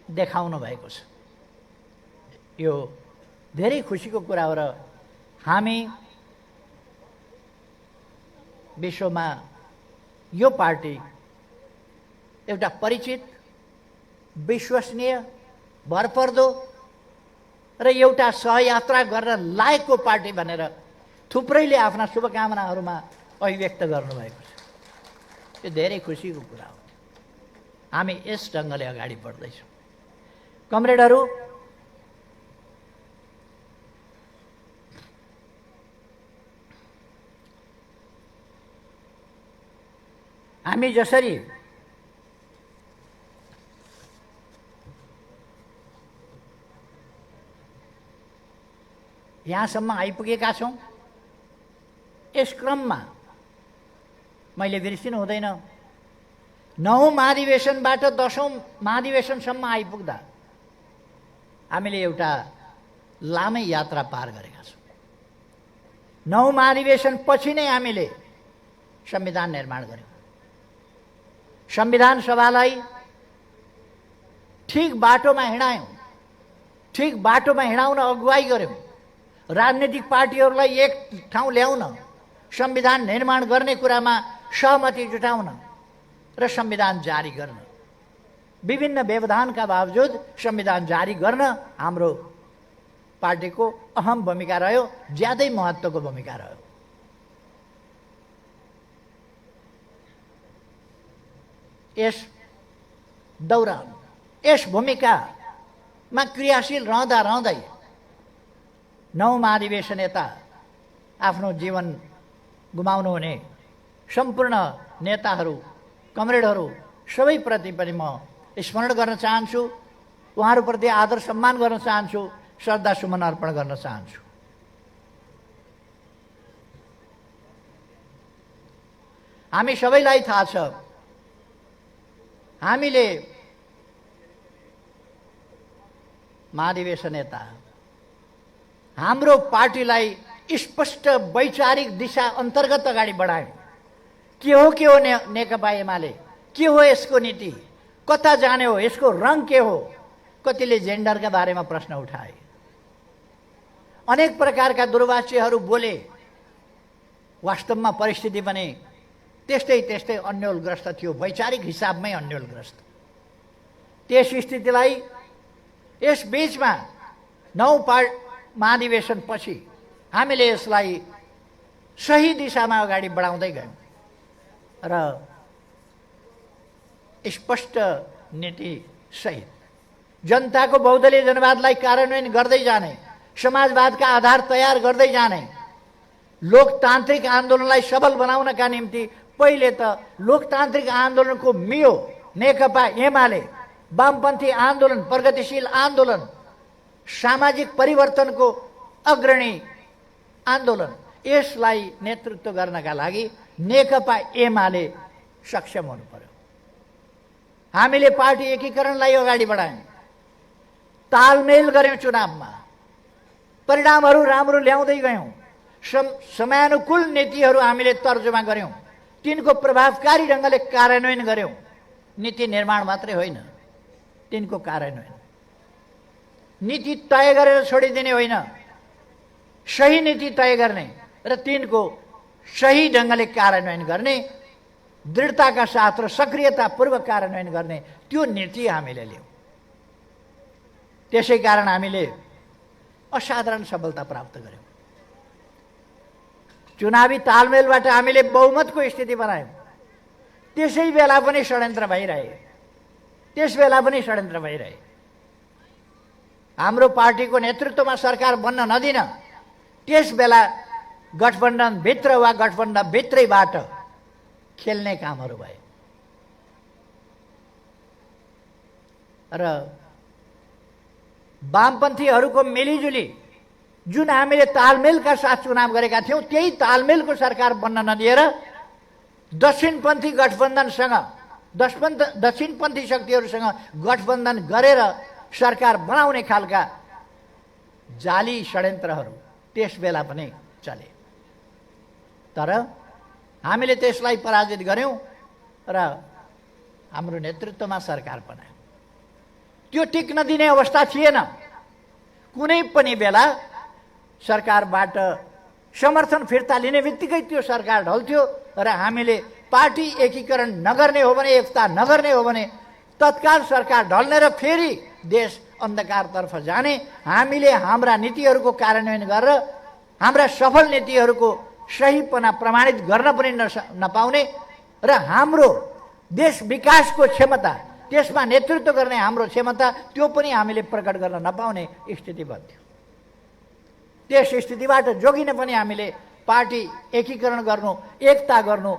देखाउनु भएको छ। यो धेरै खुसीको कुरा हो र हामी विश्वमा यो पार्टी एउटा परिचित, विश्वसनीय, भरपर्दो र एउटा सहयात्रा गर्न लायकको पार्टी भनेर थुप्रैले आफ्ना शुभकामनाहरूमा अभिव्यक्त गर्नुभएको छ। यो धेरै खुसीको कुरा हो। हामी यस ढङ्गले अगाडि बढ्दैछौँ। कमरेडहरू, हामी जसरी यहाँसम्म आइपुगेका छौँ, यस क्रममा मैले बिर्सिनु हुँदैन, 9औं महाधिवेशनबाट 10औं महाधिवेशनसम्म आइपुग्दा हामीले एउटा लामै यात्रा पार गरेका छौँ। 9औं महाधिवेशन पछि नै हामीले संविधान निर्माण गर्यौँ। संविधान सभालाई ठिक बाटोमा हिँडायौँ, ठिक बाटोमा हिँडाउन अगुवाई गर्यौँ। राजनीतिक पार्टीहरूलाई एक ठाउँ ल्याउन, संविधान निर्माण गर्ने कुरामा सहमति जुटाउन र संविधान जारी गर्न, विभिन्न व्यवधानका बावजुद संविधान जारी गर्न हाम्रो पार्टीको अहम भूमिका रह्यो, ज्यादै महत्त्वको भूमिका रह्यो। यस दौरान, यस भूमिकामा क्रियाशील रहँदा रहँदै 9औं महाधिवेशन यता आफ्नो जीवन गुमाउनुहुने सम्पूर्ण नेताहरू, कमरेडहरू सबैप्रति पनि म स्मरण गर्न चाहन्छु, उहाँहरूप्रति आदर सम्मान गर्न चाहन्छु, श्रद्धासुमन अर्पण गर्न चाहन्छु। हामी सबैलाई थाहा छ, हामीले महाधिवेशन यता हाम्रो पार्टीलाई स्पष्ट वैचारिक दिशा अन्तर्गत अगाडि बढायौँ। के हो नेकपा एमाले, के हो यसको नीति, कता जाने हो, यसको रङ के हो। कतिले जेन्डरका बारेमा प्रश्न उठाए, अनेक प्रकारका दुर्वाच्यहरू बोले। वास्तवमा परिस्थिति पनि त्यस्तै अन्योलग्रस्त थियो, वैचारिक हिसाबमै अन्योलग्रस्त। त्यस स्थितिलाई यस बीचमा 9 महाधिवेशन पछि हामीले यसलाई सही दिशामा अगाडि बढाउँदै गयौँ र स्पष्ट नीति सहित जनताको बहुदलीय जनवादलाई कार्यान्वयन गर्दै जाने, समाजवादका आधार तयार गर्दै जाने, लोकतान्त्रिक आन्दोलनलाई सबल बनाउनका निम्ति पहिले त लोकतान्त्रिक आन्दोलनको मियो नेकपा एमाले, वामपन्थी आन्दोलन, प्रगतिशील आन्दोलन, सामाजिक परिवर्तनको अग्रणी आन्दोलन, यसलाई नेतृत्व गर्नका लागि नेकपा एमाले सक्षम हुनु पर्यो। हामीले पार्टी एकीकरणलाई अगाडि बढायौँ, तालमेल गर्यौँ, चुनावमा परिणामहरू राम्रो ल्याउँदै गयौँ, समयानुकूल नीतिहरू हामीले तर्जुमा गर्यौँ, तिनको प्रभावकारी ढङ्गले कार्यान्वयन गर्यौँ। नीति निर्माण मात्रै होइन, तिनको कार्यान्वयन। नीति तय गरेर छोडिदिने होइन, सही नीति तय गर्ने र तिनको सही ढङ्गले कार्यान्वयन गर्ने, दृढताका साथ र सक्रियतापूर्वक कार्यान्वयन गर्ने, त्यो नीति हामीले ल्यायौँ। त्यसै कारण हामीले असाधारण सफलता प्राप्त गर्यौँ। चुनावी तालमेलबाट हामीले बहुमतको स्थिति बनायौँ। त्यसै बेला पनि षड्यन्त्र भइरहे, हाम्रो पार्टीको नेतृत्वमा सरकार बन्न नदिन, त्यस बेला गठबन्धनभित्र वा गठबन्धनभित्रैबाट खेल्ने कामहरू भए र वामपन्थीहरूको मिलिजुली जुन हामीले तालमेलका साथ चुनाव गरेका थियौँ, त्यही तालमेलको सरकार बन्न नदिएर दक्षिणपन्थी गठबन्धनसँग, दक्षिणपन्थी शक्तिहरूसँग गठबन्धन गरेर सरकार बनाउने खालका जाली षड्यन्त्रहरू त्यस बेला पनि चले। तर हामीले त्यसलाई पराजित गर्यौँ र हाम्रो नेतृत्वमा सरकार बनायौँ। त्यो टिक्न दिने अवस्था थिएन। कुनै पनि बेला सरकारबाट समर्थन फिर्ता लिने बित्तिकै त्यो सरकार ढल्थ्यो र हामीले पार्टी एकीकरण नगर्ने हो भने, एकता नगर्ने हो भने तत्काल सरकार ढल्ने र फेरि देश अन्धकारतर्फ जाने। हामीले हाम्रा नीतिहरूको कार्यान्वयन गरेर हाम्रा सफल नीतिहरूको सहीपना प्रमाणित गर्न पनि नपाउने र हाम्रो देश विकासको क्षमता, त्यसमा नेतृत्व गर्ने हाम्रो क्षमता त्यो पनि हामीले प्रकट गर्न नपाउने स्थिति बन्थ्यो। त्यस स्थितिबाट जोगिन पनि हामीले पार्टी एकीकरण गर्नु, एकता गर्नु,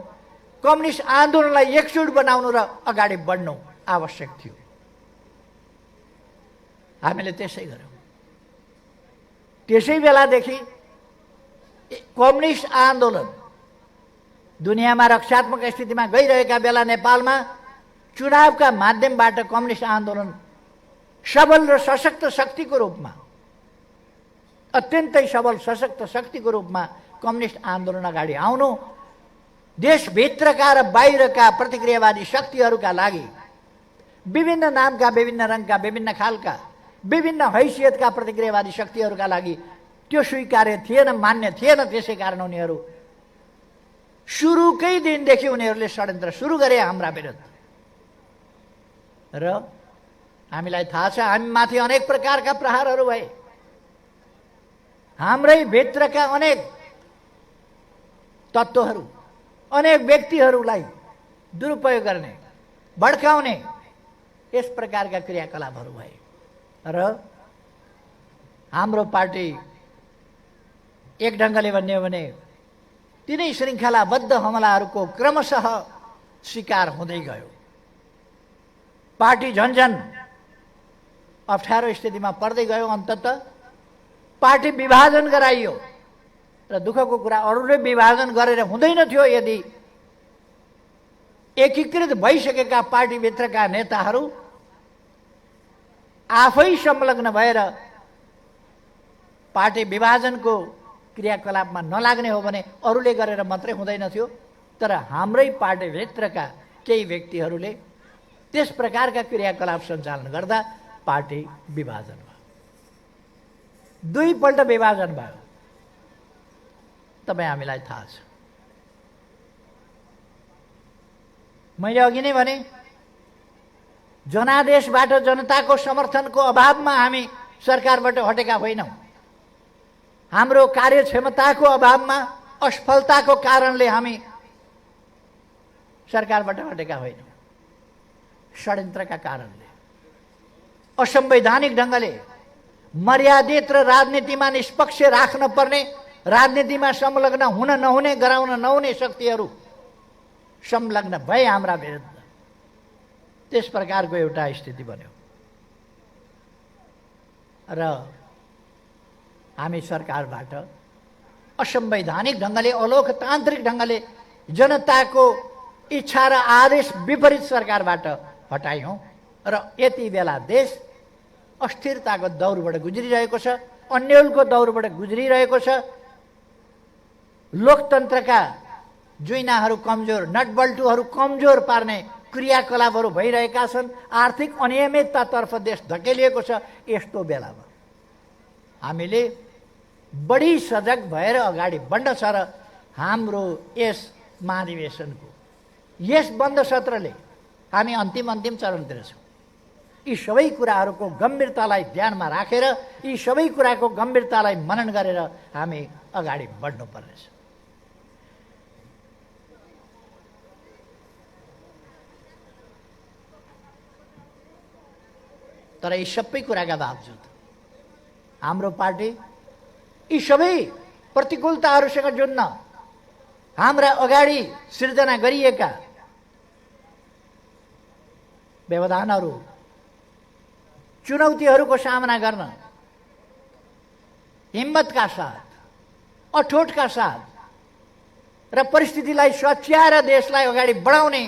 कम्युनिस्ट आन्दोलनलाई एकजुट बनाउनु र अगाडि बढ्नु आवश्यक थियो। हामीले त्यसै गर्यौँ। त्यसै बेलादेखि कम्युनिस्ट आन्दोलन दुनियाँमा रक्षात्मक स्थितिमा गइरहेका बेला नेपालमा चुनावका माध्यमबाट कम्युनिस्ट आन्दोलन सबल र सशक्त शक्तिको रूपमा, अत्यन्तै सबल सशक्त शक्तिको रूपमा कम्युनिस्ट आन्दोलन अगाडि आउनु देशभित्रका र बाहिरका प्रतिक्रियावादी शक्तिहरूका लागि, विभिन्न नामका, विभिन्न रङका, विभिन्न खालका, विभिन्न हैसियतका प्रतिक्रियावादी शक्तिहरूका लागि त्यो स्वीकार्य थिएन, मान्य थिएन। त्यसै कारण उनीहरू सुरुकै दिनदेखि उनीहरूले षड्यन्त्र सुरु गरे हाम्रा विरुद्ध। र हामीलाई थाहा छ, हामी माथि अनेक प्रकारका प्रहारहरू भए। हाम्रै भित्रका अनेक तत्त्वहरू, अनेक व्यक्तिहरूलाई दुरुपयोग गर्ने, भड्काउने यस प्रकारका क्रियाकलापहरू भए र हाम्रो पार्टी एक ढङ्गले भन्ने हो भने तिनै श्रृङ्खलाबद्ध हमलाहरूको क्रमशः शिकार हुँदै गयो। पार्टी झन्झन अप्ठ्यारो स्थितिमा पर्दै गयो। अन्ततः पार्टी विभाजन गराइयो र दुःखको कुरा अरूले विभाजन गरेर हुँदैन थियो। यदि एकीकृत भइसकेका पार्टीभित्रका नेताहरू आफै संलग्न भएर पार्टी विभाजनको क्रियाकलापमा नलाग्ने हो भने अरूले गरेर मात्रै हुँदैन थियो। तर हाम्रै पार्टीभित्रका केही व्यक्तिहरूले त्यस प्रकारका क्रियाकलाप सञ्चालन गर्दा पार्टी विभाजन भयो। दुईपल्ट विभाजन भयो। तपाईँ हामीलाई थाहा छ। मैले अघि नै भने जनादेशबाट जनताको समर्थनको अभावमा हामी सरकारबाट हटेका होइनौँ। हाम्रो कार्यक्षमताको अभावमा, असफलताको कारणले हामी सरकारबाट हटेका होइनौँ। षड्यन्त्रका कारणले, असंवैधानिक ढङ्गले मर्यादित र राजनीतिमा निष्पक्ष राख्न पर्ने, राजनीतिमा संलग्न हुन नहुने, गराउन नहुने शक्तिहरू संलग्न भए हाम्रा विरुद्ध। त्यस प्रकारको एउटा स्थिति बन्यो र हामी सरकारबाट असंवैधानिक ढङ्गले, अलोकतान्त्रिक ढङ्गले जनताको इच्छा र आदेश विपरीत सरकारबाट हटायौँ र यति बेला देश अस्थिरताको दौरबाट गुज्रिरहेको छ, अन्यलको दौरबाट गुज्रिरहेको छ। लोकतन्त्रका जुइनाहरू कमजोर, नटबल्टुहरू कमजोर पार्ने क्रियाकलापहरू भइरहेका छन्। आर्थिक अनियमिततातर्फ देश धकेलिएको छ। यस्तो बेलामा हामीले बढी सजग भएर अगाडि बढ्न छ र हाम्रो यस महाधिवेशनको, यस बन्द सत्रले हामी अन्तिम चरणतिर छौँ। यी सबै कुराहरूको गम्भीरतालाई ध्यानमा राखेर, यी सबै कुराको गम्भीरतालाई मनन गरेर हामी अगाडि बढ्नुपर्नेछ। तर यी सबै कुराका बावजुद हाम्रो पार्टी यी सबै प्रतिकूलताहरूसँग जुझ्न, हाम्रा अगाडि सिर्जना गरिएका व्यवधानहरू, चुनौतीहरूको सामना गर्न हिम्मतका साथ, अठोटका साथ र परिस्थितिलाई सच्याएर देशलाई अगाडि बढाउने,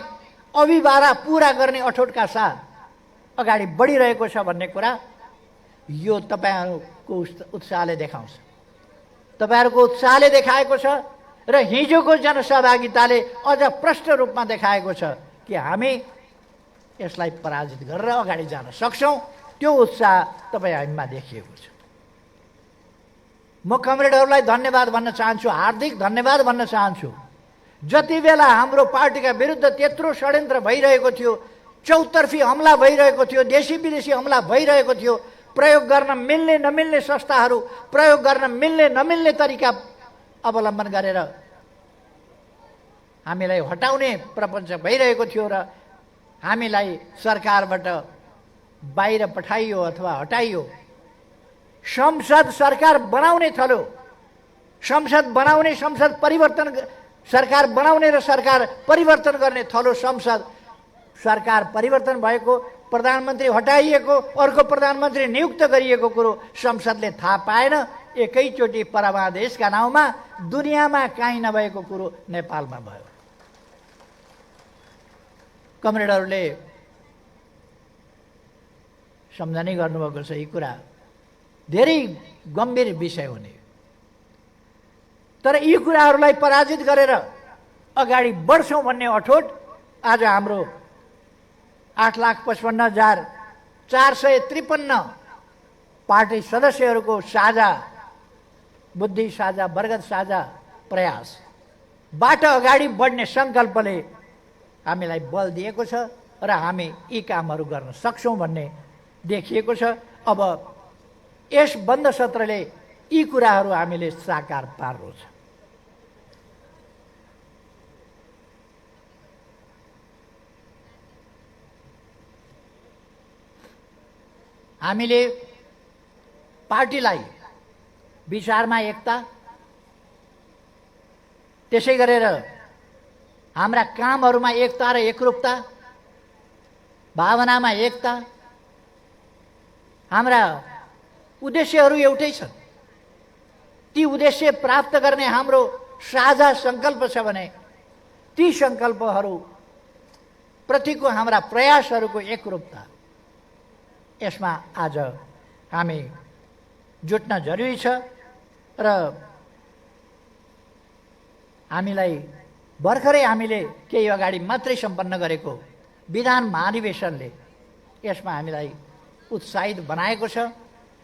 अभिवारा पूरा गर्ने अठोटका साथ अगाडि बढिरहेको छ भन्ने कुरा यो तपाईहरूको उत्साहले देखाउँछ। तपाईहरूको उत्साहले देखाएको छ र हिजोको जनसहभागिताले अझ प्रष्ट रूपमा देखाएको छ कि हामी यसलाई पराजित गरेर अगाडि जान सक्छौँ त्यो उत्साह तपाईँ हामीमा देखिएको छ। म कमरेडहरूलाई धन्यवाद भन्न चाहन्छु, हार्दिक धन्यवाद भन्न चाहन्छु। जति बेला हाम्रो पार्टीका विरुद्ध त्यत्रो षड्यन्त्र भइरहेको थियो, चौतर्फी हमला भइरहेको थियो, देशी विदेशी हमला भइरहेको थियो, प्रयोग गर्न मिल्ने नमिल्ने संस्थाहरू प्रयोग गर्न मिल्ने नमिल्ने तरिका अवलम्बन गरेर हामीलाई हटाउने प्रपञ्च भइरहेको थियो र हामीलाई सरकारबाट बाहिर पठाइयो अथवा हटाइयो। संसद सरकार बनाउने थलो, संसद बनाउने, संसद परिवर्तन, सरकार बनाउने र सरकार परिवर्तन गर्ने थलो संसद, सरकार परिवर्तन भएको, प्रधानमन्त्री हटाइएको, अर्को प्रधानमन्त्री नियुक्त गरिएको कुरो संसदले थाहा पाएन। एकैचोटि परमादेशका नाउँमा दुनियाँमा काहीँ नभएको कुरो नेपालमा भयो। कमरेडहरूले सम्झने गर्नुभएको छ। यी कुरा धेरै गम्भीर विषय हुने, तर यी कुराहरूलाई पराजित गरेर अगाडि बढ्छौँ भन्ने अठोट आज हाम्रो 8,55,453 पार्टी सदस्यहरूको साझा बुद्धि, साझा बरगत, साझा प्रयासबाट अगाडि बढ्ने सङ्कल्पले हामीलाई बल दिएको छ र हामी यी कामहरू गर्न सक्छौँ भन्ने देखिएको छ। अब यस बन्द सत्रले यी कुराहरू हामीले साकार पार्नु छ। हामीले पार्टीलाई विचारमा एकता, त्यसै गरेर हाम्रा कामहरूमा एकता र एकरूपता, भावनामा एकता, हाम्रा उद्देश्यहरू एउटै छन्। ती उद्देश्य प्राप्त गर्ने हाम्रो साझा सङ्कल्प छ भने ती सङ्कल्पहरू प्रतिको हाम्रा प्रयासहरूको एकरूपता, यसमा आज हामी जुट्न जरुरी छ। र हामीलाई भर्खरै हामीले केही अगाडि मात्रै सम्पन्न गरेको विधान महाधिवेशनले यसमा हामीलाई उत्साहित बनाएको छ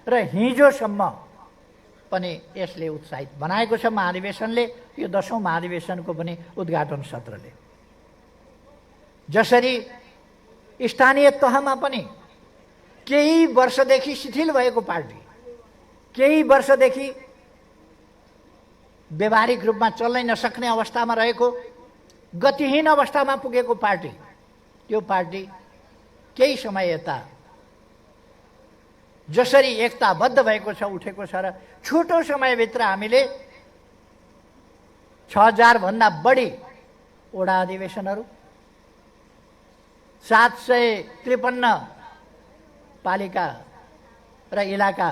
र हिजोसम्म पनि यसले उत्साहित बनाएको छ महाधिवेशनले। यो 10औं महाधिवेशनको पनि उद्घाटन सत्रले जसरी स्थानीय तहमा पनि केही वर्षदेखि शिथिल भएको पार्टी, केही वर्षदेखि व्यवहारिक रूपमा चल्नै नसक्ने अवस्थामा रहेको, गतिहीन अवस्थामा पुगेको पार्टी, त्यो पार्टी केही समय यता जसरी एकताबद्ध भएको छ, उठेको छ र छोटो समयभित्र हामीले 6000 भन्दा बढी वडा अधिवेशनहरू, 753 पालिका र इलाका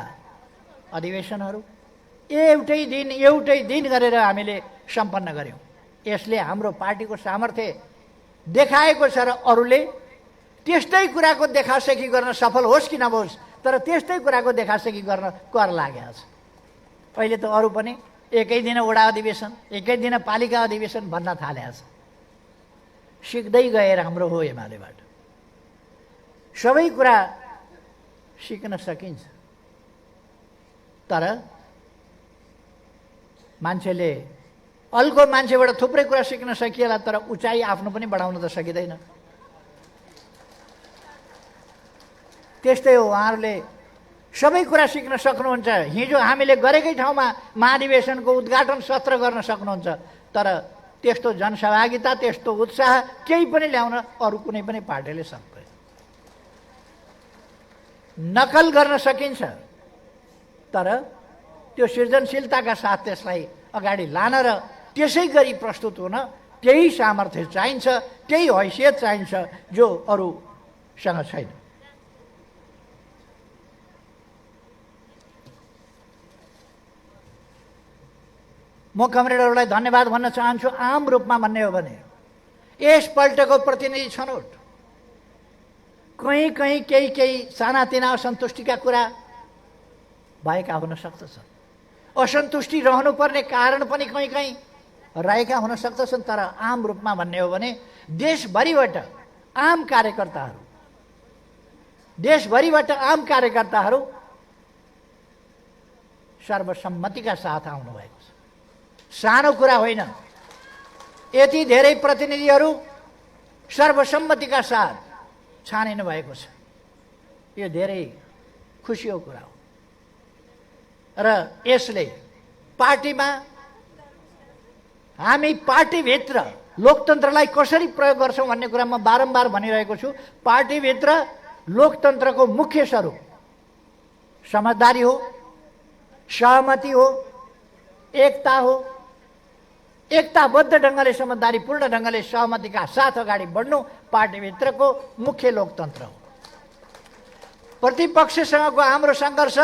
अधिवेशनहरू एउटै दिन गरेर हामीले सम्पन्न गर्यौँ। यसले हाम्रो पार्टीको सामर्थ्य देखाएको छ र अरूले त्यस्तै कुराको देखासेखी गर्न सफल होस् कि नहोस्, तर त्यस्तै कुराको देखासेखी गर्न कर लागेको छ। अहिले त अरू पनि एकै दिन वडा अधिवेशन, एकै दिन पालिका अधिवेशन भन्न थालेको छ। सिक्दै गए राम्रो हो एमालेबाट। सबै कुरा सिक्न सकिन्छ, तर मान्छेले अल्को मान्छेबाट थुप्रै कुरा सिक्न सकिएला, तर उचाइ आफ्नो पनि बढाउन त सकिँदैन। त्यस्तै हो, उहाँहरूले सबै कुरा सिक्न सक्नुहुन्छ। हिजो हामीले गरेकै ठाउँमा महाधिवेशनको उद्घाटन सत्र गर्न सक्नुहुन्छ, तर त्यस्तो जनसहभागिता, त्यस्तो उत्साह केही पनि ल्याउन अरू कुनै पनि पार्टीले सक्दैन। नकल गर्न सकिन्छ, तर त्यो सृजनशीलताका साथ त्यसलाई अगाडि लान र त्यसै गरी प्रस्तुत हुन त्यही सामर्थ्य चाहिन्छ, त्यही हैसियत चाहिन्छ जो अरूसँग छैन। म कमरेडहरूलाई धन्यवाद भन्न चाहन्छु। आम रूपमा भन्ने हो भने यसपल्टको प्रतिनिधि छनौट कहीँ केही सानातिना असन्तुष्टिका कुरा भएका हुन सक्दछन्, असन्तुष्टि रहनुपर्ने कारण पनि कहीँ रहेका हुन सक्दछन्, तर आम रूपमा भन्ने हो भने देशभरिबाट आम कार्यकर्ताहरू देशभरिबाट आम कार्यकर्ताहरू सर्वसम्मतिका साथ आउनुभएको छ। सानो कुरा होइन। यति धेरै प्रतिनिधिहरू सर्वसम्मतिका साथ छानिनु भएको छ। यो धेरै खुसीको कुरा हो। र यसले पार्टीमा हामी पार्टीभित्र लोकतन्त्रलाई कसरी प्रयोग गर्छौँ भन्ने कुरा म बारम्बार भनिरहेको छु। पार्टीभित्र लोकतन्त्रको मुख्य स्वरूप समझदारी हो, सहमति हो, एकता हो। एकताबद्ध ढङ्गले, समझदारीपूर्ण ढङ्गले सहमतिका साथ अगाडि बढ्नु पार्टीभित्रको मुख्य लोकतन्त्र हो। प्रतिपक्षसँगको हाम्रो सङ्घर्ष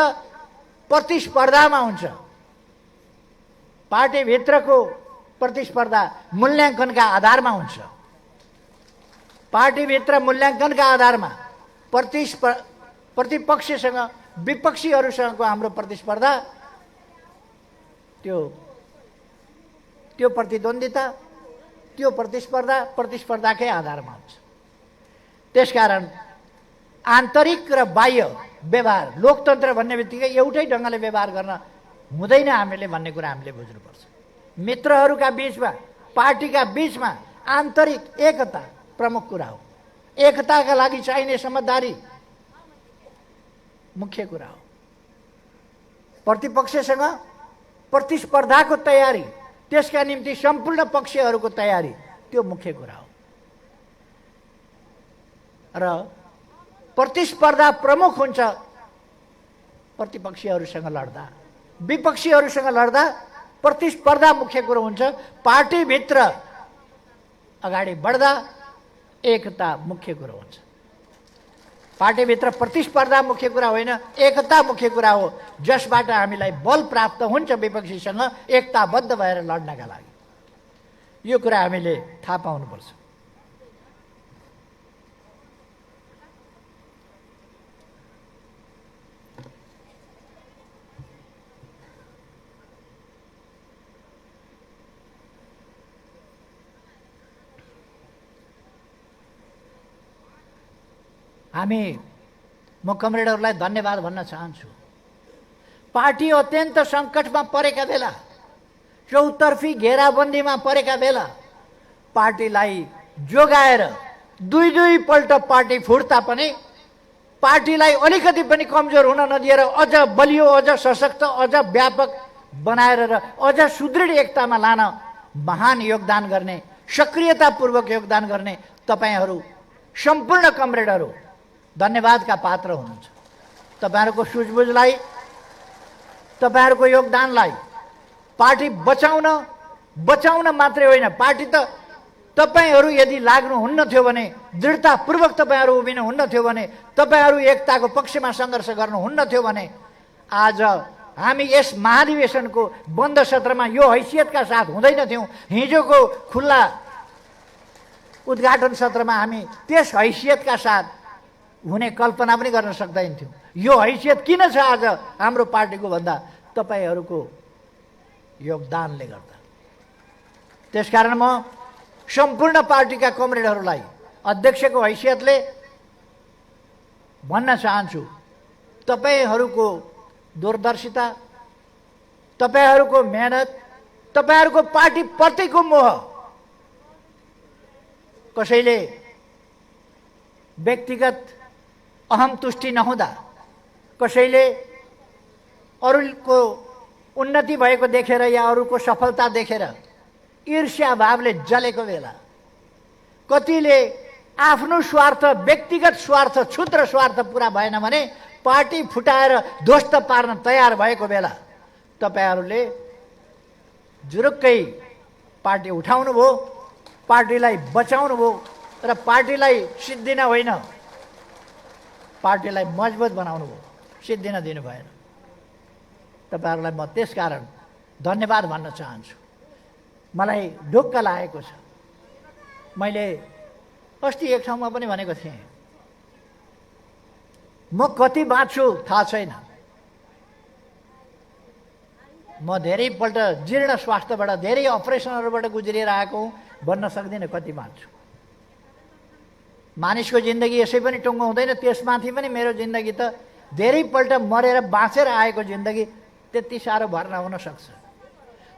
प्रतिस्पर्धामा हुन्छ। पार्टीभित्रको प्रतिस्पर्धा मूल्याङ्कनका आधारमा हुन्छ। पार्टीभित्र मूल्याङ्कनका आधारमा प्रतिपक्षसँग विपक्षीहरूसँगको हाम्रो प्रतिस्पर्धा त्यो प्रतिद्वन्दिता, त्यो प्रतिस्पर्धाकै आधारमा हुन्छ। त्यसकारण आन्तरिक र बाह्य व्यवहार, लोकतन्त्र भन्ने बित्तिकै एउटै ढङ्गले व्यवहार गर्न हुँदैन हामीले भन्ने कुरा हामीले बुझ्नुपर्छ। मित्रहरूका बीचमा, पार्टीका बीचमा आन्तरिक एकता प्रमुख कुरा हो। एकताका लागि चाहिने समझदारी मुख्य कुरा हो। प्रतिपक्षसँग प्रतिस्पर्धाको तयारी, त्यसका निम्ति सम्पूर्ण पक्षहरूको तयारी, त्यो मुख्य कुरा हो। र प्रतिस्पर्धा प्रमुख हुन्छ प्रतिपक्षीहरूसँग लड्दा। विपक्षीहरूसँग लड्दा प्रतिस्पर्धा मुख्य कुरो हुन्छ। पार्टीभित्र अगाडि बढ्दा एकता मुख्य कुरो हुन्छ। पार्टीभित्र प्रतिस्पर्धा मुख्य कुरा होइन, एकता मुख्य कुरा हो, जसबाट हामीलाई बल प्राप्त हुन्छ विपक्षीसँग एकताबद्ध भएर लड्नका लागि। यो कुरा हामीले थाहा पाउनुपर्छ। म कमरेडहरूलाई धन्यवाद भन्न चाहन्छु। पार्टी अत्यन्त सङ्कटमा परेका बेला, चौतर्फी घेराबन्दीमा परेका बेला पार्टीलाई जोगाएर दुई पल्ट पार्टी फुट्दा पनि पार्टीलाई अलिकति पनि कमजोर हुन नदिएर अझ बलियो, अझ सशक्त, अझ व्यापक बनाएर र अझ सुदृढ एकतामा लान महान योगदान गर्ने, सक्रियतापूर्वक योगदान गर्ने तपाईहरू सम्पूर्ण कमरेडहरू धन्यवादका पात्र हुनुहुन्छ। तपाईहरूको सुझबुझलाई, तपाईहरूको योगदानलाई पार्टी बचाउन मात्रै होइन, पार्टी त तपाईहरू यदि लाग्नुहुन्न थियो भने, दृढतापूर्वक तपाईहरू उभिनुहुन्न थियो भने, तपाईहरू एकताको पक्षमा सङ्घर्ष गर्नुहुन्न थियो भने आज हामी यस महाधिवेशनको बन्द सत्रमा यो हैसियतका साथ हुँदैन थियौँ। हिजोको खुल्ला उद्घाटन सत्रमा हामी त्यस हैसियतका साथ हुने कल्पना पनि गर्न सक्दैनथ्यौँ। यो हैसियत किन छ आज हाम्रो पार्टीको भन्दा तपाईहरूको योगदानले गर्दा। त्यसकारण म सम्पूर्ण पार्टीका कमरेडहरूलाई अध्यक्षको हैसियतले भन्न चाहन्छु, तपाईहरूको दूरदर्शिता, तपाईहरूको मेहनत, तपाईहरूको पार्टीप्रतिको मोह, कसैले व्यक्तिगत अहम तुष्टि नहुँदा, कसैले अरूको उन्नति भएको देखेर या अरूको सफलता देखेर ईर्ष्या भावले जलेको बेला, कतिले आफ्नो स्वार्थ, व्यक्तिगत स्वार्थ, क्षुद्र स्वार्थ पुरा भएन भने पार्टी फुटाएर ध्वस्त पार्न तयार भएको बेला तपाईहरूले जुरुक्कै पार्टी उठाउनु भयो, पार्टीलाई बचाउनु भयो र पार्टीलाई सिद्धिन होइन, पार्टीलाई मजबुत बनाउनु भयो, सिद्धिन दिनु भएन। तपाईहरूलाई म त्यसकारण धन्यवाद भन्न चाहन्छु। मलाई ढुक्क लागेको छ। मैले अस्ति एक ठाउँमा पनि भनेको थिएँ, म कति बाँच्छु थाहा छैन, म धेरैपल्ट जीर्ण स्वास्थ्यबाट, धेरै अपरेसनहरूबाट गुज्रिएर आएको हुँ, भन्न सक्दिनँ कति बाँच्छु। मानिसको जिन्दगी यसै पनि टुङ्गो हुँदैन, त्यसमाथि पनि मेरो जिन्दगी त धेरैपल्ट मरेर बाँचेर आएको जिन्दगी त्यति साह्रो भर नहुन सक्छ।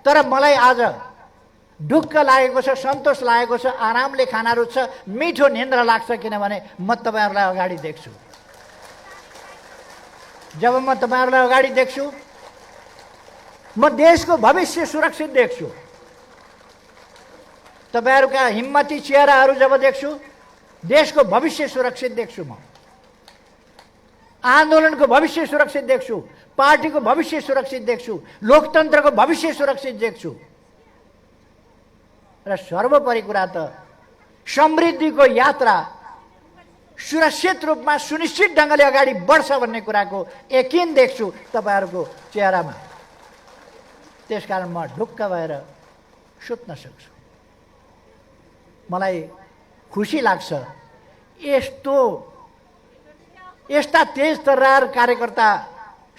तर मलाई आज ढुक्क लागेको छ, सन्तोष लागेको छ, आरामले खाना रुच्छ, मिठो निन्द्रा लाग्छ, किनभने म तपाईँहरूलाई अगाडि देख्छु। जब म तपाईँहरूलाई अगाडि देख्छु, म देशको भविष्य सुरक्षित देख्छु। तपाईँहरूका हिम्मती चेहराहरू जब देख्छु, देशको भविष्य सुरक्षित देख्छु। म आन्दोलनको भविष्य सुरक्षित देख्छु, पार्टीको भविष्य सुरक्षित देख्छु, लोकतन्त्रको भविष्य सुरक्षित देख्छु। र सर्वोपरि कुरा त समृद्धिको यात्रा सुरक्षित रूपमा सुनिश्चित ढङ्गले अगाडि बढ्छ भन्ने कुराको यकिन देख्छु तपाईँहरूको चेहरामा। त्यसकारण म ढुक्क भएर सुत्न सक्छु। मलाई खुसी लाग्छ यस्ता तेज तर्रार कार्यकर्ता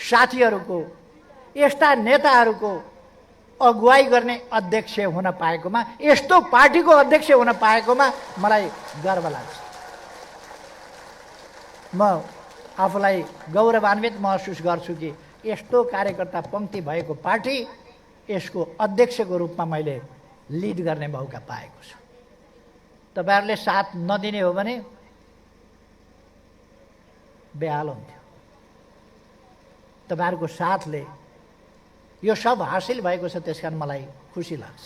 साथीहरूको, यस्ता नेताहरूको अगुवाई गर्ने अध्यक्ष हुन पाएकोमा, यस्तो पार्टीको अध्यक्ष हुन पाएकोमा मलाई गर्व लाग्छ। म आफूलाई गौरवान्वित महसुस गर्छु कि यस्तो कार्यकर्ता पङ्क्ति भएको पार्टी, यसको अध्यक्षको रूपमा मैले लिड गर्ने मौका पाएको छु। तपाईँहरूले साथ नदिने हो भने बेहाल हुन्थ्यो। तपाईँहरूको साथले यो सब हासिल भएको छ, त्यसकारण मलाई खुसी लाग्छ।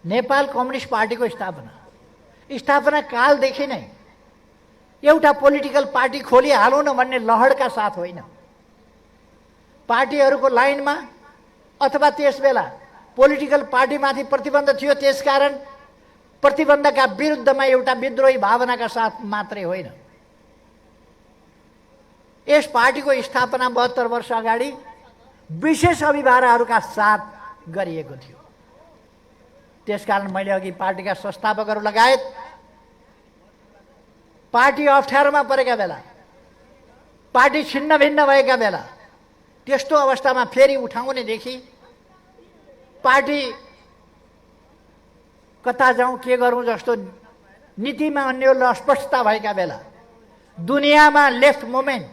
नेपाल कम्युनिस्ट पार्टीको स्थापना कालदेखि नै एउटा पोलिटिकल पार्टी खोलिहालौँ न भन्ने लहरका साथ होइन। पार्टीहरूको लाइनमा अथवा त्यसबेला पोलिटिकल पार्टीमाथि प्रतिबन्ध थियो, त्यसकारण प्रतिबन्धका विरुद्धमा एउटा विद्रोही भावनाका साथ मात्रै होइन। यस पार्टीको स्थापना 72 वर्ष अगाडि विशेष अभिभावकहरूका साथ गरिएको थियो। त्यसकारण मैले अघि पार्टीका संस्थापकहरू लगायत पार्टी अप्ठ्यारोमा परेका बेला, पार्टी छिन्न भिन्न भएका बेला, त्यस्तो अवस्थामा फेरि उठाउनेदेखि पार्टी कता जाउँ के गरौँ जस्तो नीतिमा अन्यल अस्पष्टता भएका बेला, दुनियाँमा left movement,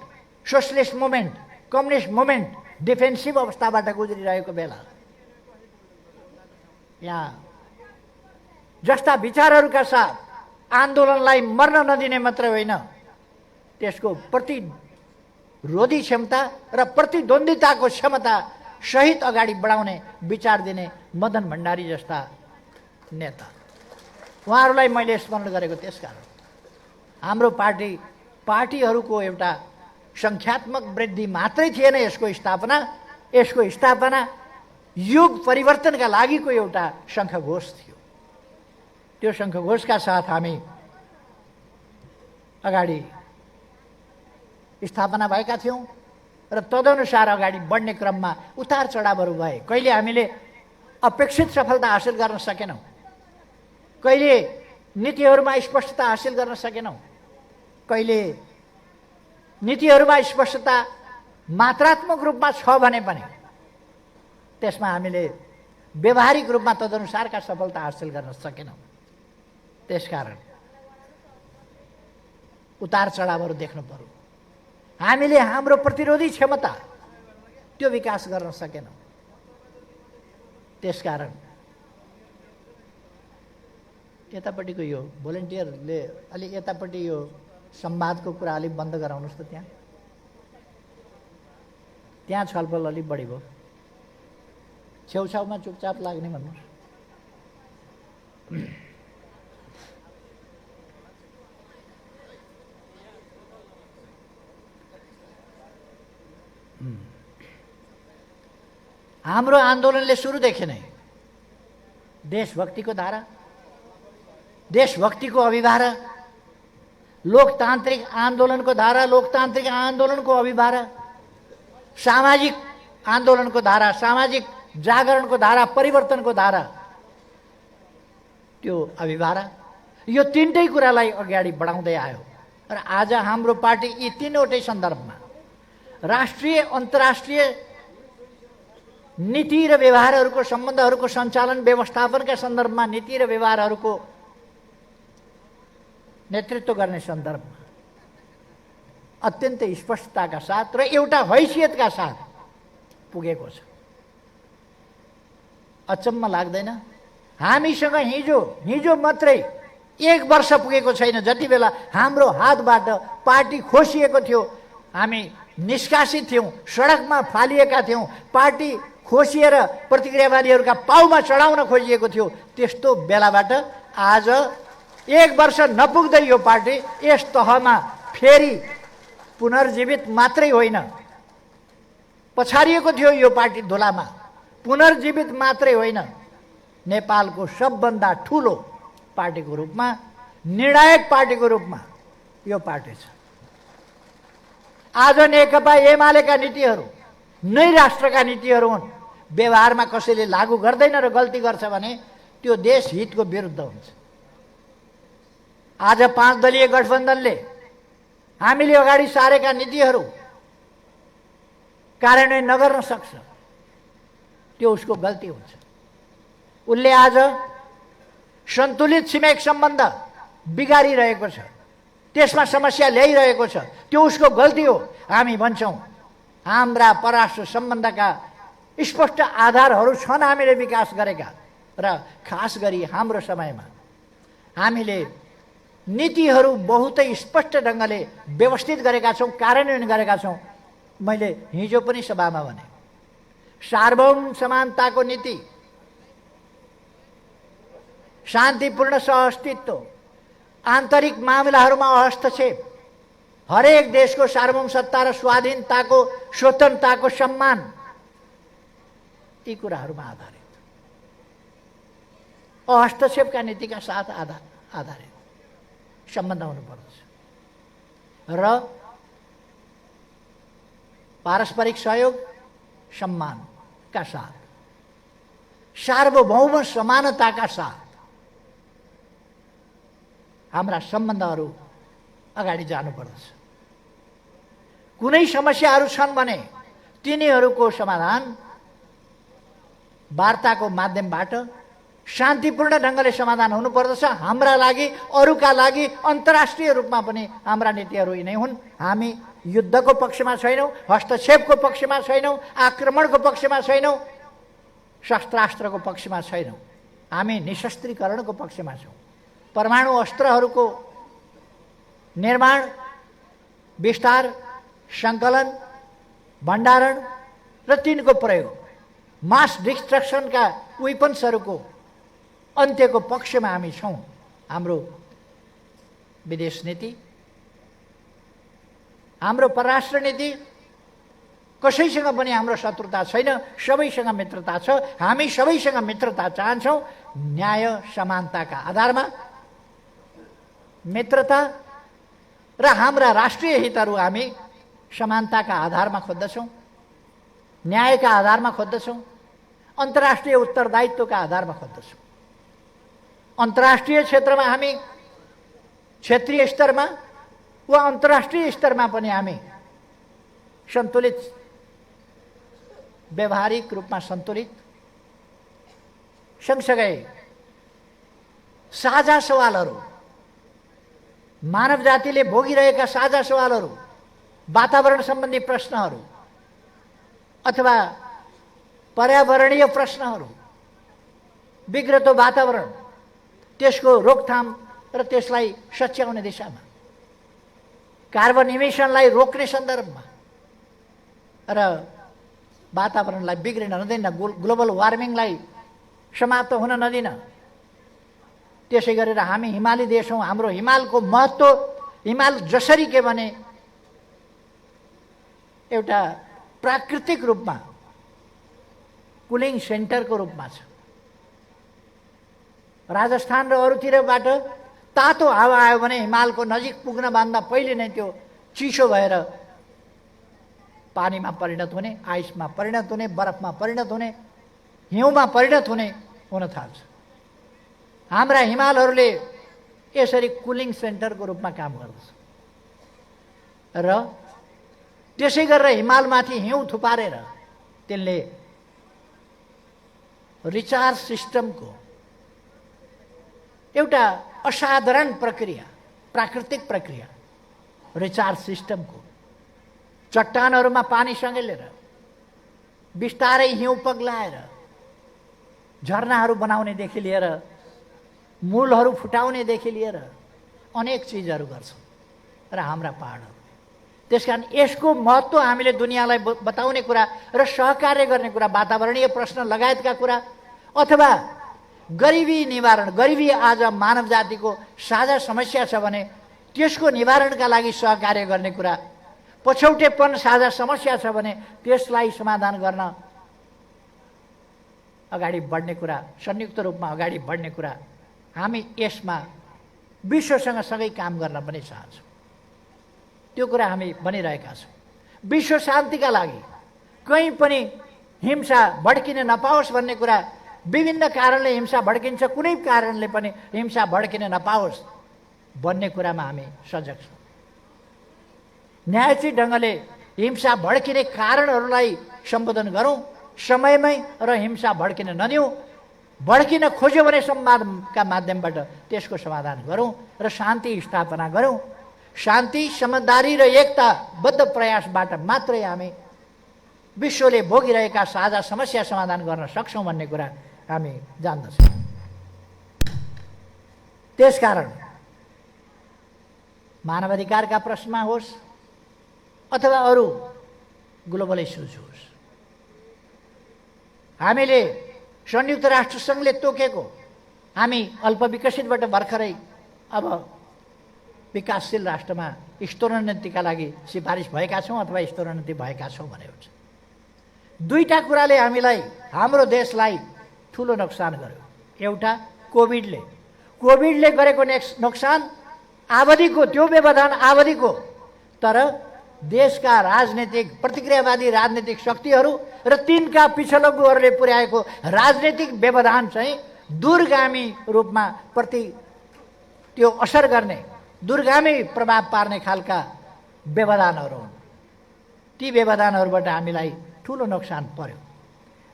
socialist movement, communist movement defensive अवस्थाबाट गुज्रिरहेको बेला, यहाँ जस्ता विचारहरूका साथ आन्दोलनलाई मर्न नदिने मात्र होइन, त्यसको प्रतिरोधी क्षमता र प्रतिद्वन्द्विताको क्षमता सहित अगाडि बढाउने विचार दिने मदन भण्डारी जस्ता नेता, उहाँहरूलाई मैले स्मरण गरेको। त्यसकारण हाम्रो पार्टीहरूको एउटा सङ्ख्यात्मक वृद्धि मात्रै थिएन यसको स्थापना युग परिवर्तनका लागिको एउटा शङ्खघोष थियो। त्यो शङ्खघोषका साथ हामी अगाडि स्थापना भएका थियौँ र तदनुसार अगाडि बढ्ने क्रममा उतार चढावहरू भए। कहिले हामीले अपेक्षित सफलता हासिल गर्न सकेनौँ, कहिले नीतिहरूमा स्पष्टता हासिल गर्न सकेनौँ, कहिले नीतिहरूमा स्पष्टता मात्रात्मक रूपमा छ भने पनि त्यसमा हामीले व्यवहारिक रूपमा तदनुसारका सफलता हासिल गर्न सकेनौँ। त्यसकारण उतार चढावहरू देख्नु पर्यो। हामीले हाम्रो प्रतिरोधी क्षमता त्यो विकास गर्न सकेनौँ। त्यसकारण यतापट्टिको यो भोलिन्टियरले अलि यतापट्टि यो संवादको कुरा अलिक बन्द गराउनुहोस् त। त्यहाँ छलफल अलिक बढी भयो, छेउछाउमा चुपचाप लाग्ने भन्नुहोस्। हाम्रो आन्दोलनले सुरुदेखि नै देशभक्तिको धारा, देशभक्तिको अभिभारा, लोकतान्त्रिक आन्दोलनको धारा, लोकतान्त्रिक आन्दोलनको अभिभारा, सामाजिक आन्दोलनको धारा, सामाजिक जागरणको धारा, परिवर्तनको धारा, त्यो अभिभारा, यो तीनटै कुरालाई अगाडि बढाउँदै आयो। र आज हाम्रो पार्टी यी तीनवटै सन्दर्भमा राष्ट्रिय अन्तर्राष्ट्रिय नीति र व्यवहारहरूको सम्बन्धहरूको सञ्चालन व्यवस्थापनका सन्दर्भमा नीति र व्यवहारहरूको नेतृत्व गर्ने सन्दर्भमा अत्यन्तै स्पष्टताका साथ र एउटा हैसियतका साथ पुगेको छ। अचम्म लाग्दैन? हामीसँग हिजो मात्रै 1 वर्ष पुगेको छैन, जति बेला हाम्रो हातबाट पार्टी खोसिएको थियो, हामी निष्कासित थियौँ, सडकमा फालिएका थियौँ, पार्टी खोसिएर प्रतिक्रियावादीहरूका पाउमा चढाउन खोजिएको थियो, त्यस्तो बेलाबाट आज 1 वर्ष नपुग्दै यो पार्टी यस तहमा फेरि पुनर्जीवित मात्रै होइन, पछारिएको थियो यो पार्टी धुलामा, पुनर्जीवित मात्रै होइन, नेपालको सबभन्दा ठुलो पार्टीको रूपमा, निर्णायक पार्टीको रूपमा यो पार्टी छ। आज नेकपा एमालेका नीतिहरू नै राष्ट्रका नीतिहरू हुन्। व्यवहारमा कसैले लागू गर्दैन र गल्ती गर्छ भने त्यो देश हितको विरुद्ध हुन्छ। आज 5 दलीय गठबन्धनले हामीले अगाडि सारेका नीतिहरू कार्यान्वयन नगर्न सक्छ, त्यो उसको गल्ती हुन्छ। उसले आज सन्तुलित छिमेक सम्बन्ध बिगारिरहेको छ, त्यसमा समस्या ल्याइरहेको छ, त्यो उसको गल्ती हो। हामी भन्छौँ हाम्रा परराष्ट्र सम्बन्धका स्पष्ट आधारहरू छन् हामीले विकास गरेका, र खास गरी हाम्रो समयमा हामीले नीतिहरू बहुतै स्पष्ट ढङ्गले व्यवस्थित गरेका छौँ, कार्यान्वयन गरेका छौँ। मैले हिजो पनि सभामा भने सार्वभौम समानताको नीति, शान्तिपूर्ण सहअस्तित्व, आन्तरिक मामिलाहरूमा हस्तक्षेप, हरेक देशको सार्वभौम सत्ता र स्वाधीनताको स्वतन्त्रताको सम्मान, यी कुराहरूमा आधारित हस्तक्षेपका नीतिका साथ आधारित सम्बन्ध हुनुपर्दछ र पारस्परिक सहयोग सम्मानका साथ, सार्वभौम समानताका साथ हाम्रा सम्बन्धहरू अगाडि जानुपर्दछ। कुनै समस्याहरू छन् भने तिनीहरूको समाधान वार्ताको माध्यमबाट शान्तिपूर्ण ढङ्गले समाधान हुनुपर्दछ। हाम्रा लागि, अरूका लागि, अन्तर्राष्ट्रिय रूपमा पनि हाम्रा नीतिहरू यिनै हुन्। हामी युद्धको पक्षमा छैनौँ, हस्तक्षेपको पक्षमा छैनौँ, आक्रमणको पक्षमा छैनौँ, शस्त्रास्त्रको पक्षमा छैनौँ। हामी निशस्त्रीकरणको पक्षमा छौँ। परमाणु अस्त्रहरूको निर्माण, विस्तार, सङ्कलन, भण्डारण र तिनको प्रयोग, मास डिस्ट्रक्सनका वेपन्सहरूको अन्त्यको पक्षमा हामी छौँ। हाम्रो विदेश नीति, हाम्रो परराष्ट्र नीति, कसैसँग पनि हाम्रो शत्रुता छैन, सबैसँग मित्रता छ। हामी सबैसँग मित्रता चाहन्छौँ। न्याय समानताका आधारमा मित्रता र हाम्रा राष्ट्रिय हितहरू हामी समानताका आधारमा खोज्दछौँ, न्यायका आधारमा खोज्दछौँ, अन्तर्राष्ट्रिय उत्तरदायित्वका आधारमा खोज्दछौँ। अन्तर्राष्ट्रिय क्षेत्रमा हामी क्षेत्रीय स्तरमा वा अन्तर्राष्ट्रिय स्तरमा पनि हामी सन्तुलित, व्यावहारिक रूपमा सन्तुलित, सँगसँगै साझा सवालहरू, मानव जातिले भोगिरहेका साझा सवालहरू, वातावरण सम्बन्धी प्रश्नहरू अथवा पर्यावरणीय प्रश्नहरू, बिग्रतो वातावरण, त्यसको रोकथाम र त्यसलाई सच्याउने दिशामा, कार्बन इमिसनलाई रोक्ने सन्दर्भमा र वातावरणलाई बिग्रिन नदिन, ग्लोबल वार्मिङलाई समाप्त हुन नदिन। त्यसै गरेर हामी हिमाली देश हौँ। हाम्रो हिमालको महत्त्व, हिमाल जसरी के भने एउटा प्राकृतिक रूपमा कुलिङ सेन्टरको रूपमा छ। राजस्थान र अरूतिरबाट तातो हावा आयो भने हिमालको नजिक पुग्न बाँध्दा पहिले नै त्यो चिसो भएर पानीमा परिणत हुने, आइसमा परिणत हुने, बरफमा परिणत हुने, हिउँमा परिणत हुन थाल्छ। हाम्रा हिमालहरूले यसरी कुलिङ सेन्टरको रूपमा काम गर्दछ र त्यसै गरेर हिमालमाथि हिउँ थुपारेर त्यसले रिचार्ज सिस्टमको एउटा असाधारण प्रक्रिया, प्राकृतिक प्रक्रिया, रिचार्ज सिस्टमको चट्टानहरूमा पानी सङ्गेलेर बिस्तारै हिउँ पग्लाएर झरनाहरू बनाउनेदेखि लिएर मूलहरू फुटाउनेदेखि लिएर अनेक चिजहरू गर्छ र हाम्रा पहाडहरू। त्यसकारण यसको महत्त्व हामीले दुनियाँलाई बताउने कुरा र सहकार्य गर्ने कुरा, वातावरणीय प्रश्न लगायतका कुरा अथवा गरिबी निवारण, गरिबी आज मानव जातिको साझा समस्या छ भने त्यसको निवारणका लागि सहकार्य गर्ने कुरा, पछौटेपन साझा समस्या छ भने त्यसलाई समाधान गर्न अगाडि बढ्ने कुरा, संयुक्त रूपमा अगाडि बढ्ने कुरा, हामी यसमा विश्वसँग सँगै काम गर्न पनि चाहन्छौँ। त्यो कुरा हामी भनिरहेका छौँ। विश्व शान्तिका लागि कहीँ पनि हिंसा भड्किन नपाओस् भन्ने कुरा, विभिन्न कारणले हिंसा भड्किन्छ, कुनै कारणले पनि हिंसा भड्किन नपाओस् भन्ने कुरामा हामी सजग छौँ। न्यायोचित ढङ्गले हिंसा भड्किने कारणहरूलाई सम्बोधन गरौँ समयमै र हिंसा भड्किन नदिउँ। भड्किन खोज्यो भने संवादका माध्यमबाट त्यसको समाधान गरौँ र शान्ति स्थापना गरौँ। शान्ति, समझदारी र एकताबद्ध प्रयासबाट मात्रै हामी विश्वले भोगिरहेका साझा समस्या समाधान गर्न सक्छौँ भन्ने कुरा हामी जान्दछौँ। त्यसकारण मानवाधिकारका प्रश्नमा होस् अथवा अरू ग्लोबल इस्युज होस्, हामीले संयुक्त राष्ट्रसङ्घले तोकेको, हामी अल्पविकसितबाट भर्खरै अब विकासशील राष्ट्रमा स्तरोन्नतिका लागि सिफारिस भएका छौँ अथवा स्तरोन्नति भएका छौँ भने हुन्छ। दुईटा कुराले हामीलाई, हाम्रो देशलाई ठुलो नोक्सान गर्यो। एउटा कोभिडले गरेको नोक्सान अवधिको, त्यो व्यवधान अवधिको, तर देशका राजनीतिक प्रतिक्रियावादी राजनीतिक शक्तिहरू र तिनका पिछलग्गुहरूले पुर्याएको राजनीतिक व्यवधान चाहिँ दूरगामी रूपमा त्यो असर गर्ने, दूरगामी प्रभाव पार्ने खालका व्यवधानहरू हुन्। ती व्यवधानहरूबाट हामीलाई ठुलो नोक्सान पर्यो,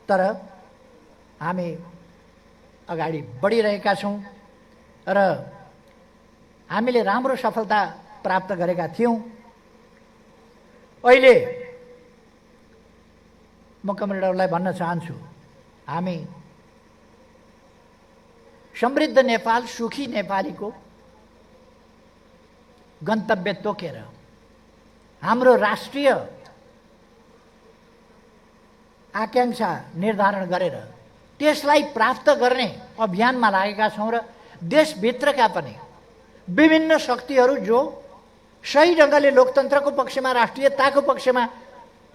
तर हामी अगाडि बढिरहेका छौँ र हामीले राम्रो सफलता प्राप्त गरेका थियौँ। अहिले म कमरेडहरूलाई भन्न चाहन्छु, हामी समृद्ध नेपाल, सुखी नेपालीको गन्तव्य तोकेर हाम्रो राष्ट्रिय आकांक्षा निर्धारण गरेर त्यसलाई प्राप्त गर्ने अभियानमा लागेका छौँ र देशभित्रका पनि विभिन्न शक्तिहरू जो सही ढङ्गले लोकतन्त्रको पक्षमा, राष्ट्रियताको पक्षमा,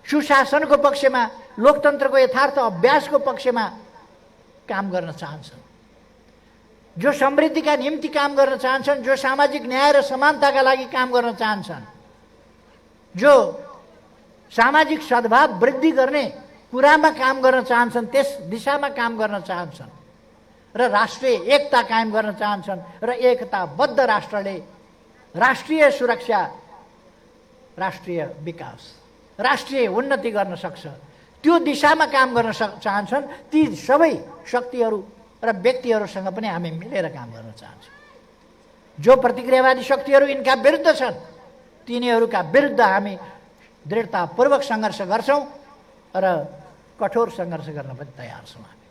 सुशासनको पक्षमा, लोकतन्त्रको यथार्थ अभ्यासको पक्षमा काम गर्न चाहन्छन्, जो समृद्धिका निम्ति काम गर्न चाहन्छन्, जो सामाजिक न्याय र समानताका लागि काम गर्न चाहन्छन्, जो सामाजिक सद्भाव वृद्धि गर्ने कुरामा काम गर्न चाहन्छन्, त्यस दिशामा काम गर्न चाहन्छन् र राष्ट्रिय एकता कायम गर्न चाहन्छन् र एकताबद्ध राष्ट्रले राष्ट्रिय सुरक्षा, राष्ट्रिय विकास, राष्ट्रिय उन्नति गर्न सक्छ, त्यो दिशामा काम गर्न चाहन्छन्। ती सबै शक्तिहरू र व्यक्तिहरूसँग पनि हामी मिलेर काम गर्न चाहन्छौँ। जो प्रतिक्रियावादी शक्तिहरू यिनका विरुद्ध छन्, तिनीहरूका विरुद्ध हामी दृढतापूर्वक सङ्घर्ष गर्छौँ र कठोर सङ्घर्ष गर्न पनि तयार छौँ हामी।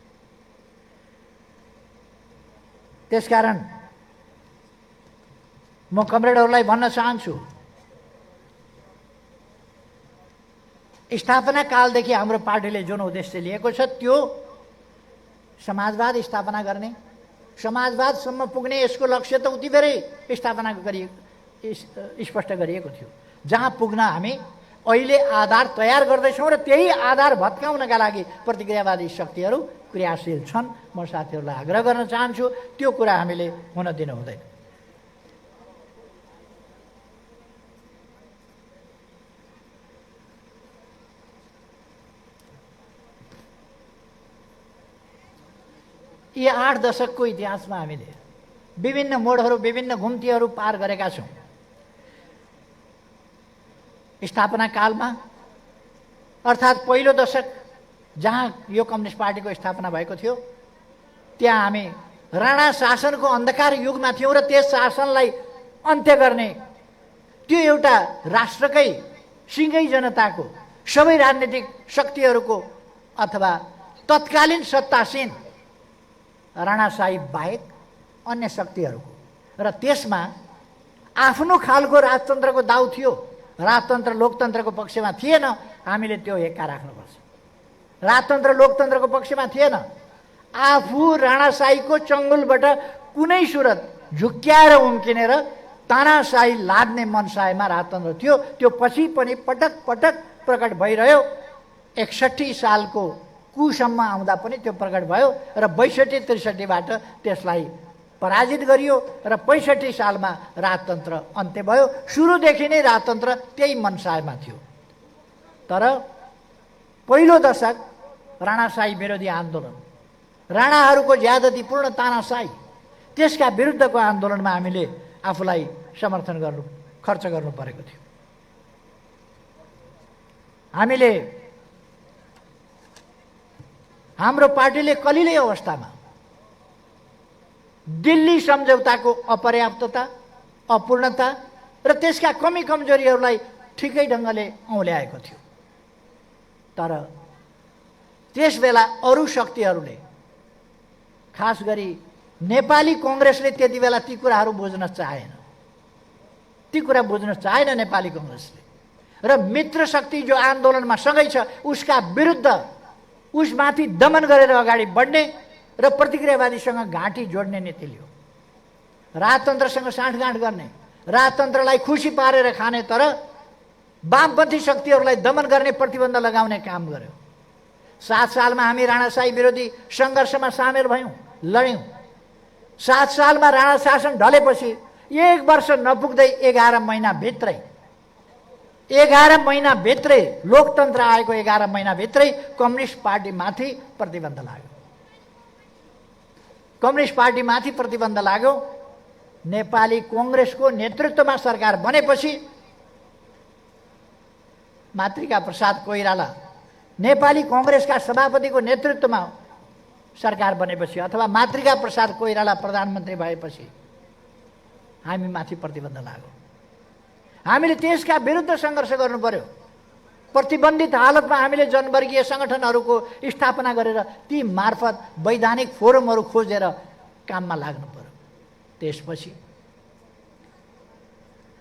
त्यसकारण म कमरेडहरूलाई भन्न चाहन्छु, स्थापना कालदेखि हाम्रो पार्टीले जुन उद्देश्य लिएको छ त्यो समाजवाद स्थापना गर्ने, समाजवादसम्म पुग्ने यसको लक्ष्य त उति बेरै स्थापना स्पष्ट गरिएको थियो। जहाँ पुग्न हामी अहिले आधार तयार गर्दैछौँ र त्यही आधार भत्काउनका लागि प्रतिक्रियावादी शक्तिहरू क्रियाशील छन्। म साथीहरूलाई आग्रह गर्न चाहन्छु, त्यो कुरा हामीले हुन दिनु हुँदैन। यी 8 दशकको इतिहासमा हामीले विभिन्न मोडहरू, विभिन्न घुम्तीहरू पार गरेका छौँ। स्थापना कालमा अर्थात् पहिलो दशक जहाँ यो कम्युनिस्ट पार्टीको स्थापना भएको थियो, त्यहाँ हामी राणा शासनको अन्धकार युगमा थियौँ र त्यस शासनलाई अन्त्य गर्ने त्यो एउटा राष्ट्रकै सिङ्गै जनताको सबै राजनीतिक शक्तिहरूको अथवा तत्कालीन सत्तासीन राणाशाही बाहेक अन्य शक्तिहरूको र त्यसमा आफ्नो खालको राजतन्त्रको दाउ थियो। राजतन्त्र लोकतन्त्रको पक्षमा थिएन। हामीले त्यो एक्का राख्नुपर्छ। राजतन्त्र लोकतन्त्रको पक्षमा थिएन। आफू राणाशाहीको चङ्गुलबाट कुनै सुरत झुक्क्याएर उम्किनेर तानाशाही लाद्ने मनसायमा राजतन्त्र थियो। त्यो पछि पनि पटक पटक प्रकट भइरह्यो। 61 सालको कुसम्म आउँदा पनि त्यो प्रकट भयो र 62-63बाट त्यसलाई पराजित गरियो र 65 सालमा राजतन्त्र अन्त्य भयो। सुरुदेखि नै राजतन्त्र त्यही मनसायमा थियो। तर पहिलो दशक राणाशाही विरोधी आन्दोलन, राणाहरूको ज्यादतीपूर्ण तानाशाही, त्यसका विरुद्धको आन्दोलनमा हामीले आफूलाई समर्थन गर्नु, खर्च गर्नु परेको थियो। हामीले हाम्रो पार्टीले कलिलै अवस्थामा दिल्ली सम्झौताको अपर्याप्तता, अपूर्णता र त्यसका कमी कमजोरीहरूलाई ठिकै ढङ्गले औँल्याएको थियो। तर त्यसबेला अरू शक्तिहरूले, खास गरी नेपाली कङ्ग्रेसले त्यति बेला ती कुराहरू बुझ्न चाहेन। ती कुरा बुझ्न चाहेन नेपाली कङ्ग्रेसले। र मित्र शक्ति जो आन्दोलनमा सँगै छ उसका विरुद्ध, उसमाथि दमन गरेर अगाडि बढ्ने र प्रतिक्रियावादीसँग घाँटी जोड्ने नीति लियो। राजतन्त्रसँग साँठगाँठ गर्ने, राजतन्त्रलाई खुसी पारेर खाने, तर वामपन्थी शक्तिहरूलाई दमन गर्ने, प्रतिबन्ध लगाउने काम गर्यो। 7 सालमा हामी राणाशाही विरोधी सङ्घर्षमा सामेल भयौँ, लड्यौँ। 7 सालमा राणा शासन ढलेपछि 1 वर्ष नपुग्दै 11 महिनाभित्रै लोकतन्त्र आएको 11 महिनाभित्रै कम्युनिस्ट पार्टीमाथि प्रतिबन्ध लाग्यो। कम्युनिस्ट पार्टीमाथि प्रतिबन्ध लाग्यो। नेपाली कङ्ग्रेसको नेतृत्वमा सरकार बनेपछि मातृका प्रसाद कोइराला नेपाली कङ्ग्रेसका सभापतिको नेतृत्वमा सरकार बनेपछि अथवा मातृका प्रसाद कोइराला प्रधानमन्त्री भएपछि हामीमाथि प्रतिबन्ध लाग्यो। हामीले त्यसका विरुद्ध सङ्घर्ष गर्नु पर्यो। प्रतिबन्धित हालतमा हामीले जनवर्गीय सङ्गठनहरूको स्थापना गरेर ती मार्फत वैधानिक फोरमहरू खोजेर काममा लाग्नु पर्यो। त्यसपछि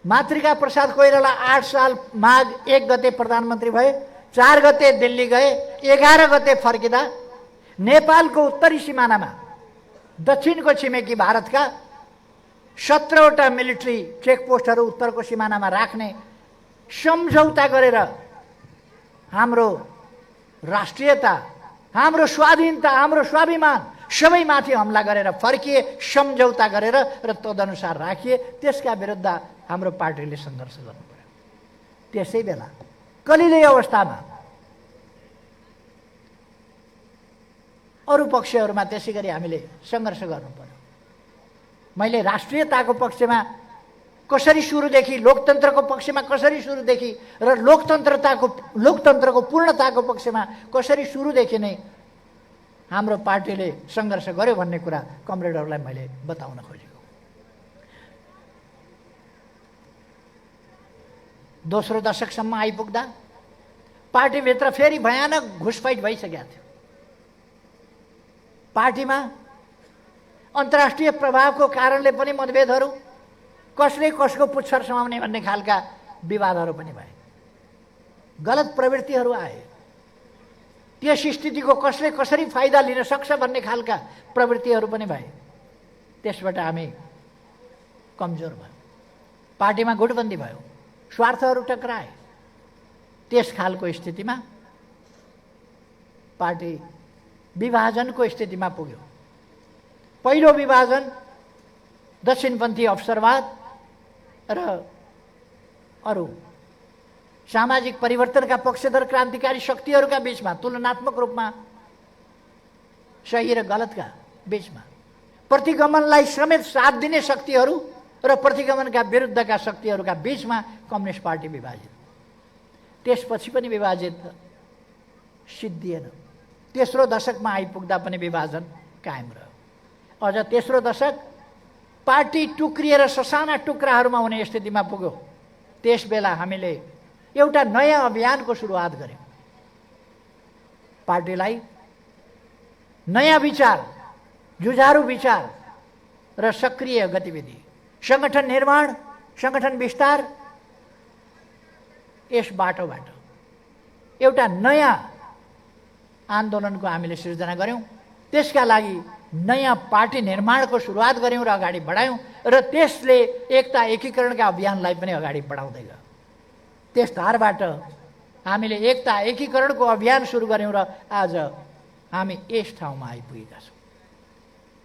मातृका प्रसाद कोइराला 8 साल माघ 1 गते प्रधानमन्त्री भए, 4 गते दिल्ली गए, 11 गते फर्किँदा नेपालको उत्तरी सिमानामा दक्षिणको छिमेकी भारतका 17वटा मिलिट्री चेकपोस्टहरू उत्तरको सिमानामा राख्ने सम्झौता गरेर हाम्रो राष्ट्रियता, हाम्रो स्वाधीनता, हाम्रो स्वाभिमान सबैमाथि हमला गरेर फर्किए, सम्झौता गरेर र तदनुसार राखिए। त्यसका विरुद्ध हाम्रो पार्टीले सङ्घर्ष गर्नु पर्यो। त्यसै बेला कलिलै अवस्थामा अरू पक्षहरूमा त्यसै गरी हामीले सङ्घर्ष गर्नु पर्यो। मैले राष्ट्रियताको पक्षमा कसरी सुरुदेखि, लोकतन्त्रको पक्षमा कसरी सुरुदेखि र लोकतन्त्रको पूर्णताको पक्षमा कसरी सुरुदेखि नै हाम्रो पार्टीले सङ्घर्ष गर्यो भन्ने कुरा कमरेडहरूलाई मैले बताउन खोजेको। दोस्रो दशकसम्म आइपुग्दा पार्टीभित्र फेरि भयानक घुसपैठ भइसकेको थियो। पार्टीमा अन्तर्राष्ट्रिय प्रभावको कारणले पनि मतभेदहरू, कसले कसको पुच्छर समाउने भन्ने खालका विवादहरू पनि भए। गलत प्रवृत्तिहरू आए। त्यस स्थितिको कसले कसरी फाइदा लिन सक्छ भन्ने खालका प्रवृत्तिहरू पनि भए। त्यसबाट हामी कमजोर भयौँ। पार्टीमा गुटबन्दी भयो, स्वार्थहरू टक्राए। त्यस खालको स्थितिमा पार्टी विभाजनको स्थितिमा पुग्यो। पहिलो विभाजन दक्षिणपन्थी अवसरवाद र अरू सामाजिक परिवर्तनका पक्षधर क्रान्तिकारी शक्तिहरूका बीचमा, तुलनात्मक रूपमा सही र गलतका बीचमा, प्रतिगमनलाई समेत साथ दिने शक्तिहरू र प्रतिगमनका विरुद्धका शक्तिहरूका बीचमा कम्युनिस्ट पार्टी विभाजित। त्यसपछि पनि विभाजित सिद्धिएन। तेस्रो दशकमा आइपुग्दा पनि विभाजन कायम रह्यो। अझ तेस्रो दशक पार्टी टुक्रिएर ससाना टुक्राहरूमा हुने स्थितिमा पुग्यो। त्यसबेला हामीले एउटा नयाँ अभियानको सुरुवात गर्यौँ। पार्टीलाई नयाँ विचार, जुझारु विचार र सक्रिय गतिविधि, सङ्गठन निर्माण, सङ्गठन विस्तार, यस बाटोबाट एउटा नयाँ आन्दोलनको हामीले सिर्जना गऱ्यौँ। त्यसका लागि नयाँ पार्टी निर्माणको सुरुवात गऱ्यौँ र अगाडि बढायौँ र त्यसले एकता एकीकरणका अभियानलाई पनि अगाडि बढाउँदै गयो। त्यस धारबाट हामीले एकता एकीकरणको अभियान सुरु गऱ्यौँ र आज हामी यस ठाउँमा आइपुगेका छौँ।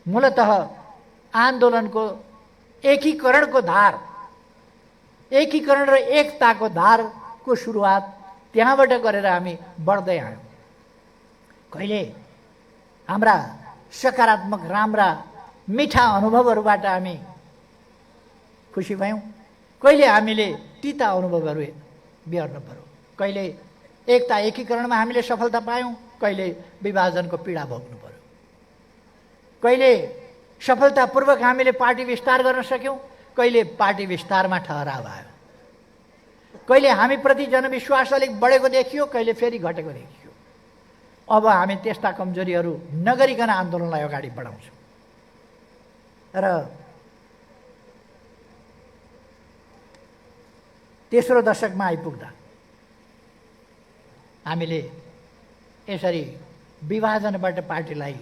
मूलतः आन्दोलनको एकीकरणको धार, एकीकरण र एकताको धारको सुरुवात त्यहाँबाट गरेर हामी बढ्दै आयौँ। कहिले हाम्रा सकारात्मक राम्रा मिठा अनुभवहरूबाट हामी खुसी भयौँ, कहिले हामीले तिता अनुभवहरू बिहोर्नु पर्यो। कहिले एकता एकीकरणमा हामीले सफलता पायौँ, कहिले विभाजनको पीडा भोग्नु पर्यो। कहिले सफलतापूर्वक हामीले पार्टी विस्तार गर्न सक्यौँ, कहिले पार्टी विस्तारमा ठहराव आयो। कहिले हामीप्रति जनविश्वास अलिक बढेको देखियो, कहिले फेरि घटेको देखियो। अब हामी त्यस्ता कमजोरीहरू नगरिकन आन्दोलनलाई अगाडि बढाउँछौँ र तेस्रो दशकमा आइपुग्दा हामीले यसरी विभाजनबाट पार्टीलाई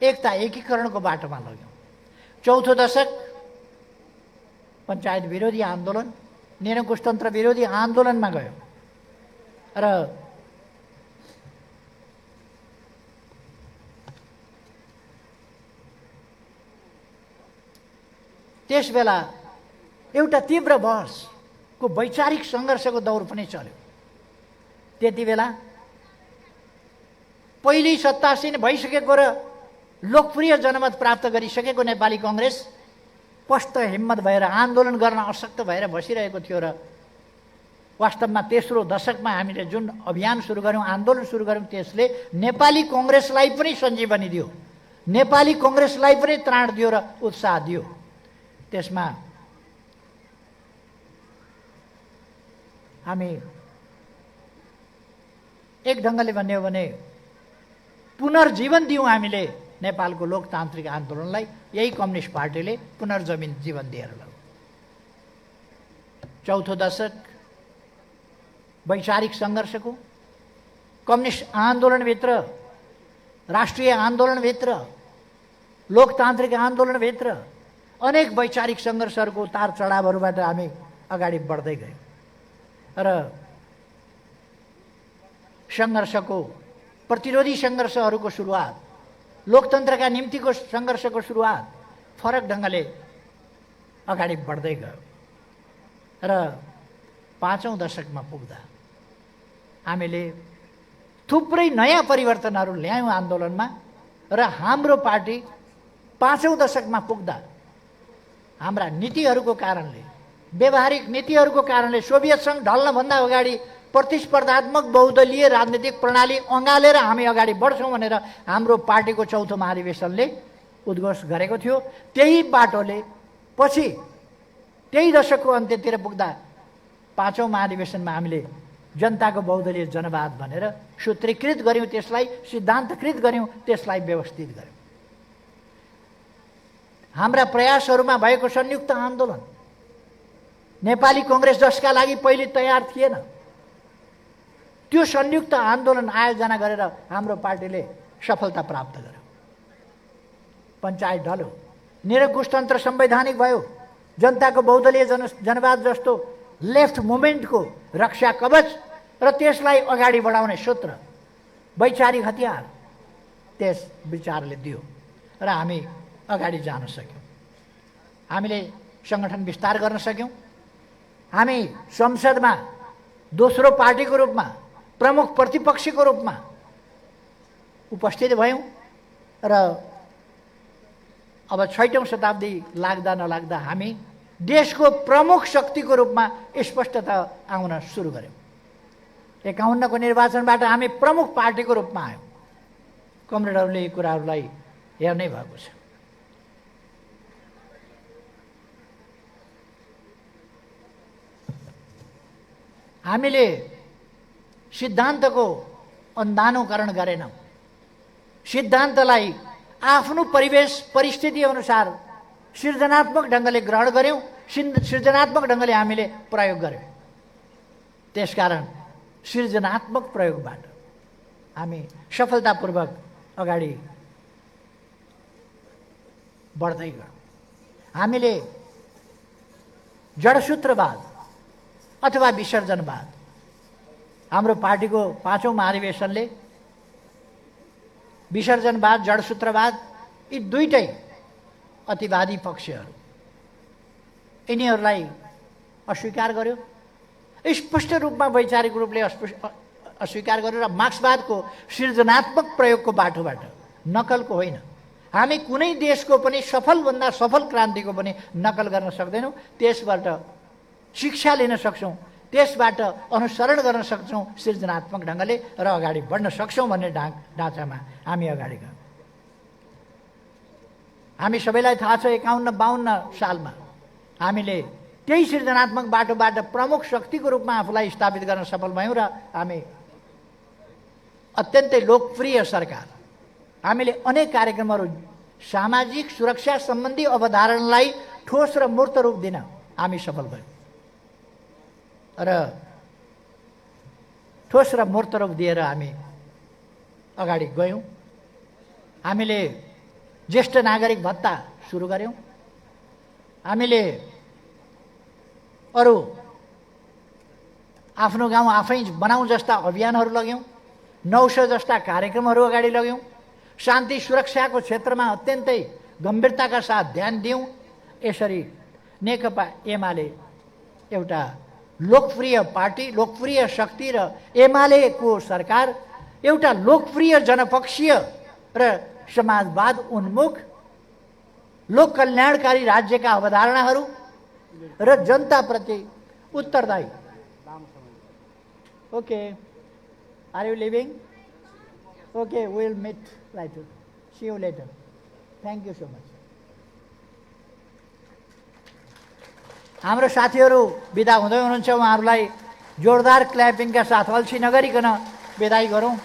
एकता एकीकरणको बाटोमा लग्यौँ। चौथो दशक पञ्चायत विरोधी आन्दोलन, निरङ्कुशतन्त्र विरोधी आन्दोलनमा गयो र त्यसबेला एउटा तीव्र बहसको वैचारिक सङ्घर्षको दौर पनि चल्यो। त्यति बेला पहिल्यै सत्तासीन भइसकेको र लोकप्रिय जनमत प्राप्त गरिसकेको नेपाली कङ्ग्रेस स्पष्ट हिम्मत भएर आन्दोलन गर्न अशक्त भएर बसिरहेको थियो र वास्तवमा तेस्रो दशकमा हामीले जुन अभियान सुरु गऱ्यौँ, आन्दोलन सुरु गऱ्यौँ, त्यसले नेपाली कङ्ग्रेसलाई पनि सञ्जीवनी दियो, नेपाली कङ्ग्रेसलाई पनि त्राण दियो र उत्साह दियो। त्यसमा हामी एक ढङ्गले भन्ने हो भने पुनर्जीवन दियौँ हामीले नेपालको लोकतान्त्रिक आन्दोलनलाई। यही कम्युनिस्ट पार्टीले पुनर्जीवन दिएर लग्यो। चौथो दशक वैचारिक सङ्घर्षको, कम्युनिस्ट आन्दोलनभित्र, राष्ट्रिय आन्दोलनभित्र, लोकतान्त्रिक आन्दोलनभित्र अनेक वैचारिक सङ्घर्षहरूको उतार चढावहरूबाट हामी अगाडि बढ्दै गयौँ र सङ्घर्षको, प्रतिरोधी सङ्घर्षहरूको सुरुवात, लोकतन्त्रका निम्तिको सङ्घर्षको सुरुवात फरक ढङ्गले अगाडि बढ्दै गयो र पाँचौँ दशकमा पुग्दा हामीले थुप्रै नयाँ परिवर्तनहरू ल्यायौँ आन्दोलनमा र हाम्रो पार्टी पाँचौँ दशकमा पुग्दा हाम्रा नीतिहरूको कारणले, व्यवहारिक नीतिहरूको कारणले सोभियत सङ्घ ढल्नभन्दा अगाडि प्रतिस्पर्धात्मक बहुदलीय राजनीतिक प्रणाली अँगालेर हामी अगाडि बढ्छौँ भनेर हाम्रो पार्टीको चौथो महाधिवेशनले उद्घोष गरेको थियो। त्यही बाटोले पछि त्यही दशकको अन्त्यतिर पुग्दा पाँचौँ महाधिवेशनमा हामीले जनताको बहुदलीय जनवाद भनेर सूत्रीकृत गर्यौँ, त्यसलाई सिद्धान्तकृत गर्यौँ, त्यसलाई व्यवस्थित गर्यौँ। हाम्रा प्रयासहरूमा भएको संयुक्त आन्दोलन, नेपाली कङ्ग्रेस जसका लागि पहिले तयार थिएन, त्यो संयुक्त आन्दोलन आयोजना गरेर हाम्रो पार्टीले सफलता प्राप्त गर्यो। पञ्चायत ढल्यो, निरङ्कुशतन्त्र संवैधानिक भयो, जनताको बहुदलीय जनवाद जस्तो लेफ्ट मुभमेन्टको रक्षा कवच र त्यसलाई अगाडि बढाउने सूत्र, वैचारिक हतियार त्यस विचारले दियो र हामी अगाडि जान सक्यौँ। हामीले सङ्गठन विस्तार गर्न सक्यौँ। हामी संसदमा दोस्रो पार्टीको रूपमा, प्रमुख प्रतिपक्षीको रूपमा उपस्थित भयौँ र अब 6औँ शताब्दी लाग्दा नलाग्दा हामी देशको प्रमुख शक्तिको रूपमा स्पष्टता आउन सुरु गर्यौँ। 51 को निर्वाचनबाट हामी प्रमुख पार्टीको रूपमा आयौँ। कमरेडहरूले यी कुराहरूलाई हेर्नै भएको छ। हामीले सिद्धान्तको अन्धानुकरण गरेनौँ। सिद्धान्तलाई आफ्नो परिवेश परिस्थिति अनुसार सृजनात्मक ढङ्गले ग्रहण गर्यौँ, सृजनात्मक ढङ्गले हामीले प्रयोग गर्यौँ। त्यसकारण सृजनात्मक प्रयोगबाट हामी सफलतापूर्वक अगाडि बढ्दै गयौँ। हामीले जडसूत्रवाद अथवा विसर्जनवाद, हाम्रो पार्टीको 5औं महाधिवेशनले विसर्जनवाद, जडसूत्रवाद यी दुईटै अतिवादी पक्षहरू यिनीहरूलाई अस्वीकार गर्यो, स्पष्ट रूपमा वैचारिक रूपले अस्वीकार गर्यो र मार्क्सवादको सृजनात्मक प्रयोगको बाटोबाट, नकलको होइन। हामी कुनै देशको पनि सफलभन्दा सफल क्रान्तिको पनि नकल गर्न सक्दैनौँ। त्यसबाट शिक्षा लिन सक्छौँ, त्यसबाट अनुसरण गर्न सक्छौँ सृजनात्मक ढङ्गले र अगाडि बढ्न सक्छौँ भन्ने ढाँचामा हामी अगाडि गयौँ। हामी सबैलाई थाहा छ 51-52 सालमा हामीले त्यही सृजनात्मक बाटोबाट प्रमुख शक्तिको रूपमा आफूलाई स्थापित गर्न सफल भयौँ र हामी अत्यन्तै लोकप्रिय सरकार, हामीले अनेक कार्यक्रमहरू सामाजिक सुरक्षा सम्बन्धी अवधारणालाई ठोस र मूर्त रूप दिन हामी सफल भयौँ र ठोस र मूर्त रूप दिएर हामी अगाडि गयौँ। हामीले ज्येष्ठ नागरिक भत्ता सुरु गऱ्यौँ। हामीले अरू आफ्नो गाउँ आफै बनाउँ जस्ता अभियानहरू लग्यौँ, 900 जस्ता कार्यक्रमहरू अगाडि लग्यौँ। शान्ति सुरक्षाको क्षेत्रमा अत्यन्तै गम्भीरताका साथ ध्यान दियौँ। यसरी नेकपा एमाले एउटा लोकप्रिय पार्टी, लोकप्रिय शक्ति र एमालेको सरकार एउटा लोकप्रिय जनपक्षीय र समाजवाद उन्मुख लोक कल्याणकारी राज्यका अवधारणाहरू र जनताप्रति उत्तरदायी। Okay, are you leaving? Okay, we will meet later, see you later. Thank you so much. हाम्रो साथीहरू बिदा हुँदै हुनुहुन्छ, उहाँहरूलाई जोरदार क्ल्यापिङका साथ अल्छी नगरिकन बिदाई गरौँ।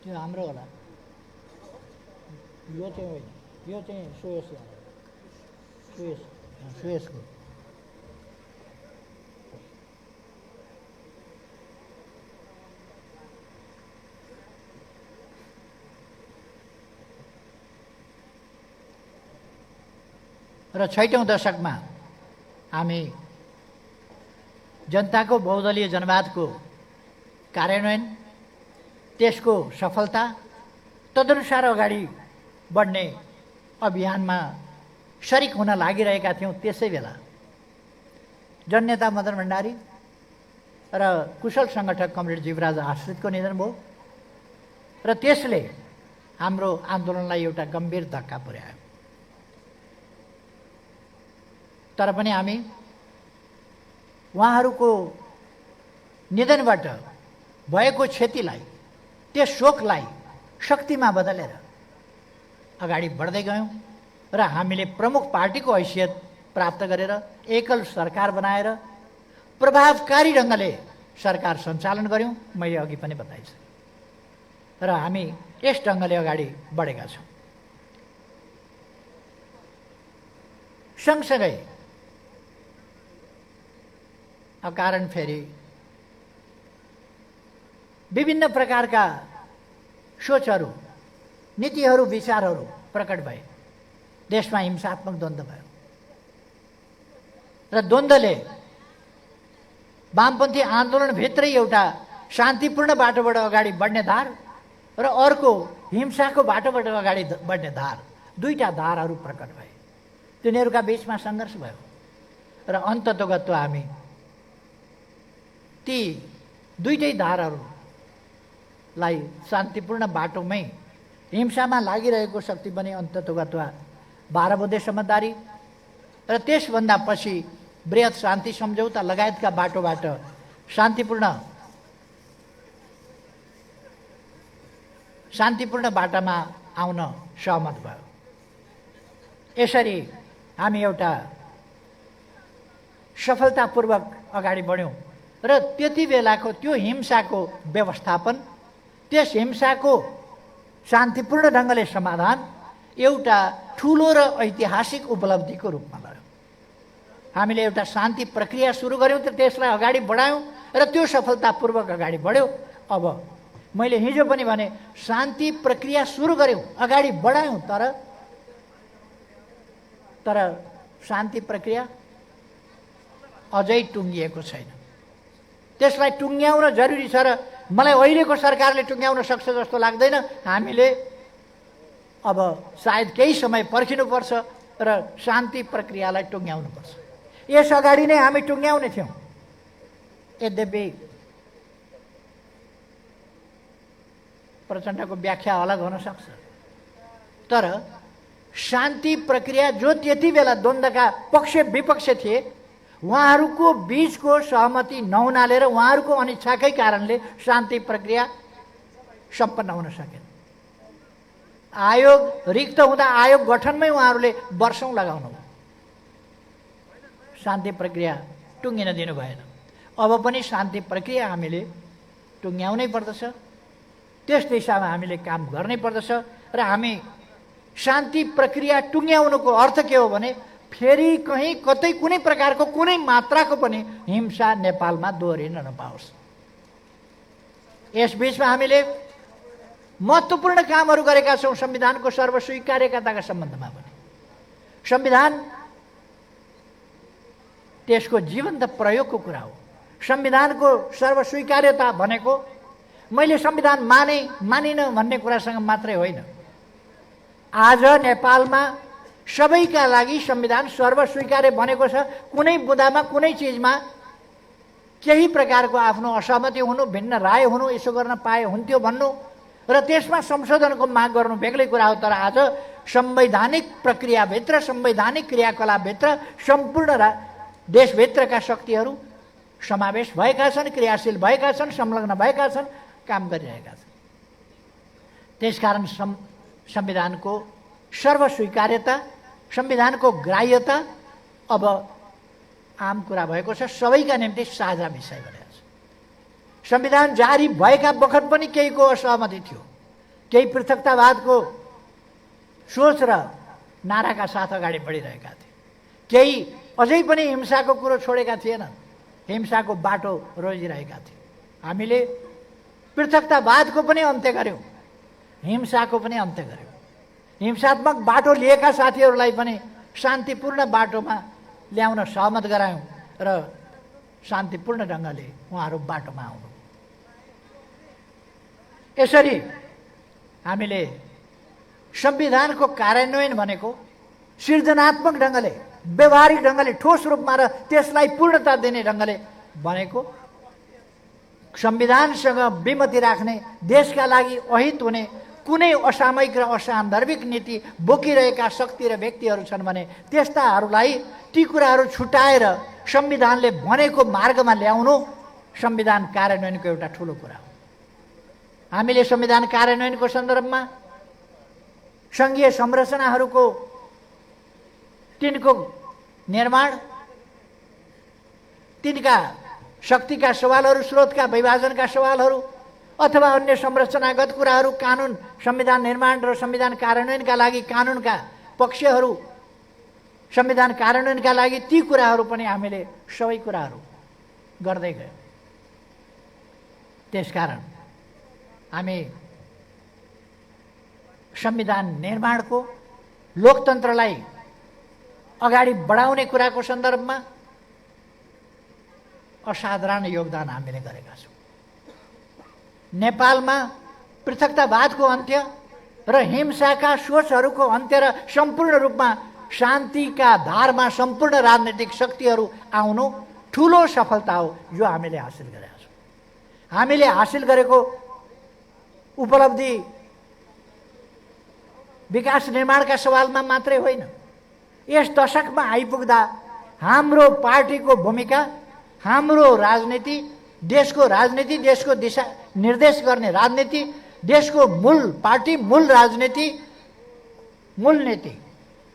त्यो हाम्रो होला, यो चाहिँ होइन, यो चाहिँ सुयसको। र 6औं दशकमा हामी जनताको बहुदलीय जनवादको कार्यान्वयन, त्यसको सफलता, तदनुसार अगाडि बढ्ने अभियानमा शरिक हुन लागिरहेका थियौँ। त्यसै बेला जननेता मदन भण्डारी र कुशल सङ्गठक कमरेड जीवराज आश्रितको निधन भयो र त्यसले हाम्रो आन्दोलनलाई एउटा गम्भीर धक्का पुर्यायो। तर पनि हामी उहाँहरूको निधनबाट भएको क्षतिलाई, त्यस शोकलाई शक्तिमा बदलेर अगाडि बढ्दै गयौँ र हामीले प्रमुख पार्टीको हैसियत प्राप्त गरेर एकल सरकार बनाएर प्रभावकारी ढङ्गले सरकार सञ्चालन गऱ्यौँ। मैले अघि पनि बताइसकेँ र हामी यस ढङ्गले अगाडि बढेका छौँ। सँगसँगै अकारण फेरि विभिन्न प्रकारका सोचहरू, नीतिहरू, विचारहरू प्रकट भए। देशमा हिंसात्मक द्वन्द्व भयो र द्वन्द्वले वामपन्थी आन्दोलनभित्रै एउटा शान्तिपूर्ण बाटोबाट अगाडि बढ्ने धार र अर्को हिंसाको बाटोबाट अगाडि बढ्ने धार दुईटा धारहरू प्रकट भए। तिनीहरूका बीचमा सङ्घर्ष भयो र अन्ततोगत हामी ती दुईटै धारहरूलाई शान्तिपूर्ण बाटोमै हिंसामा लागिरहेको शक्ति पनि अन्ततोगत 12 बुँदे समझदारी र त्यसभन्दा पछि बृहत शान्ति सम्झौता लगायतका बाटोबाट शान्तिपूर्ण बाटामा आउन सहमत भयो। यसरी हामी एउटा सफलतापूर्वक अगाडि बढ्यौँ र त्यति बेलाको त्यो हिंसाको व्यवस्थापन, त्यस हिंसाको शान्तिपूर्ण ढङ्गले समाधान एउटा ठुलो र ऐतिहासिक उपलब्धिको रूपमा लग्यो। हामीले एउटा शान्ति प्रक्रिया सुरु गऱ्यौँ त त्यसलाई अगाडि बढायौँ र त्यो सफलतापूर्वक अगाडि बढ्यो। अब मैले हिजो पनि भने शान्ति प्रक्रिया सुरु गऱ्यौँ, अगाडि बढायौँ, तर शान्ति प्रक्रिया अझै टुङ्गिएको छैन। त्यसलाई टुङ्ग्याउन जरुरी छ र मलाई अहिलेको सरकारले टुङ्ग्याउन सक्छ जस्तो लाग्दैन। हामीले अब सायद केही समय पर्खिनुपर्छ र शान्ति प्रक्रियालाई टुङ्ग्याउनुपर्छ। यस अगाडि नै हामी टुङ्ग्याउने थियौँ। यद्यपि प्रचण्डको व्याख्या अलग हुन सक्छ, तर शान्ति प्रक्रिया जो त्यति बेला द्वन्द्वका पक्ष विपक्ष थिए उहाँहरूको बीचको सहमति नहुनाले र उहाँहरूको अनिच्छाकै कारणले शान्ति प्रक्रिया सम्पन्न हुन सकेन। आयोग रिक्त हुँदा आयोग गठनमै उहाँहरूले वर्षौं लगाउनु भयो, शान्ति प्रक्रिया टुङ्गिन दिनु भएन। अब पनि शान्ति प्रक्रिया हामीले टुङ्ग्याउनै पर्दछ, त्यस दिशामा हामीले काम गर्नै पर्दछ र हामी शान्ति प्रक्रिया टुङ्ग्याउनुको अर्थ के हो भने फेरि कहीँ कतै कुनै प्रकारको कुनै मात्राको पनि हिंसा नेपालमा दोहोरिन नपाओस्। यसबीचमा हामीले महत्त्वपूर्ण कामहरू गरेका छौँ संविधानको सर्वस्वीकार्यताका सम्बन्धमा पनि। संविधान त्यसको जीवन्त प्रयोगको कुरा हो। संविधानको सर्वस्वीकार्यता भनेको मैले संविधान मानिन भन्ने कुरासँग मात्रै होइन। आज नेपालमा सबैका लागि संविधान सर्वस्वीकार्य बनेको छ। कुनै बुँदामा कुनै चिजमा केही प्रकारको आफ्नो असहमति हुनु, भिन्न राय हुनु, यसो गर्न पाए हुन्थ्यो भन्नु र त्यसमा संशोधनको माग गर्नु बेग्लै कुरा हो। तर आज संवैधानिक प्रक्रियाभित्र, संवैधानिक क्रियाकलापभित्र सम्पूर्ण देशभित्रका शक्तिहरू समावेश भएका छन्, क्रियाशील भएका छन्, संलग्न भएका छन्, काम गरिरहेका छन्। त्यसकारण संविधानको सर्वस्वीकार्यता, संविधानको ग्राह्यता अब आम कुरा भएको छ, सबैका निम्ति साझा विषय बनेको छ। संविधान जारी भएका बखत पनि केहीको असहमति थियो, केही पृथकतावादको सोच र नाराका साथ अगाडि बढिरहेका थिए, केही अझै पनि हिंसाको कुरो छोडेका थिएनन्, हिंसाको बाटो रोजिरहेका थिए। हामीले पृथकतावादको पनि अन्त्य गर्यौँ, हिंसाको पनि अन्त्य गर्यौँ। हिंसात्मक बाटो लिएका साथीहरूलाई पनि शान्तिपूर्ण बाटोमा ल्याउन सहमत गरायौँ र शान्तिपूर्ण ढङ्गले उहाँहरू बाटोमा आउनु। यसरी हामीले संविधानको कार्यान्वयन भनेको सृजनात्मक ढङ्गले, व्यवहारिक ढङ्गले, ठोस रूपमा र त्यसलाई पूर्णता दिने ढङ्गले बनेको, संविधानसँग विमति राख्ने, देशका लागि अहित हुने कुनै असामयिक र असान्दर्भिक नीति बोकिरहेका शक्ति र व्यक्तिहरू छन् भने त्यस्ताहरूलाई ती कुराहरू छुटाएर संविधानले भनेको मार्गमा ल्याउनु संविधान कार्यान्वयनको एउटा ठुलो कुरा हो। हामीले संविधान कार्यान्वयनको सन्दर्भमा सङ्घीय संरचनाहरूको तिनको निर्माण, तिनका शक्तिका सवालहरू, स्रोतका विभाजनका सवालहरू अथवा अन्य संरचनागत कुराहरू, कानुन, संविधान निर्माण र संविधान कार्यान्वयनका लागि कानुनका पक्षहरू, संविधान कार्यान्वयनका लागि ती कुराहरू पनि हामीले सबै कुराहरू गर्दै गयौँ। त्यसकारण हामी संविधान निर्माणको, लोकतन्त्रलाई अगाडि बढाउने कुराको सन्दर्भमा असाधारण योगदान हामीले गरेका छौँ। नेपालमा पृथकतावादको अन्त्य, र हिंसाका सोचहरूको अन्त्य र सम्पूर्ण रूपमा शान्तिका धारमा सम्पूर्ण राजनीतिक शक्तिहरू आउनु ठुलो सफलता हो जो हामीले हासिल गरेका छौँ। हामीले हासिल गरेको उपलब्धि विकास निर्माणका सवालमा मात्रै होइन, यस दशकमा आइपुग्दा हाम्रो पार्टीको भूमिका, हाम्रो राजनीति, देशको राजनीति, देशको दिशा निर्देश गर्ने राजनीति, देशको मूल पार्टी, मूल राजनीति, मूल नीति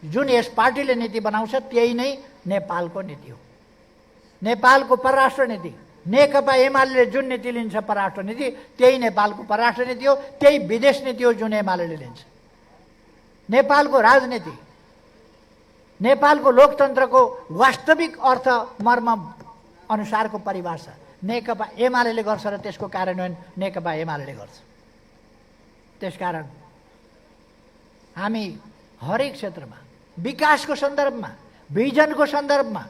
जुन यस पार्टीले नीति बनाउँछ त्यही नै नेपालको नीति हो। नेपालको परराष्ट्र नीति, नेकपा एमाले जुन नीति लिन्छ परराष्ट्र नीति, त्यही नेपालको परराष्ट्र नीति हो, त्यही विदेश नीति हो जुन एमाले लिन्छ। नेपालको राजनीति, नेपालको लोकतन्त्रको वास्तविक अर्थ मर्म अनुसारको परिभाषा नेकपा एमाले गर्छ र त्यसको कार्यान्वयन नेकपा एमाले गर्छ। त्यसकारण हामी हरेक क्षेत्रमा विकासको सन्दर्भमा, भिजनको सन्दर्भमा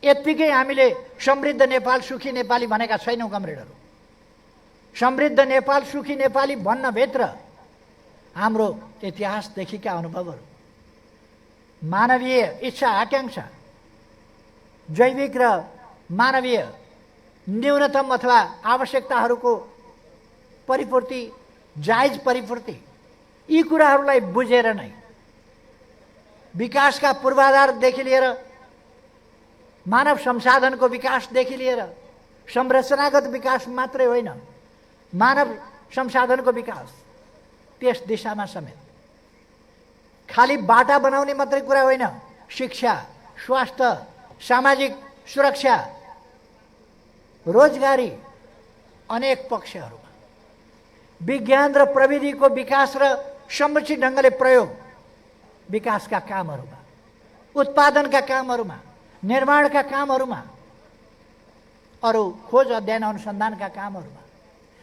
यत्तिकै हामीले समृद्ध नेपाल, सुखी नेपाली भनेका छैनौँ कमरेडहरू। समृद्ध नेपाल, सुखी नेपाली भन्नभित्र हाम्रो इतिहासदेखिका अनुभवहरू, मानवीय इच्छा आकाङ्क्षा, जैविक र मानवीय न्यूनतम अथवा आवश्यकताहरूको परिपूर्ति, जायज परिपूर्ति, यी कुराहरूलाई बुझेर नै विकासका पूर्वाधारदेखि लिएर मानव संसाधनको विकासदेखि लिएर संरचनागत विकास मात्रै होइन, मानव संसाधनको विकास त्यस दिशामा समेत खाली बाटा बनाउने मात्रै कुरा होइन, शिक्षा, स्वास्थ्य, सामाजिक सुरक्षा, रोजगारी, अनेक पक्षहरूमा विज्ञान र प्रविधिको विकास र समुचित ढङ्गले प्रयोग, विकासका कामहरूमा, उत्पादनका कामहरूमा, निर्माणका कामहरूमा, अरू खोज अध्ययन अनुसन्धानका कामहरूमा,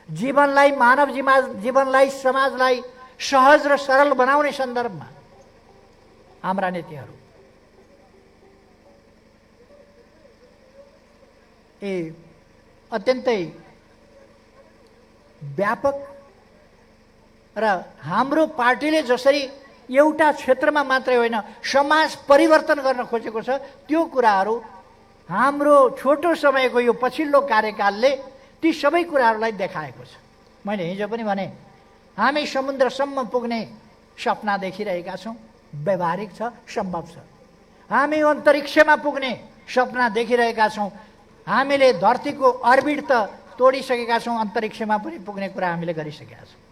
जीवनलाई, मानव जीवनलाई, समाजलाई सहज र सरल बनाउने सन्दर्भमा हाम्रा नीतिहरू अत्यन्तै व्यापक र हाम्रो पार्टीले जसरी एउटा क्षेत्रमा मात्रै होइन समाज परिवर्तन गर्न खोजेको छ त्यो कुराहरू हाम्रो छोटो समयको यो पछिल्लो कार्यकालले ती सबै कुराहरूलाई देखाएको छ। मैले हिजो पनि भने हामी समुद्रसम्म पुग्ने सपना देखिरहेका छौँ, व्यवहारिक छ, सम्भव छ। हामी अन्तरिक्षमा पुग्ने सपना देखिरहेका छौँ, हामीले धरतीको अर्बिट त तोडिसकेका छौँ, अन्तरिक्षमा पनि पुग्ने कुरा हामीले गरिसकेका छौँ।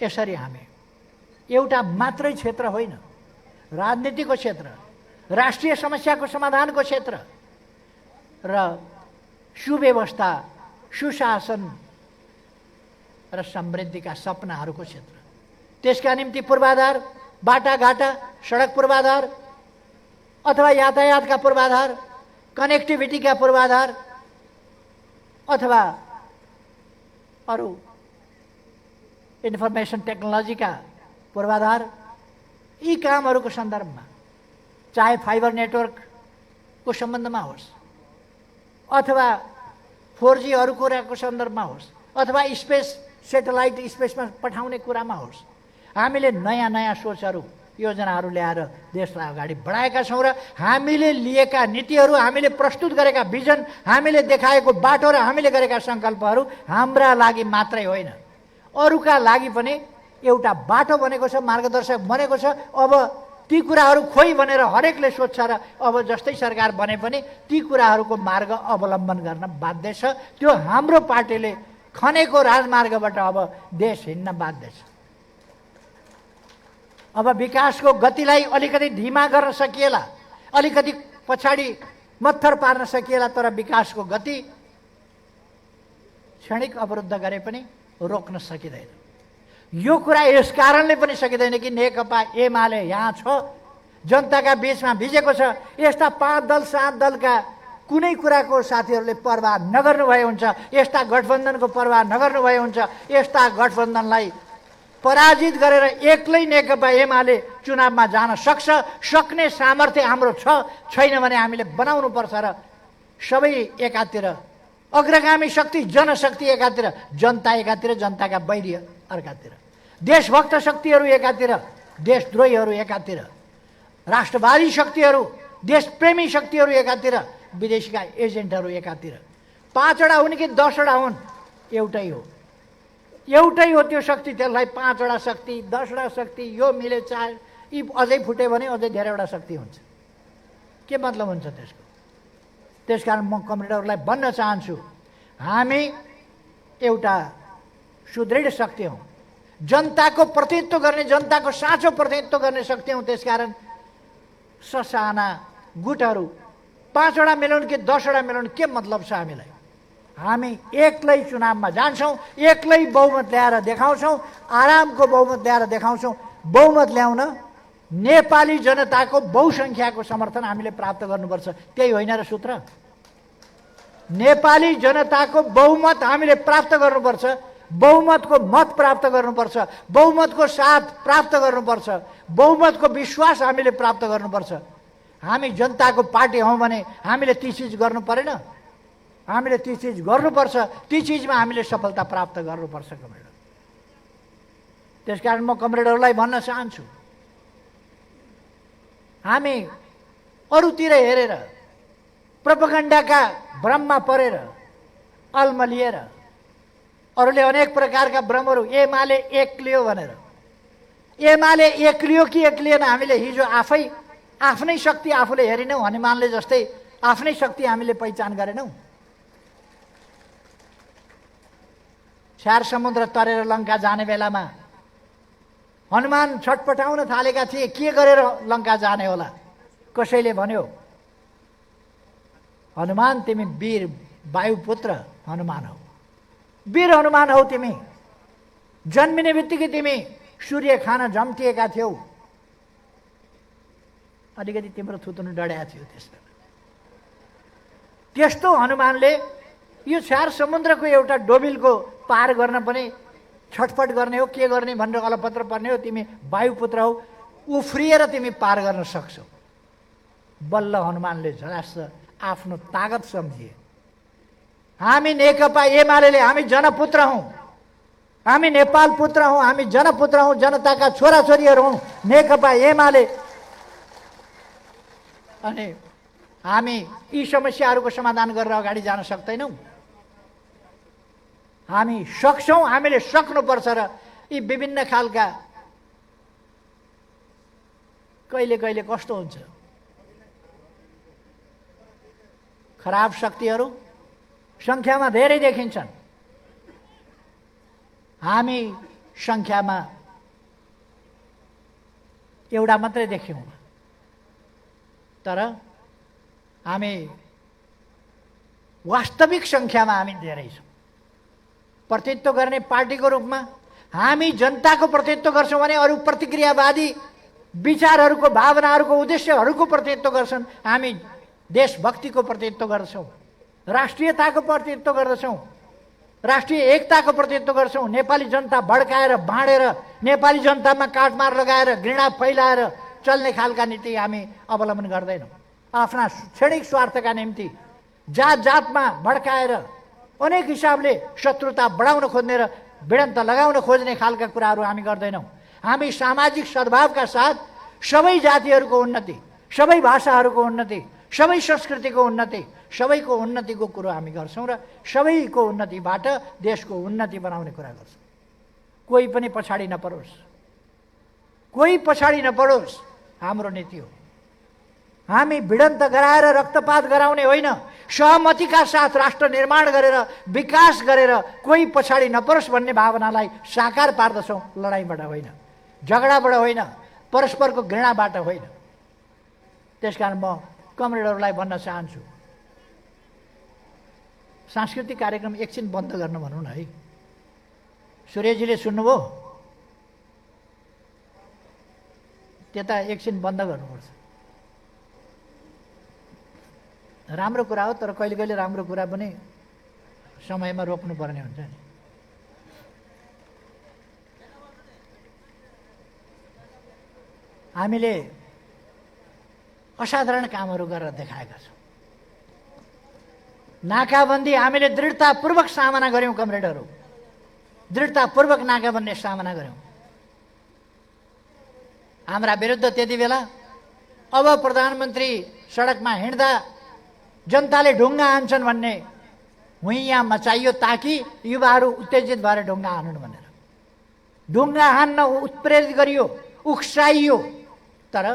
यसरी हामी एउटा मात्रै क्षेत्र होइन, राजनीतिको क्षेत्र, राष्ट्रिय समस्याको समाधानको क्षेत्र र सुव्यवस्था, सुशासन र समृद्धिका सपनाहरूको क्षेत्र, त्यसका निम्ति पूर्वाधार, बाटाघाटा, सडक पूर्वाधार अथवा यातायातका पूर्वाधार, कनेक्टिभिटीका पूर्वाधार अथवा अरू इन्फर्मेसन टेक्नोलोजीका पूर्वाधार, यी कामहरूको सन्दर्भमा चाहे फाइबर नेटवर्कको सम्बन्धमा होस् अथवा 4G अरू कुराको सन्दर्भमा होस् अथवा स्पेस सेटेलाइट स्पेसमा पठाउने कुरामा होस्, हामीले नयाँ नयाँ सोचहरू, योजनाहरू ल्याएर देशलाई अगाडि बढाएका छौँ र हामीले लिएका नीतिहरू, हामीले प्रस्तुत गरेका भिजन, हामीले देखाएको बाटो र हामीले गरेका सङ्कल्पहरू हाम्रा लागि मात्रै होइन, अरूका लागि पनि एउटा बाटो बनेको छ, मार्गदर्शक बनेको छ। अब ती कुराहरू खोइ भनेर हरेकले सोध्छ र अब जस्तै सरकार बने पनि ती कुराहरूको मार्ग अवलम्बन गर्न बाध्य छ। त्यो हाम्रो पार्टीले खनेको राजमार्गबाट अब देश हिँड्न बाध्य छ। अब विकासको गतिलाई अलिकति धीमा गर्न सकिएला, अलिकति पछाडि मत्थर पार्न सकिएला, तर विकासको गति क्षणिक अवरुद्ध गरे पनि रोक्न सकिँदैन। यो कुरा यस कारणले पनि सकिँदैन कि नेकपा एमाले यहाँ छ, जनताका बीचमा भिजेको छ। यस्ता 5 दल 7 दलका कुनै कुराको साथीहरूले परवाह नगर्नुभए हुन्छ, यस्ता गठबन्धनको परवाह नगर्नुभए हुन्छ। यस्ता गठबन्धनलाई पराजित गरेर एक्लै नेकपा एमाले चुनावमा जान सक्ने सामर्थ्य हाम्रो छ, छैन भने हामीले बनाउनु पर्छ र सबै एकातिर अग्रगामी शक्ति जनशक्ति एकातिर, जनता एकातिर, जनताका वैरी अर्कातिर, देशभक्त शक्तिहरू एकातिर, देशद्रोहीहरू एकातिर, राष्ट्रवादी शक्तिहरू, देशप्रेमी शक्तिहरू एकातिर, विदेशीका एजेन्टहरू एकातिर। 5 वटा हुन् कि 10 वटा हुन्, एउटै हो, एउटै हो त्यो शक्ति। त्यसलाई 5 वटा शक्ति, 10 वटा शक्ति, यो मिले चाहे यी अझै फुट्यो भने अझै धेरैवटा शक्ति हुन्छ। के मतलब हुन्छ त्यसको? त्यसकारण म कमरेडहरूलाई भन्न चाहन्छु, हामी एउटा सुदृढ शक्ति हौँ, जनताको प्रतिनिधित्व गर्ने, जनताको साँचो प्रतिनिधित्व गर्ने शक्ति हौँ। त्यसकारण ससाना गुटहरू 5 वटा मिलाउन् कि 10 वटा मिलाउन्, के मतलब छ हामीलाई? हामी एक्लै चुनावमा जान्छौँ, एक्लै बहुमत ल्याएर देखाउँछौँ, आरामको बहुमत ल्याएर देखाउँछौँ। बहुमत ल्याउन नेपाली जनताको बहुसङ्ख्याको समर्थन हामीले प्राप्त गर्नुपर्छ। त्यही होइन र सूत्र? नेपाली जनताको बहुमत हामीले प्राप्त गर्नुपर्छ, बहुमतको मत प्राप्त गर्नुपर्छ, बहुमतको साथ प्राप्त गर्नुपर्छ, बहुमतको विश्वास हामीले प्राप्त गर्नुपर्छ। हामी जनताको पार्टी हौँ भने हामीले ती चिज गर्नु परेन? हामीले ती चिज गर्नुपर्छ, ती चिजमा हामीले सफलता प्राप्त गर्नुपर्छ कमरेड। त्यसकारण म कमरेडहरूलाई भन्न चाहन्छु, हामी अरूतिर हेरेर, प्रोपगन्डाका भ्रममा परेर, अल्मलिएर, अरूले अनेक प्रकारका भ्रमहरू, एमाले एक्लियो भनेर, एमाले एक्लियो कि एक्लिएन, हामीले हिजो आफ्नै शक्ति आफूले हेरेनौँ। हनुमानले जस्तै आफ्नै शक्ति हामीले पहिचान गरेनौँ। स्यार समुद्र तरेर लङ्का जाने बेलामा हनुमान छटपटाउन थालेका थिए, के गरेर लङ्का जाने होला? कसैले भन्यो, हनुमान तिमी वीर वायुपुत्र हनुमान हौ, वीर हनुमान हौ तिमी, जन्मिने बित्तिकै तिमी सूर्य खान जम्टिएका थियौ, अलिकति तिम्रो थुत्नु डढ्या थियो। त्यस्तो हनुमानले यो स्यार समुद्रको एउटा डोबिलको पार गर्न पनि छटपट गर्ने हो, के गर्ने भनेर अलपत्र पर्ने हो। तिमी वायुपुत्र हौ, उफ्रिएर तिमी पार गर्न सक्छौ। बल्ल हनुमानले झरास आफ्नो तागत सम्झिए। हामी नेकपा एमाले हामी जनपुत्र हौँ, हामी नेपाल पुत्र हौँ, हामी जनपुत्र हौँ, जनताका छोराछोरीहरू हौँ नेकपा एमाले। अनि हामी यी समस्याहरूको समाधान गरेर अगाडि जान सक्दैनौँ? हामी सक्छौँ, हामीले सक्नुपर्छ। र यी विभिन्न खालका कहिले कहिले कस्तो हुन्छ, खराब शक्तिहरू सङ्ख्यामा धेरै देखिन्छन्, हामी सङ्ख्यामा एउटा मात्रै देख्यौँ। तर हामी वास्तविक सङ्ख्यामा हामी धेरै छौँ। प्रतिनिधित्व गर्ने पार्टीको रूपमा हामी जनताको प्रतिनिधित्व गर्छौँ भने अरू प्रतिक्रियावादी विचारहरूको, भावनाहरूको, उद्देश्यहरूको प्रतिनिधित्व गर्छन्। हामी देशभक्तिको प्रतिनिधित्व गर्छौँ, राष्ट्रियताको प्रतिनिधित्व गर्दछौँ, राष्ट्रिय एकताको प्रतिनिधित्व गर्छौँ। नेपाली जनता भड्काएर, बाँडेर, नेपाली जनतामा काटमार लगाएर, घृणा फैलाएर चल्ने खालका नीति हामी अवलम्बन गर्दैनौँ। आफ्ना क्षणिक स्वार्थका निम्ति जात जातमा भड्काएर अनेक हिसाबले शत्रुता बढाउन खोज्ने र भिडन्त लगाउन खोज्ने खालका कुराहरू हामी गर्दैनौँ। हामी सामाजिक सद्भावका साथ सबै जातिहरूको उन्नति, सबै भाषाहरूको उन्नति, सबै संस्कृतिको उन्नति, सबैको उन्नतिको कुरो हामी गर्छौँ र सबैको उन्नतिबाट देशको उन्नति बनाउने कुरा गर्छौँ। कोही पनि पछाडि नपरोस्, कोही पछाडि नपरोस्, हाम्रो नीति हो। हामी भिडन्त गराएर रक्तपात गराउने होइन, सहमतिका साथ राष्ट्र निर्माण गरेर, विकास गरेर कोही पछाडि नपरोस् भन्ने भावनालाई साकार पार्दछौँ। लडाइँबाट होइन, झगडाबाट होइन, परस्परको घृणाबाट होइन। त्यसकारण म कमरेडहरूलाई भन्न चाहन्छु, सांस्कृतिक कार्यक्रम एकछिन बन्द गर्न भनौँ न है। सूर्यजीले सुन्नुभयो? त्यता एकछिन बन्द गर्नुपर्छ। राम्रो कुरा हो, तर कहिले कहिले राम्रो कुरा पनि समयमा रोक्नुपर्ने हुन्छ नि। हामीले असाधारण कामहरू गरेर देखाएका छौँ। नाकाबन्दी हामीले दृढतापूर्वक सामना गर्यौं। कमरेडहरू, दृढतापूर्वक नाकाबन्दी सामना गर्यौं। हाम्रा विरुद्ध त्यति बेला अब प्रधानमन्त्री सडकमा हिँड्दा जनताले ढुङ्गा हान्छन् भन्ने हुइयाँ मचाइयो ताकि युवाहरू उत्तेजित भएर ढुङ्गा हानुन् भनेर। ढुङ्गा हान्न उत्प्रेरित गरियो, उक्साइयो। तर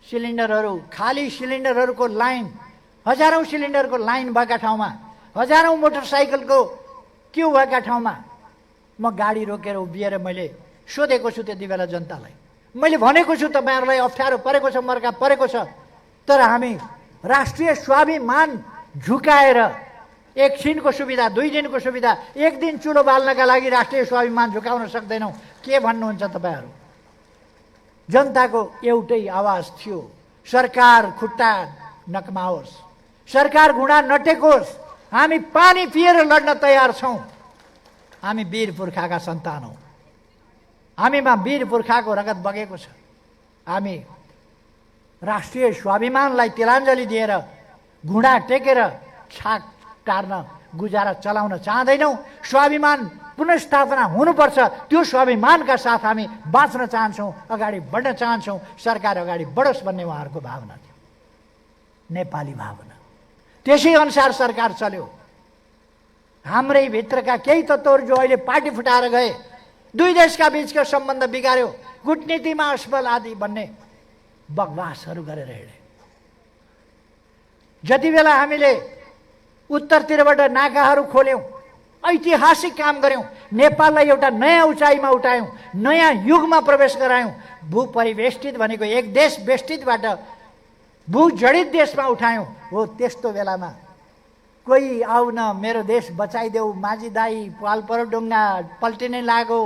सिलिन्डरहरू, खाली सिलिन्डरहरूको लाइन, हजारौं सिलिन्डरको लाइन भएका ठाउँमा, हजारौं मोटरसाइकलको क्यू भएका ठाउँमा म गाडी रोकेर उभिएर मैले सोधेको छु त्यति बेला जनतालाई। मैले भनेको छु तपाईँहरूलाई अप्ठ्यारो परेको छ, मर्का परेको छ, तर हामी राष्ट्रिय स्वाभिमान झुकाएर एकछिनको सुविधा, 2 दिनको सुविधा, 1 दिन चुलो बाल्नका लागि राष्ट्रिय स्वाभिमान झुकाउन सक्दैनौँ। के भन्नुहुन्छ तपाईँहरू? जनताको एउटै आवाज थियो, सरकार खुट्टा नकमाओस्, सरकार घुँडा नटेकोस्, हामी पानी पिएर लड्न तयार छौँ। हामी वीर पुर्खाका सन्तान हौँ, हामीमा वीर पुर्खाको रगत बगेको छ। हामी राष्ट्रिय स्वाभिमानलाई तिलाञ्जली दिएर घुँडा टेकेर छाक टार्न गुजारा चलाउन चाहँदैनौँ। स्वाभिमान पुनर्स्थापना हुनुपर्छ। त्यो स्वाभिमानका साथ हामी बाँच्न चाहन्छौँ, अगाडि बढ्न चाहन्छौँ। सरकार अगाडि बढोस् भन्ने उहाँहरूको भावना थियो, नेपाली भावना। त्यसै अनुसार सरकार चल्यो। हाम्रै भित्रका केही तत्त्वहरू जो अहिले पार्टी फुटाएर गए, 2 देशका बीचको सम्बन्ध बिगार्यो, कूटनीतिमा असफल आदि भन्ने बकवासहरू गरेर हिँडे। जति बेला हामीले उत्तरतिरबाट नाकाहरू खोल्यौँ, ऐतिहासिक काम गर्यौँ, नेपाललाई एउटा नयाँ उचाइमा उठायौँ, नयाँ युगमा प्रवेश गरायौँ, भूपरिवेष्टित भनेको एक देश बेष्टितबाट भूजडित देशमा उठायौँ। हो त्यस्तो बेलामा कोही आऊ न मेरो देश बचाइदेऊ, माझी दाई पाल परो ढुङ्गा पल्टिनै लाग्यो,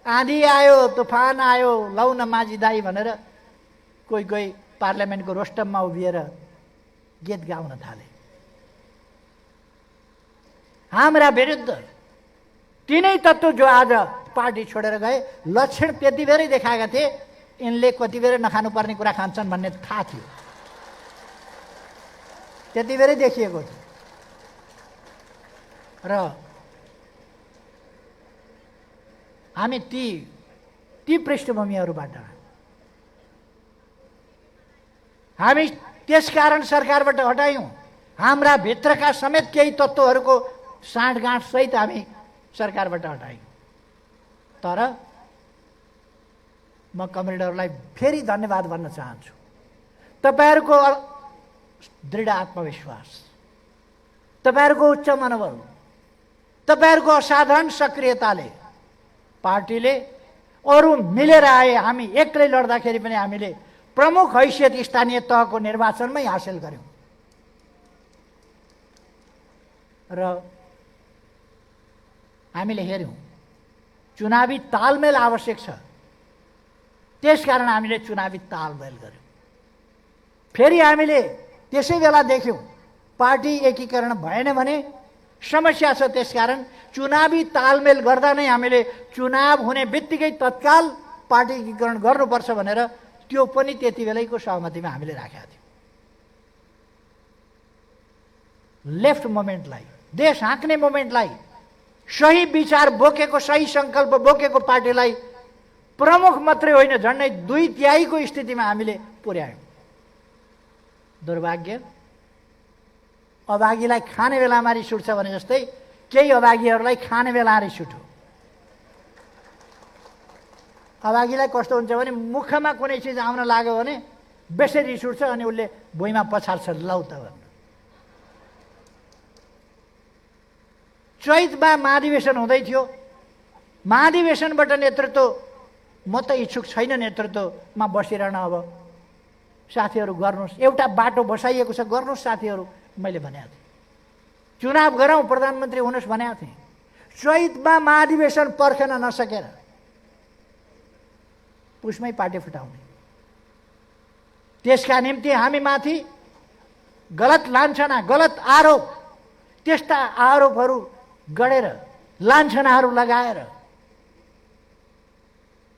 आँधी आयो, तुफान आयो, लौ न माझी दाई भनेर कोही कोही पार्लियामेन्टको रोस्टममा उभिएर गीत गाउन थाले। हाम्रा विरुद्ध तिनै तत्त्व जो आज पार्टी छोडेर गए, लक्षण त्यति बेरै देखाएका थिए। यिनले कति बेर नखानुपर्ने कुरा खान्छन् भन्ने थाहा थियो, त्यति बेरै देखिएको थियो। र हामी ती पृष्ठभूमिहरूबाट हामी त्यसकारण सरकारबाट हटायौँ। हाम्रा भित्रका समेत केही तत्त्वहरूको साँठगाँठ सहित हामी सरकारबाट हटायौँ। तर म कमरेडहरूलाई फेरि धन्यवाद भन्न चाहन्छु। तपाईँहरूको दृढ आत्मविश्वास, तपाईँहरूको उच्च मनोबल, तपाईँहरूको असाधारण सक्रियताले पार्टीले अरू मिलेर आए, हामी एक्लै लड्दाखेरि पनि हामीले प्रमुख हैसियत स्थानीय तहको निर्वाचनमै हासिल गर्यौँ। र हामीले हेऱ्यौँ चुनावी तालमेल आवश्यक छ, त्यसकारण हामीले चुनावी तालमेल गर्यौँ। फेरि हामीले त्यसै बेला देख्यौँ पार्टी एकीकरण भएन भने समस्या छ, त्यसकारण चुनावी तालमेल गर्दा नै हामीले चुनाव हुने बित्तिकै तत्काल पार्टी एकीकरण गर्नुपर्छ भनेर त्यो पनि त्यति बेलैको सहमतिमा हामीले राखेका थियौँ। लेफ्ट मोमेन्टलाई, देश हाँक्ने मोमेन्टलाई, सही विचार बोकेको, सही सङ्कल्प बोकेको पार्टीलाई प्रमुख मात्रै होइन झन्डै 2/3 स्थितिमा हामीले पुर्यायौँ। दुर्भाग्य, अभागीलाई खाने बेलामा रिस उठ्छ भने जस्तै केही अभागीहरूलाई खाने बेला रिस उठ्यो। अभागीलाई कस्तो हुन्छ भने मुखमा कुनै चिज आउन लाग्यो भने बेसै रिस उठ्छ अनि उसले भुइँमा पछार्छ, लौ त भन्नु। चैतमा महाधिवेशन हुँदै थियो, महाधिवेशनबाट नेतृत्व म त इच्छुक छैन नेतृत्वमा बसिरहन, अब साथीहरू गर्नुहोस्, एउटा बाटो बसाइएको छ, गर्नुहोस् साथीहरू मैले भनेको थिएँ। चुनाव गरौँ, प्रधानमन्त्री हुनुहोस् भनेको थिएँ। चैतमा महाधिवेशन पर्खेन नसकेर पुसमै पार्टी फुटाउने, त्यसका निम्ति हामी माथि गलत लान्छना, गलत आरोप, त्यस्ता आरोपहरू गढेर लान्छनाहरू लगाएर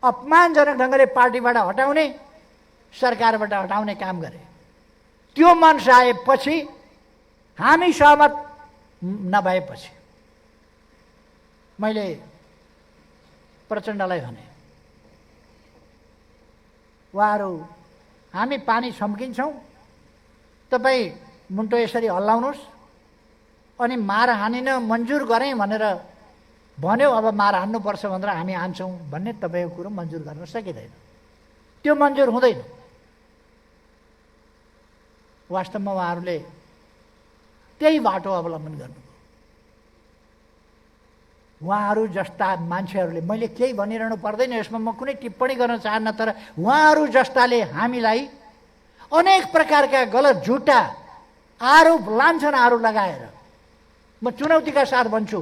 अपमानजनक ढङ्गले पार्टीबाट हटाउने, सरकारबाट हटाउने काम गरे। त्यो मन आएपछि हामी सहमत नभएपछि मैले प्रचण्डलाई भने, उहाँहरू हामी पानी छम्किन्छौँ, तपाईँ मुन्टो यसरी हल्लाउनुहोस्, अनि मार हानिन मन्जुर गरेँ भनेर भन्यो, अब मार हान्नुपर्छ भनेर हामी हान्छौँ भन्ने तपाईँको कुरो मन्जुर गर्न सकिँदैन। त्यो मन्जुर हुँदैन। वास्तवमा उहाँहरूले त्यही बाटो अवलम्बन गर्नुभयो। उहाँहरू जस्ता मान्छेहरूले, मैले केही भनिरहनु पर्दैन यसमा, म कुनै टिप्पणी गर्न चाहन्न, तर उहाँहरू जस्ताले हामीलाई अनेक प्रकारका गलत झुटा आरोप लान्छनाहरू लगाएर, म चुनौतीका साथ भन्छु,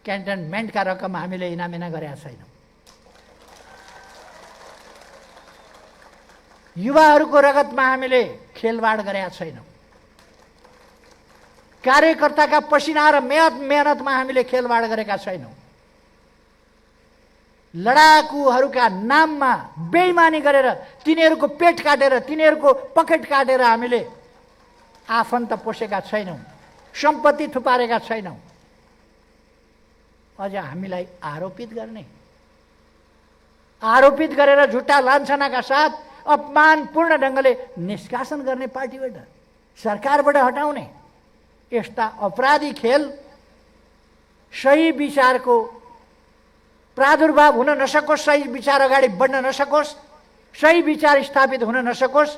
क्यान्टनमेन्टका रकम हामीले इनामिना गरेका छैनौँ। युवाहरूको रगतमा हामीले खेलवाड गरेका छैनौँ। कार्यकर्ताका पसिना र मेहनतमा हामीले खेलवाड गरेका छैनौँ। लडाकुहरूका नाममा बेइमानी गरेर तिनीहरूको पेट काटेर, तिनीहरूको पकेट काटेर हामीले आफन्त पोसेका छैनौँ, सम्पत्ति थुपारेका छैनौँ। अझ हामीलाई आरोपित गरेर झुट्टा लान्छनाका साथ अपमानपूर्ण ढङ्गले निष्कासन गर्ने पार्टीबाट, सरकारबाट हटाउने, यस्ता अपराधी खेल सही विचारको प्रादुर्भाव हुन नसकोस्, सही विचार अगाडि बढ्न नसकोस्, सही विचार स्थापित हुन नसकोस्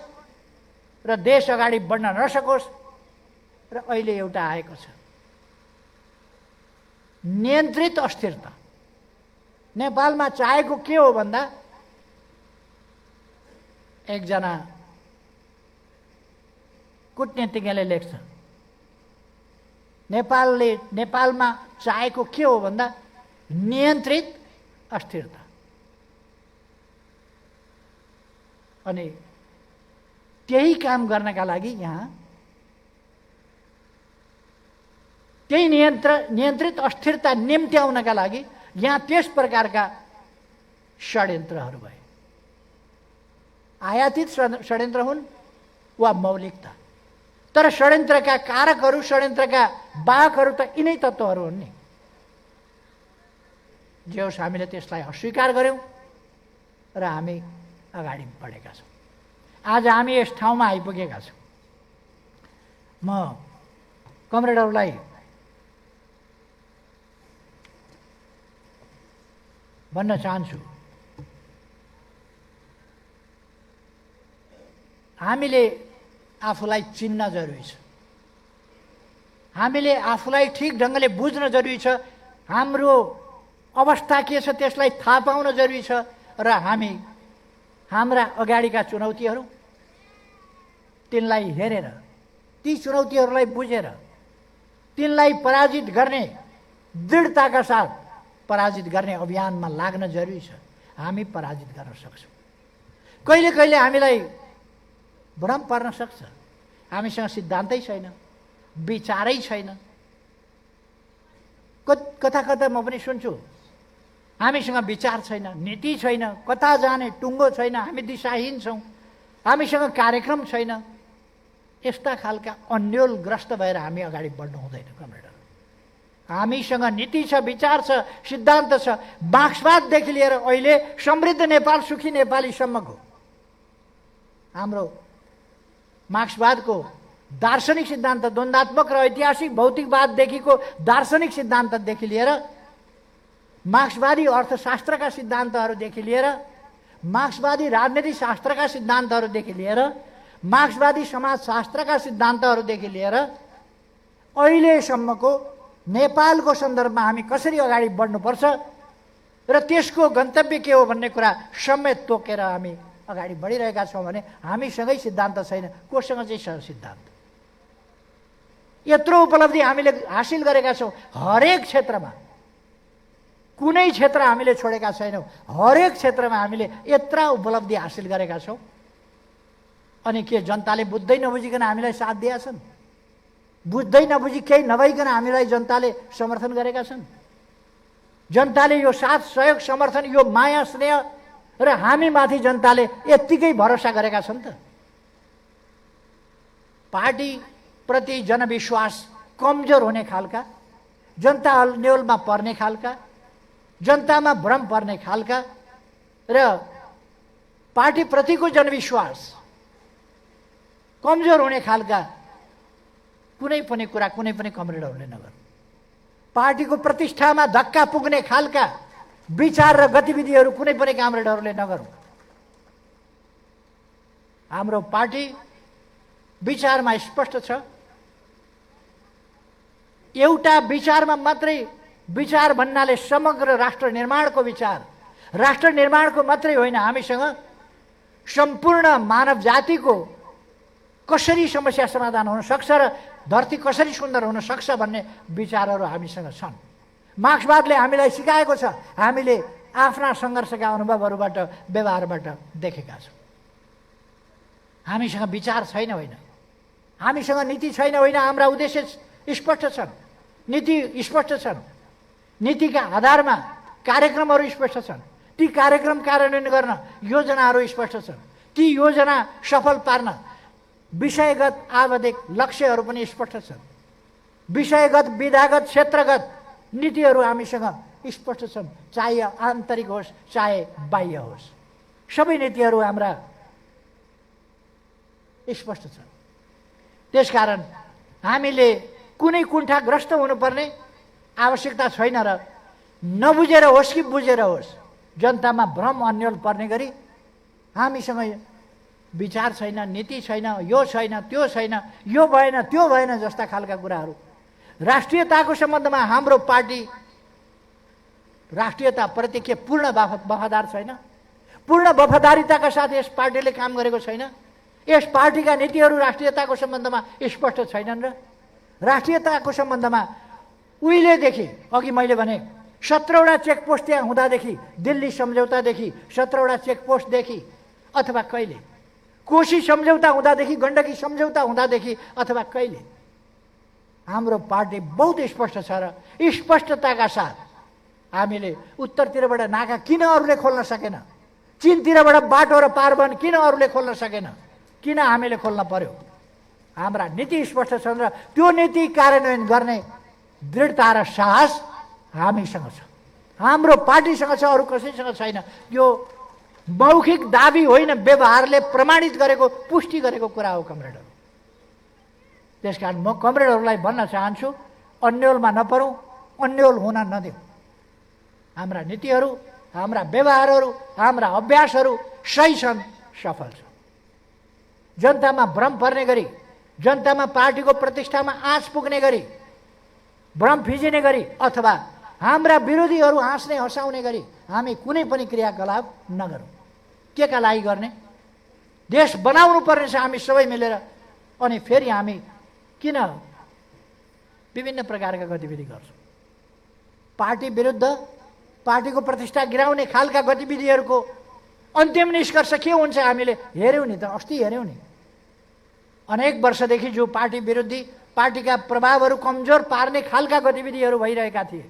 र देश अगाडि बढ्न नसकोस्। र अहिले एउटा आएको छ नियन्त्रित अस्थिरता। नेपालमा चाहेको के हो भन्दा, एकजना कूटनीतिज्ञले लेख्छ, नेपालमा चाहेको के हो भन्दा नियन्त्रित अस्थिरता। अनि त्यही काम गर्नका लागि यहाँ त्यही नियन्त्रित अस्थिरता निम्त्याउनका लागि यहाँ त्यस प्रकारका षड्यन्त्रहरू भए। आयातित षड्यन्त्र हुन् वा मौलिकता, तर षड्यन्त्रका कारकहरू, षड्यन्त्रका वाहकहरू त यिनै तत्त्वहरू हुन् नि। जे होस्, हामीले त्यसलाई अस्वीकार गऱ्यौँ र हामी अगाडि बढेका छौँ। आज हामी यस ठाउँमा आइपुगेका छौँ। म कमरेडहरूलाई भन्न चाहन्छु, हामीले आफूलाई चिन्न जरुरी छ, हामीले आफूलाई ठिक ढङ्गले बुझ्न जरुरी छ, हाम्रो अवस्था के छ त्यसलाई थाहा पाउन जरुरी छ र हामी हाम्रा अगाडिका चुनौतीहरू तिनलाई हेरेर, ती चुनौतीहरूलाई बुझेर तिनलाई पराजित गर्ने दृढताका साथ पराजित गर्ने अभियानमा लाग्न जरुरी छ। हामी पराजित गर्न सक्छौँ। कहिले कहिले हामीलाई भ्रम पर्न सक्छ, हामीसँग सिद्धान्तै छैन, विचारै छैन। कता कता म पनि सुन्छु, हामीसँग विचार छैन, नीति छैन, कता जाने टुङ्गो छैन, हामी दिशाहीन छौँ, हामीसँग कार्यक्रम छैन। यस्ता खालका अन्योलग्रस्त भएर हामी अगाडि बढ्नु हुँदैन कमरेडर। हामीसँग नीति छ, विचार छ, सिद्धान्त छ। मार्क्सवाददेखि लिएर अहिले समृद्ध नेपाल, सुखी नेपालीसम्मको हाम्रो मार्क्सवादको दार्शनिक सिद्धान्त, द्वन्द्वात्मक र ऐतिहासिक भौतिकवाददेखिको दार्शनिक सिद्धान्तदेखि लिएर मार्क्सवादी अर्थशास्त्रका सिद्धान्तहरूदेखि लिएर मार्क्सवादी राजनीतिक शास्त्रका सिद्धान्तहरूदेखि लिएर मार्क्सवादी समाजशास्त्रका सिद्धान्तहरूदेखि लिएर अहिलेसम्मको नेपालको सन्दर्भमा हामी कसरी अगाडि बढ्नुपर्छ र त्यसको गन्तव्य के हो भन्ने कुरा समेत तोकेर हामी अगाडि बढिरहेका छौँ भने हामीसँगै सिद्धान्त छैन, कोसँग चाहिँ छ सिद्धान्त? यत्रो उपलब्धि हामीले हासिल गरेका छौँ, हरेक क्षेत्रमा, कुनै क्षेत्र हामीले छोडेका छैनौँ, हरेक क्षेत्रमा हामीले यत्रा उपलब्धि हासिल गरेका छौँ। अनि के जनताले बुझ्दै नबुझिकन हामीलाई साथ दिएका छन्? बुझ्दै नबुझी केही नभइकन हामीलाई जनताले समर्थन गरेका छन्? जनताले यो साथ, सहयोग, समर्थन, यो माया, स्नेह र हामीमाथि जनताले यत्तिकै भरोसा गरेका छन् त? पार्टी प्रति जनविश्वास कमजोर हुने खालका, जनता अन्योलमा पर्ने खालका, जनतामा भ्रम पर्ने खालका र पार्टीप्रतिको जनविश्वास कमजोर हुने खालका कुनै पनि कुरा कुनै पनि कमरेडहरूले नगर्नु। पार्टीको प्रतिष्ठामा धक्का पुग्ने खालका विचार र गतिविधिहरू कुनै पनि कमरेडहरूले नगर्नु। हाम्रो पार्टी विचारमा स्पष्ट छ। एउटा विचारमा मात्रै विचार भन्नाले समग्र राष्ट्र निर्माणको विचार, राष्ट्र निर्माणको मात्रै होइन, हामीसँग सम्पूर्ण मानव जातिको कसरी समस्या समाधान हुन सक्छ र धरती कसरी सुन्दर हुन सक्छ भन्ने विचारहरू हामीसँग छन्। मार्क्सवादले हामीलाई सिकाएको छ, हामीले आफ्ना सङ्घर्षका अनुभवहरूबाट व्यवहारबाट देखेका छौँ। हामीसँग विचार छैन होइन, हामीसँग नीति छैन होइन, हाम्रा उद्देश्य स्पष्ट छन्, नीति स्पष्ट छन्, नीतिका आधारमा कार्यक्रमहरू स्पष्ट छन्, ती कार्यक्रम कार्यान्वयन गर्न योजनाहरू स्पष्ट छन्, ती योजना सफल पार्न विषयगत आवधिक लक्ष्यहरू पनि स्पष्ट छन्, विषयगत विधागत क्षेत्रगत नीतिहरू हामीसँग स्पष्ट छन्, चाहे आन्तरिक होस् चाहे बाह्य होस्, सबै नीतिहरू हाम्रा स्पष्ट छन्। त्यसकारण हामीले कुनै कुण्ठाग्रस्त हुनुपर्ने आवश्यकता छैन र नबुझेर होस् कि बुझेर होस् जनतामा भ्रम अन्यल पर्ने गरी हामीसँग विचार छैन, नीति छैन, यो छैन, त्यो छैन, यो भएन, त्यो भएन जस्ता खालका कुराहरू। राष्ट्रियताको सम्बन्धमा हाम्रो पार्टी राष्ट्रियताप्रति के पूर्ण वफादार छैन? पूर्ण वफादारिताका साथ यस पार्टीले काम गरेको छैन? यस पार्टीका नीतिहरू राष्ट्रियताको सम्बन्धमा स्पष्ट छैनन् र राष्ट्रियताको सम्बन्धमा उहिलेदेखि, अघि मैले भने 17वटा चेकपोस्ट त्यहाँ हुँदादेखि, दिल्ली सम्झौतादेखि 17वटा चेकपोस्टदेखि, अथवा कहिले कोशी सम्झौता हुँदादेखि, गण्डकी सम्झौता हुँदादेखि, अथवा कहिले हाम्रो पार्टी बहुत स्पष्ट छ र स्पष्टताका साथ हामीले उत्तरतिरबाट नाका किन अरूले खोल्न सकेन, चीनतिरबाट बाटो र पारवन किन अरूले खोल्न सकेन, किन हामीले खोल्न पर्यो? हाम्रा नीति स्पष्ट छन् र त्यो नीति कार्यान्वयन गर्ने दृढता र साहस हामीसँग छ, हाम्रो पार्टीसँग छ, अरू कसैसँग छैन। यो मौखिक दाबी होइन, व्यवहारले प्रमाणित गरेको, पुष्टि गरेको कुरा हो कमरेडहरू। त्यसकारण म कमरेडहरूलाई भन्न चाहन्छु, अन्योलमा नपरौँ, अन्योल हुन नदेऊ। हाम्रा नीतिहरू, हाम्रा व्यवहारहरू, हाम्रा अभ्यासहरू सही छन्, सफल छन्। जनतामा भ्रम पर्ने गरी, जनतामा पार्टीको प्रतिष्ठामा आँच पुग्ने गरी, भ्रम फिजिने गरी अथवा हाम्रा विरोधीहरू हाँस्ने हँसाउने गरी हामी कुनै पनि क्रियाकलाप नगरौँ। के का लागि गर्ने? देश बनाउनु पर्ने छ हामी सबै मिलेर। अनि फेरि हामी किन विभिन्न प्रकारका गतिविधि गर्छौँ? पार्टी विरुद्ध, पार्टीको प्रतिष्ठा गिराउने खालका गतिविधिहरूको अन्तिम निष्कर्ष के हुन्छ हामीले हेऱ्यौँ नि त, अस्ति हेऱ्यौँ नि। अनेक वर्षदेखि जो पार्टी विरोधी, पार्टीका प्रभावहरू कमजोर पार्ने खालका गतिविधिहरू भइरहेका थिए,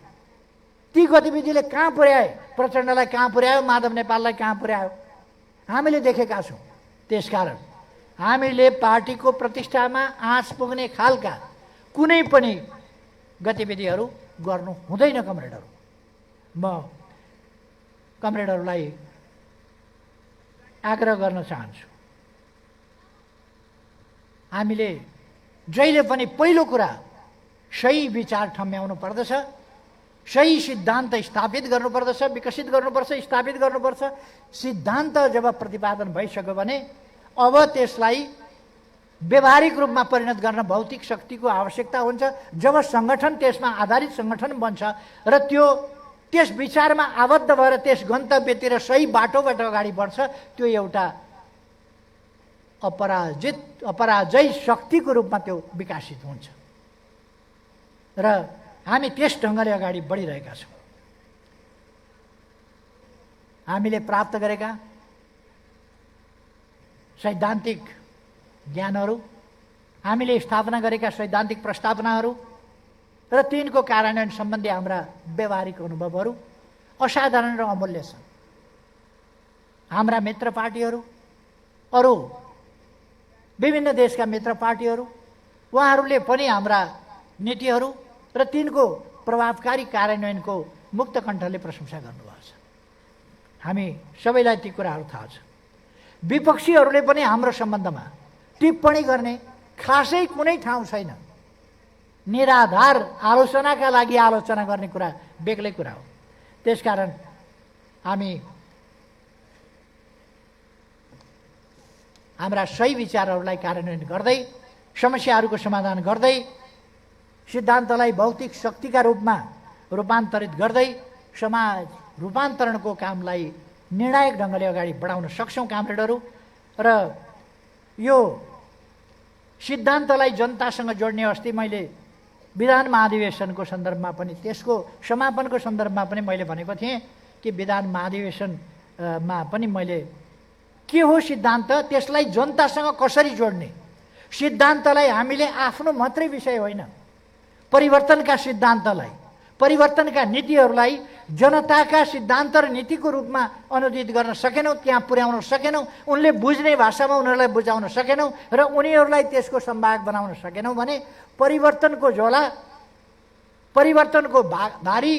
ती गतिविधिले कहाँ पुर्याए? प्रचण्डलाई कहाँ पुर्यायो? माधव नेपाललाई कहाँ पुर्यायो? हामीले देखेका छौँ। त्यसकारण हामीले पार्टीको प्रतिष्ठामा आँच पुग्ने खालका कुनै पनि गतिविधिहरू गर्नु हुँदैन कमरेडहरू। म कमरेडहरूलाई आग्रह गर्न चाहन्छु, हामीले जहिले पनि पहिलो कुरा सही विचार ठम्ब्याउनु पर्दछ, सही सिद्धान्त स्थापित गर्नुपर्दछ, विकसित गर्नुपर्छ, स्थापित गर्नुपर्छ। सिद्धान्त जब प्रतिपादन भइसक्यो भने अब त्यसलाई व्यावहारिक रूपमा परिणत गर्न भौतिक शक्तिको आवश्यकता हुन्छ। जब सङ्गठन त्यसमा आधारित सङ्गठन बन्छ र त्यो त्यस विचारमा आबद्ध भएर त्यस गन्तव्यतिर सही बाटोबाट अगाडि बढ्छ, त्यो एउटा अपराजय शक्तिको रूपमा त्यो विकसित हुन्छ र हामी त्यस ढङ्गले अगाडि बढिरहेका छौँ। हामीले प्राप्त गरेका सैद्धान्तिक ज्ञानहरू, हामीले स्थापना गरेका सैद्धान्तिक प्रस्तावनाहरू र तिनको कार्यान्वयन सम्बन्धी हाम्रा व्यावहारिक अनुभवहरू असाधारण र अमूल्य छन्। हाम्रा मित्र पार्टीहरू, अरू विभिन्न देशका मित्र पार्टीहरू, उहाँहरूले पनि हाम्रा नीतिहरू र तिनको प्रभावकारी कार्यान्वयनको मुक्त कण्ठले प्रशंसा गर्नुभएको छ। हामी सबैलाई ती कुराहरू थाहा छ। विपक्षीहरूले पनि हाम्रो सम्बन्धमा टिप्पणी गर्ने खासै कुनै ठाउँ छैन। निराधार आलोचनाका लागि आलोचना गर्ने कुरा बेग्लै कुरा हो। त्यसकारण हामी हाम्रा सही विचारहरूलाई कार्यान्वयन गर्दै, समस्याहरूको समाधान गर्दै, सिद्धान्तलाई भौतिक शक्तिका रूपमा रूपान्तरित गर्दै समाज रूपान्तरणको कामलाई निर्णायक ढङ्गले अगाडि बढाउन सक्छौँ कामरेडहरू। र यो सिद्धान्तलाई जनतासँग जोड्ने, अस्ति मैले विधान महाधिवेशनको सन्दर्भमा पनि, त्यसको समापनको सन्दर्भमा पनि मैले भनेको थिएँ कि विधान महाधिवेशनमा पनि मैले के हो सिद्धान्त, त्यसलाई जनतासँग कसरी जोड्ने। सिद्धान्तलाई हामीले आफ्नो मात्रै विषय होइन, परिवर्तनका सिद्धान्तलाई, परिवर्तनका नीतिहरूलाई जनताका सिद्धान्त र नीतिको रूपमा अनुदित गर्न सकेनौँ, त्यहाँ पुर्याउन सकेनौँ, उनले बुझ्ने भाषामा उनीहरूलाई बुझाउन सकेनौँ र उनीहरूलाई त्यसको सम्वाहक बनाउन सकेनौँ भने परिवर्तनको झोला, परिवर्तनको भारी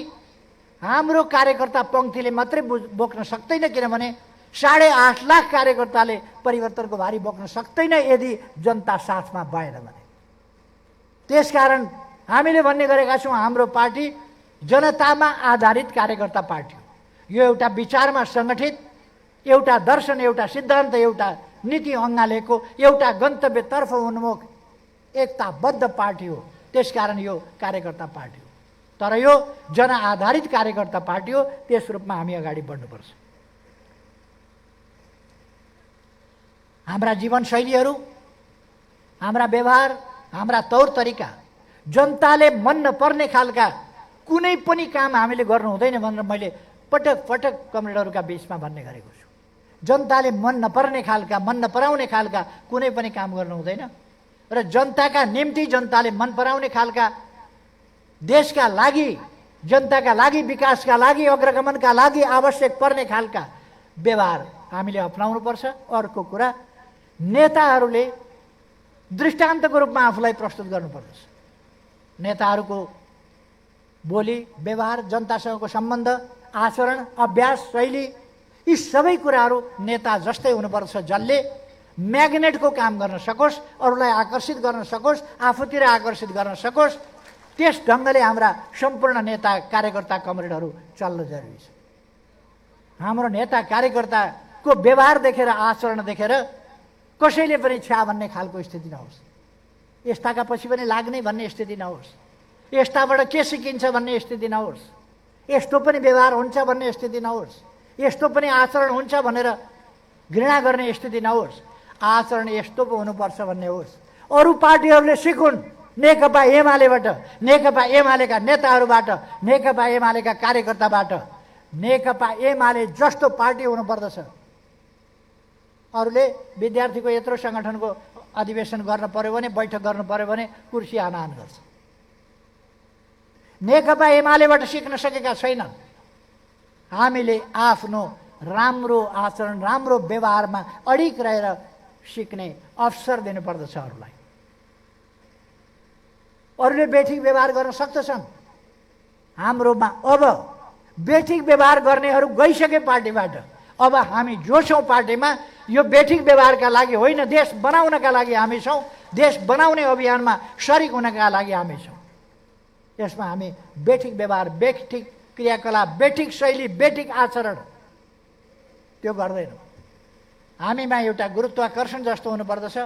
हाम्रो कार्यकर्ता पङ्क्तिले मात्रै बोक्न सक्दैन। किनभने 8.5 लाख कार्यकर्ताले परिवर्तनको भारी बोक्न सक्दैन यदि जनता साथमा भएन भने। त्यसकारण हामीले भन्ने गरेका छौँ, हाम्रो पार्टी जनतामा आधारित कार्यकर्ता पार्टी हो। यो एउटा विचारमा सङ्गठित, एउटा दर्शन, एउटा सिद्धान्त, एउटा नीति अँगालेको, एउटा गन्तव्यतर्फ उन्मुख एकताबद्ध पार्टी हो। त्यसकारण यो कार्यकर्ता पार्टी हो। तर यो जनआधारित कार्यकर्ता पार्टी हो। त्यस रूपमा हामी अगाडि बढ्नुपर्छ। हाम्रा जीवनशैलीहरू, हाम्रा व्यवहार, हाम्रा तौर तरिका जनताले मन नपर्ने खालका कुनै पनि काम हामीले गर्नु हुँदैन भनेर मैले पटक पटक कमरेडहरूका बिचमा भन्ने गरेको छु। जनताले मन नपर्ने खालका, मन नपराउने खालका कुनै पनि काम गर्नु हुँदैन र जनताका निम्ति, जनताले मन पराउने खालका, देशका लागि, जनताका लागि, विकासका लागि, अग्रगमनका लागि आवश्यक पर्ने खालका व्यवहार हामीले अपनाउनुपर्छ। अर्को कुरा, नेताहरूले दृष्टान्तको रूपमा आफूलाई प्रस्तुत गर्नुपर्दछ। नेताहरूको बोली, व्यवहार, जनतासँगको सम्बन्ध, आचरण, अभ्यास, शैली, यी सबै कुराहरू नेता जस्तै हुनुपर्छ, जसले म्याग्नेटको काम गर्न सकोस्, अरूलाई आकर्षित गर्न सकोस्, आफूतिर आकर्षित गर्न सकोस्। त्यस ढङ्गले हाम्रा सम्पूर्ण नेता कार्यकर्ता कमरेडहरू चल्न जरुरी छ। हाम्रो नेता कार्यकर्ताको व्यवहार देखेर, आचरण देखेर कसैले पनि छ्या भन्ने खालको स्थिति नहोस्, यस्ताका पछि पनि लाग्ने भन्ने स्थिति नहोस्, यस्ताबाट के सिकिन्छ भन्ने स्थिति नहोस्, यस्तो पनि व्यवहार हुन्छ भन्ने स्थिति नहोस्, यस्तो पनि आचरण हुन्छ भनेर घृणा गर्ने स्थिति नहोस्। आचरण यस्तो पो हुनुपर्छ भन्ने होस्। अरू पार्टीहरूले सिकुन्, नेकपा एमालेबाट, नेकपा एमालेका नेताहरूबाट, नेकपा एमालेका कार्यकर्ताबाट। नेकपा एमाले जस्तो पार्टी हुनुपर्दछ। अरूले विद्यार्थीको यत्रो सङ्गठनको अधिवेशन गर्न पर्यो भने, बैठक गर्नु पर्यो भने कुर्सी हानाहान गर्छ। नेकपा एमालेबाट सिक्न सकेका छैनन्। हामीले आफ्नो राम्रो आचरण, राम्रो व्यवहारमा अडिक रहेर सिक्ने अवसर दिनुपर्दछ अरूलाई। अरूले बेठिक व्यवहार गर्न सक्दछन्, हाम्रोमा अब बेठिक व्यवहार गर्नेहरू गइसके पार्टीबाट। अब हामी जो छौँ पार्टीमा, यो बेठिक व्यवहारका लागि होइन, देश बनाउनका लागि हामी छौँ। देश बनाउने अभियानमा सरिक हुनका लागि हामी छौँ। यसमा हामी बेठिक व्यवहार, बेठिक क्रियाकलाप, बेठिक शैली, बेठिक आचरण त्यो गर्दैनौँ। हामीमा एउटा गुरुत्वाकर्षण जस्तो हुनुपर्दछ।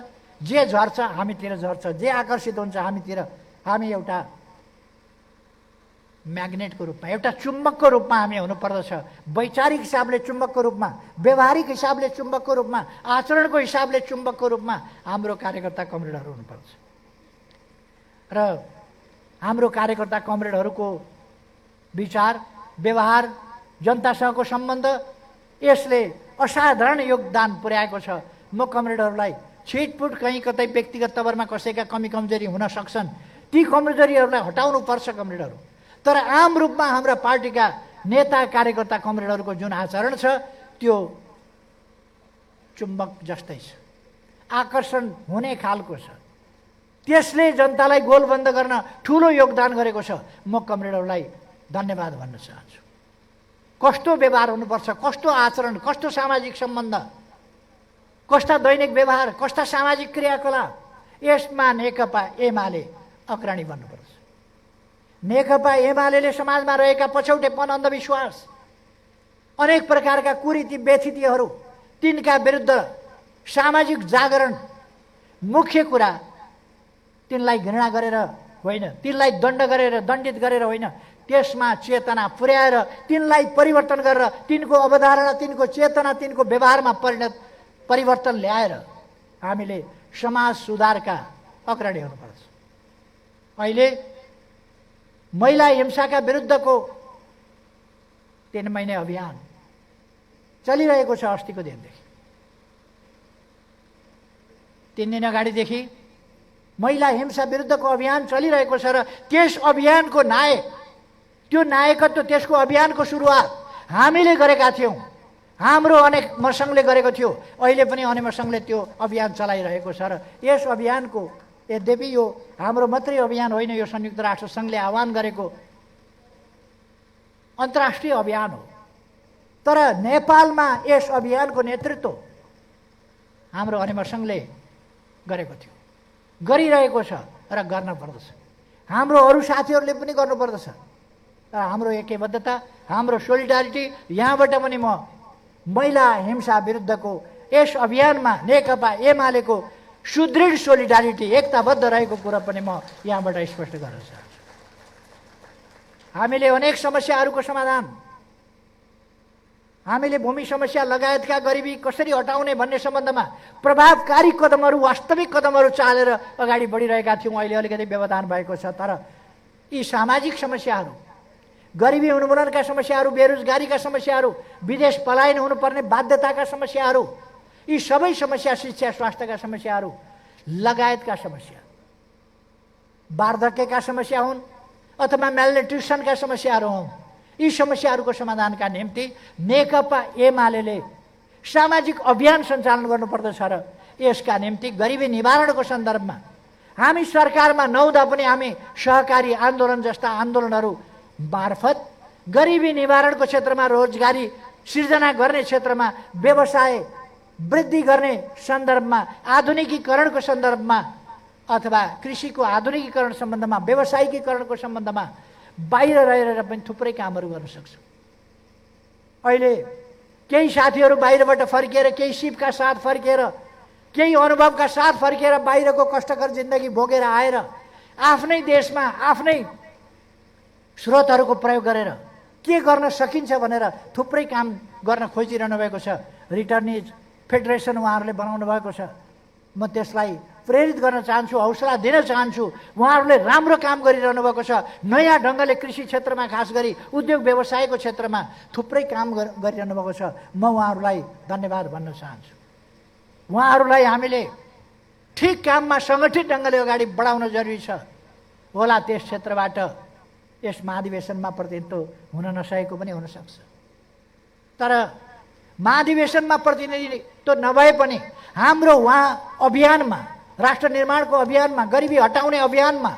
जे झर्छ हामीतिर झर्छ, जे आकर्षित हुन्छ हामीतिर। हामी एउटा म्याग्नेटको रूपमा, एउटा चुम्बकको रूपमा हामी हुनुपर्दछ। वैचारिक हिसाबले चुम्बकको रूपमा, व्यवहारिक हिसाबले चुम्बकको रूपमा, आचरणको हिसाबले चुम्बकको रूपमा हाम्रो कार्यकर्ता कमरेडहरू हुनुपर्छ। र हाम्रो कार्यकर्ता कमरेडहरूको विचार, व्यवहार, जनतासँगको सम्बन्ध, यसले असाधारण योगदान पुर्याएको छ। म कमरेडहरूलाई छिटपुट कहीँ कतै व्यक्तिगत तवरमा कसैका कमी कमजोरी हुन सक्छन्, ती कमजोरीहरूलाई हटाउनुपर्छ कमरेडहरू। तर आम रूपमा हाम्रा पार्टीका नेता कार्यकर्ता कमरेडहरूको जुन आचरण छ त्यो चुम्बक जस्तै छ, आकर्षण हुने खालको छ। त्यसले जनतालाई गोलबन्द गर्न ठुलो योगदान गरेको छ। म कमरेडहरूलाई धन्यवाद भन्न चाहन्छु। कस्तो व्यवहार हुनुपर्छ, कस्तो आचरण, कस्तो सामाजिक सम्बन्ध, कस्ता दैनिक व्यवहार, कस्ता सामाजिक क्रियाकलाप, यसमा नेकपा एमाले अग्रणी बन्नुपर्छ। नेकपा एमाले समाजमा रहेका पछौटेपन, अन्धविश्वास, अनेक प्रकारका कुरीति व्यथितिहरू, तिनका विरुद्ध सामाजिक जागरण, मुख्य कुरा तिनलाई घृणा गरेर होइन, तिनलाई दण्ड गरेर, दण्डित गरेर होइन, त्यसमा चेतना पुर्याएर तिनलाई परिवर्तन गरेर तिनको अवधारणा, तिनको चेतना, तिनको व्यवहारमा परिवर्तन ल्याएर हामीले समाज सुधारका अग्रणी हुनुपर्छ। अहिले महिला हिंसाका विरुद्धको 3 महिने अभियान चलिरहेको छ। अस्तिको दिनदेखि 3 दिन अगाडिदेखि महिला हिंसा विरुद्धको अभियान चलिरहेको छ र त्यस अभियानको नायक, त्यो नायकत्व, त्यसको अभियानको सुरुवात हामीले गरेका थियौँ। हाम्रो अनेक मसङ्घले गरेको थियो, अहिले पनि अनेक मसङ्घले त्यो अभियान चलाइरहेको छ र यस अभियानको, यद्यपि यो हाम्रो मात्रै अभियान होइन, यो संयुक्त राष्ट्र सङ्घले आह्वान गरेको अन्तर्राष्ट्रिय अभियान हो। तर नेपालमा यस अभियानको नेतृत्व हाम्रो अनेक सङ्घले गरेको थियो, गरिरहेको छ र गर्न पर्दछ। हाम्रो अरू साथीहरूले पनि गर्नुपर्दछ। तर हाम्रो एकबद्धता, हाम्रो सोलिडारिटी, यहाँबाट पनि म महिला हिंसा विरुद्धको यस अभियानमा नेकपा एमालेको सुदृढ सोलिडारिटी, एकताबद्ध रहेको कुरा पनि म यहाँबाट स्पष्ट गर्न चाहन्छु। हामीले अनेक समस्याहरूको समाधान, हामीले भूमि समस्या लगायतका गरिबी कसरी हटाउने भन्ने सम्बन्धमा प्रभावकारी कदमहरू, वास्तविक कदमहरू चालेर अगाडि बढिरहेका थियौँ। अहिले अलिकति व्यवधान भएको छ। तर यी सामाजिक समस्याहरू, गरिबी उन्मूलनका समस्याहरू, बेरोजगारीका समस्याहरू, विदेश पलायन हुनुपर्ने बाध्यताका समस्याहरू, यी सबै समस्या, शिक्षा स्वास्थ्यका समस्याहरू लगायतका समस्या, वार्धक्यका समस्या हुन् अथवा मेलन्युट्रिसनका समस्याहरू हुन्, यी समस्याहरूको समाधानका निम्ति नेकपा एमाले सामाजिक अभियान सञ्चालन गर्नुपर्दछ र यसका निम्ति गरिबी निवारणको सन्दर्भमा हामी सरकारमा नहुँदा पनि हामी सहकारी आन्दोलन जस्ता आन्दोलनहरू मार्फत गरिबी निवारणको क्षेत्रमा, रोजगारी सिर्जना गर्ने क्षेत्रमा, व्यवसाय वृद्धि गर्ने सन्दर्भमा, आधुनिकीकरणको सन्दर्भमा अथवा कृषिको आधुनिकीकरण सम्बन्धमा, व्यावसायिकीकरणको सम्बन्धमा बाहिर रहेर पनि थुप्रै कामहरू गर्न सक्छौँ। अहिले केही साथीहरू बाहिरबाट फर्किएर, केही सिपका साथ फर्किएर, केही अनुभवका साथ फर्किएर बाहिरको कष्टकर जिन्दगी भोगेर आएर आफ्नै देशमा आफ्नै स्रोतहरूको प्रयोग गरेर के गर्न सकिन्छ भनेर थुप्रै काम गर्न खोजिरहनु भएको छ। रिटर्निज फेडरेसन उहाँहरूले बनाउनु भएको छ। म त्यसलाई प्रेरित गर्न चाहन्छु, हौसला दिन चाहन्छु। उहाँहरूले राम्रो काम गरिरहनु भएको छ। नयाँ ढङ्गले कृषि क्षेत्रमा, खास गरी उद्योग व्यवसायको क्षेत्रमा थुप्रै काम गरिरहनु भएको छ। म उहाँहरूलाई धन्यवाद भन्न चाहन्छु। उहाँहरूलाई हामीले ठिक काममा सङ्गठित ढङ्गले अगाडि बढाउन जरुरी छ। होला त्यस क्षेत्रबाट यस महाधिवेशनमा प्रतिनिधित्व हुन नसकेको पनि हुनसक्छ। तर महाधिवेशनमा प्रतिनिधित्व नभए पनि हाम्रो उहाँ अभियानमा, राष्ट्र निर्माणको अभियानमा, गरिबी हटाउने अभियानमा,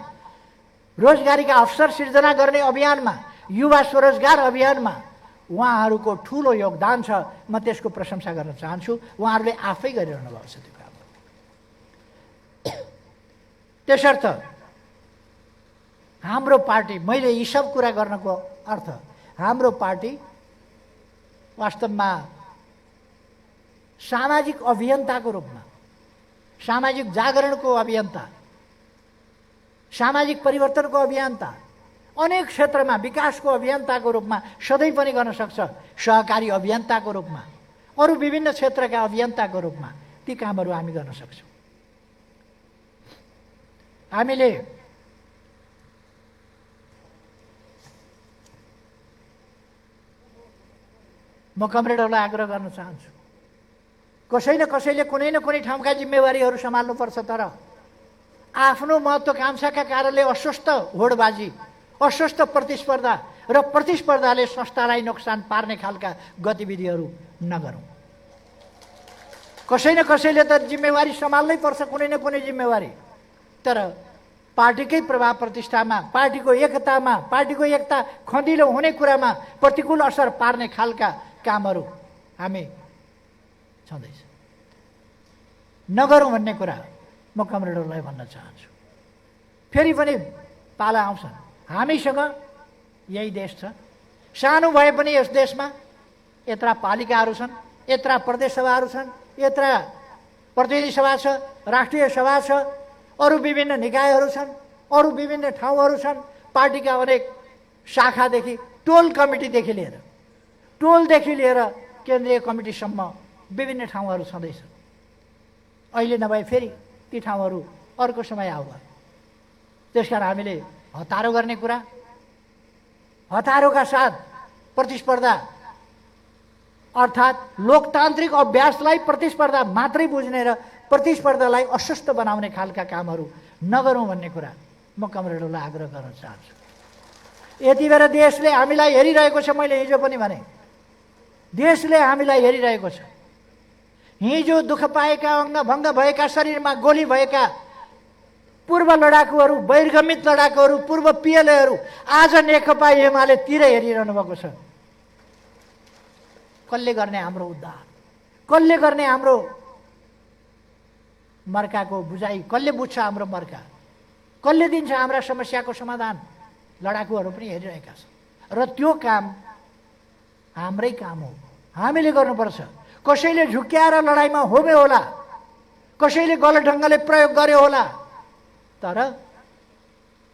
रोजगारीका अवसर सिर्जना गर्ने अभियानमा, युवा स्वरोजगार अभियानमा उहाँहरूको ठुलो योगदान छ। म त्यसको प्रशंसा गर्न चाहन्छु। उहाँहरूले आफै गरिरहनु भएको छ त्यो काम। त्यसर्थ हाम्रो पार्टी, मैले यी सब कुरा गर्नको अर्थ, हाम्रो पार्टी वास्तवमा सामाजिक अभियन्ताको रूपमा, सामाजिक जागरणको अभियन्ता, सामाजिक परिवर्तनको अभियन्ता, अनेक क्षेत्रमा विकासको अभियन्ताको रूपमा सधैँ पनि गर्न सक्छ। सहकारी अभियन्ताको रूपमा, अरू विभिन्न क्षेत्रका अभियन्ताको रूपमा ती कामहरू हामी गर्न सक्छौँ। हामीले म कमरेडहरूलाई आग्रह गर्न चाहन्छु, कसैले कुनै न कुनै ठाउँका जिम्मेवारीहरू सम्हाल्नुपर्छ। तर आफ्नो महत्त्वाकांक्षाका कारणले अस्वस्थ होडबाजी, अस्वस्थ प्रतिस्पर्धा र प्रतिस्पर्धाले संस्थालाई नोक्सान पार्ने खालका गतिविधिहरू नगरौँ। कसै न कसैले त जिम्मेवारी सम्हाल्नै पर्छ, कुनै न कुनै जिम्मेवारी। तर पार्टीकै प्रभाव प्रतिष्ठामा, पार्टीको एकतामा, पार्टीको एकता खँदिलो हुने कुरामा प्रतिकूल असर पार्ने खालका कामहरू हामी छँदैछ। नगरौँ भन्ने कुरा म कमरेडहरूलाई भन्न चाहन्छु। फेरि पनि पाला आउँछन्। हामीसँग यही देश छ। सानो भए पनि यस देशमा यत्रा पालिकाहरू छन्, यत्रा प्रदेश सभाहरू छन्, यत्रा प्रतिनिधि सभा छ, राष्ट्रिय सभा छ, अरू विभिन्न निकायहरू छन्, अरू विभिन्न ठाउँहरू छन्। पार्टीका अनेक शाखादेखि टोल कमिटीदेखि लिएर केन्द्रीय कमिटीसम्म विभिन्न ठाउँहरू छँदैछ। अहिले नभए फेरि ती ठाउँहरू अर्को समय आउला। त्यसकारण हामीले हतारो गर्ने कुरा, हतारोका साथ प्रतिस्पर्धा अर्थात् लोकतान्त्रिक अभ्यासलाई प्रतिस्पर्धा मात्रै बुझ्ने र प्रतिस्पर्धालाई अस्वस्थ बनाउने खालका कामहरू नगरौँ भन्ने कुरा म कमरेडहरूलाई आग्रह गर्न चाहन्छु। यति बेला देशले हामीलाई हेरिरहेको छ। मैले हिजो पनि भने देशले हामीलाई हेरिरहेको छ। हिजो दुःख पाएका, अङ्गभङ्ग भएका, शरीरमा गोली भएका पूर्व लडाकुहरू, बहिर्गमित लडाकुहरू, पूर्व पिएलएहरू आज नेकपा एमालेतिर हेरिरहनु भएको छ। कसले गर्ने हाम्रो उद्धार? कसले गर्ने हाम्रो मर्काको बुझाइ? कसले बुझ्छ हाम्रो मर्का? कसले दिन्छ हाम्रा समस्याको समाधान? लडाकुहरू पनि हेरिरहेका छन् र त्यो काम हाम्रै काम हो, हामीले गर्नुपर्छ। कसैले झुक्क्याएर लडाइँमा होबे होला, कसैले गलत ढङ्गले प्रयोग गर्यो होला, तर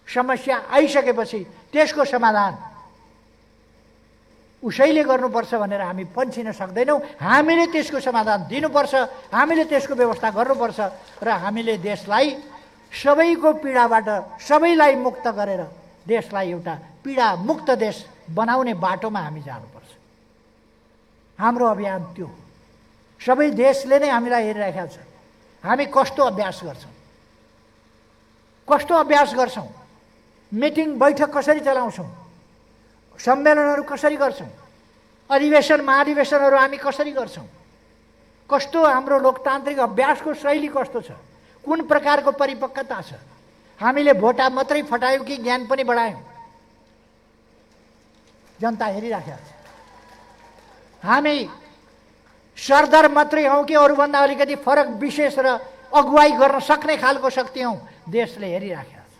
समस्या आइसकेपछि त्यसको समाधान उसैले गर्नुपर्छ भनेर हामी पन्छिन सक्दैनौँ। हामीले त्यसको समाधान दिनुपर्छ, हामीले त्यसको व्यवस्था गर्नुपर्छ र हामीले देशलाई सबैको पीडाबाट सबैलाई मुक्त गरेर देशलाई एउटा पीडा मुक्त देश बनाउने बाटोमा हामी जानुपर्छ। हाम्रो अभियान त्यो हो। सबै देशले नै हामीलाई हेरिरहेका छ। हामी कस्तो अभ्यास गर्छौँ, कस्तो अभ्यास गर्छौँ, मिटिङ बैठक कसरी चलाउँछौँ, सम्मेलनहरू कसरी गर्छौँ, अधिवेशन महाधिवेशनहरू हामी कसरी गर्छौँ, कस्तो हाम्रो लोकतान्त्रिक अभ्यासको शैली कस्तो छ, कुन प्रकारको परिपक्वता छ। हामीले भोटा मात्रै फटायौँ कि ज्ञान पनि बढायौँ? जनता हेरिराखेको छ। हामी सरदर मात्रै हौँ कि अरूभन्दा अलिकति फरक विशेष र अगुवाई गर्न सक्ने खालको शक्ति हौँ? देशले हेरिराखेको छ।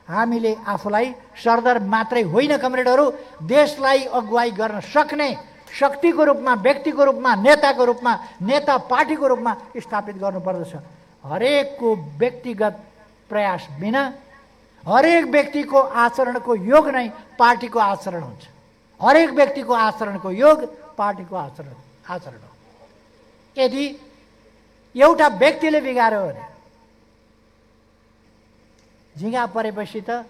हामीले आफूलाई सरदर मात्रै होइन कमरेडहरू, देशलाई अगुवाई गर्न सक्ने शक्तिको रूपमा, व्यक्तिको रूपमा, नेताको रूपमा, नेता पार्टीको रूपमा स्थापित गर्नुपर्दछ। हरेकको व्यक्तिगत प्रयास बिना, हरेक व्यक्तिको आचरणको योग नै पार्टीको आचरण हुन्छ। हरेक व्यक्तिको आचरणको योग पार्टीको आचरण हो। यदि एउटा व्यक्तिले बिगार्यो भने झिँगा परेपछि त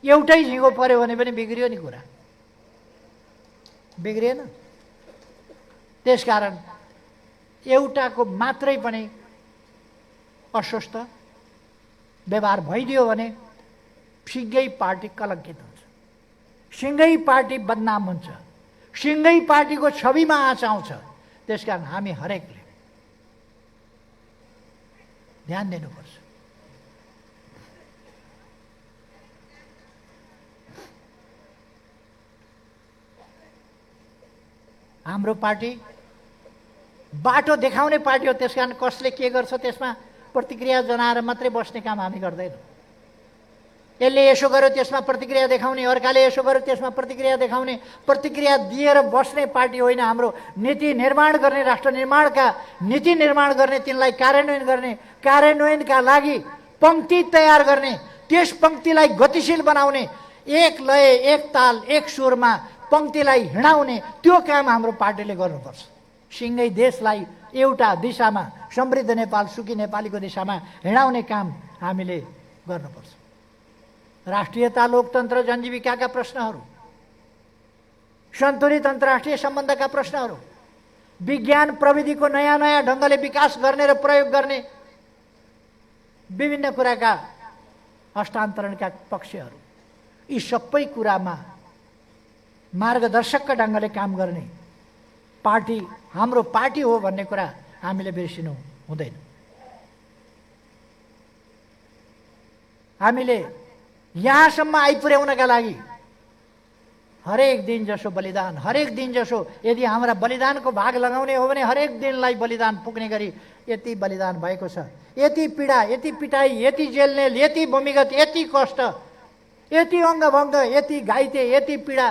एउटै झिँगो पर्यो भने पनि बिग्रियो नि कुरा, बिग्रिएन? त्यसकारण एउटाको मात्रै पनि अस्वस्थ व्यवहार भइदियो भने सिङ्गै पार्टी कलङ्कित हुन्छ, सिङ्गै पार्टी बदनाम हुन्छ, सिङ्गै पार्टीको छविमा आँच आउँछ। त्यसकारण हामी हरेकले ध्यान दिनुपर्छ। हाम्रो पार्टी बाटो देखाउने पार्टी हो। त्यसकारण कसले के गर्छ त्यसमा प्रतिक्रिया जनाएर मात्रै बस्ने काम हामी गर्दैनौँ। यसले यसो गर्यो त्यसमा प्रतिक्रिया देखाउने, अर्काले यसो गर्यो त्यसमा प्रतिक्रिया देखाउने, प्रतिक्रिया दिएर बस्ने पार्टी होइन हाम्रो। नीति निर्माण गर्ने, राष्ट्र निर्माणका नीति निर्माण गर्ने, तिनलाई कार्यान्वयन गर्ने, कार्यान्वयनका लागि पङ्क्ति तयार गर्ने, त्यस पङ्क्तिलाई गतिशील बनाउने, एक लय, एक ताल, एक सुरमा पङ्क्तिलाई हिँडाउने, त्यो काम हाम्रो पार्टीले गर्नुपर्छ। सिङ्गै देशलाई एउटा दिशामा, समृद्ध नेपाल, सुखी नेपालीको दिशामा हिँडाउने काम हामीले गर्नुपर्छ। राष्ट्रियता, लोकतन्त्र, जनजीविकाका प्रश्नहरू, सन्तुलित अन्तर्राष्ट्रिय सम्बन्धका प्रश्नहरू, विज्ञान प्रविधिको नयाँ नयाँ ढङ्गले विकास गर्ने र प्रयोग गर्ने विभिन्न कुराका हस्तान्तरणका पक्षहरू, यी सबै कुरामा मार्गदर्शकका ढङ्गले काम गर्ने पार्टी हाम्रो पार्टी हो भन्ने कुरा हामीले बिर्सिनु हुँदैन। हामीले यहाँसम्म आइपुर्याउनका लागि हरेक दिन जसो बलिदान, हरेक दिन जसो यदि हाम्रा बलिदानको भाग लगाउने हो भने हरेक दिनलाई बलिदान पुग्ने गरी यति बलिदान भएको छ। यति पीडा, यति पिटाइ, यति जेलनेल, यति भूमिगत, यति कष्ट, यति अङ्गभङ्ग, यति घाइते, यति पीडा,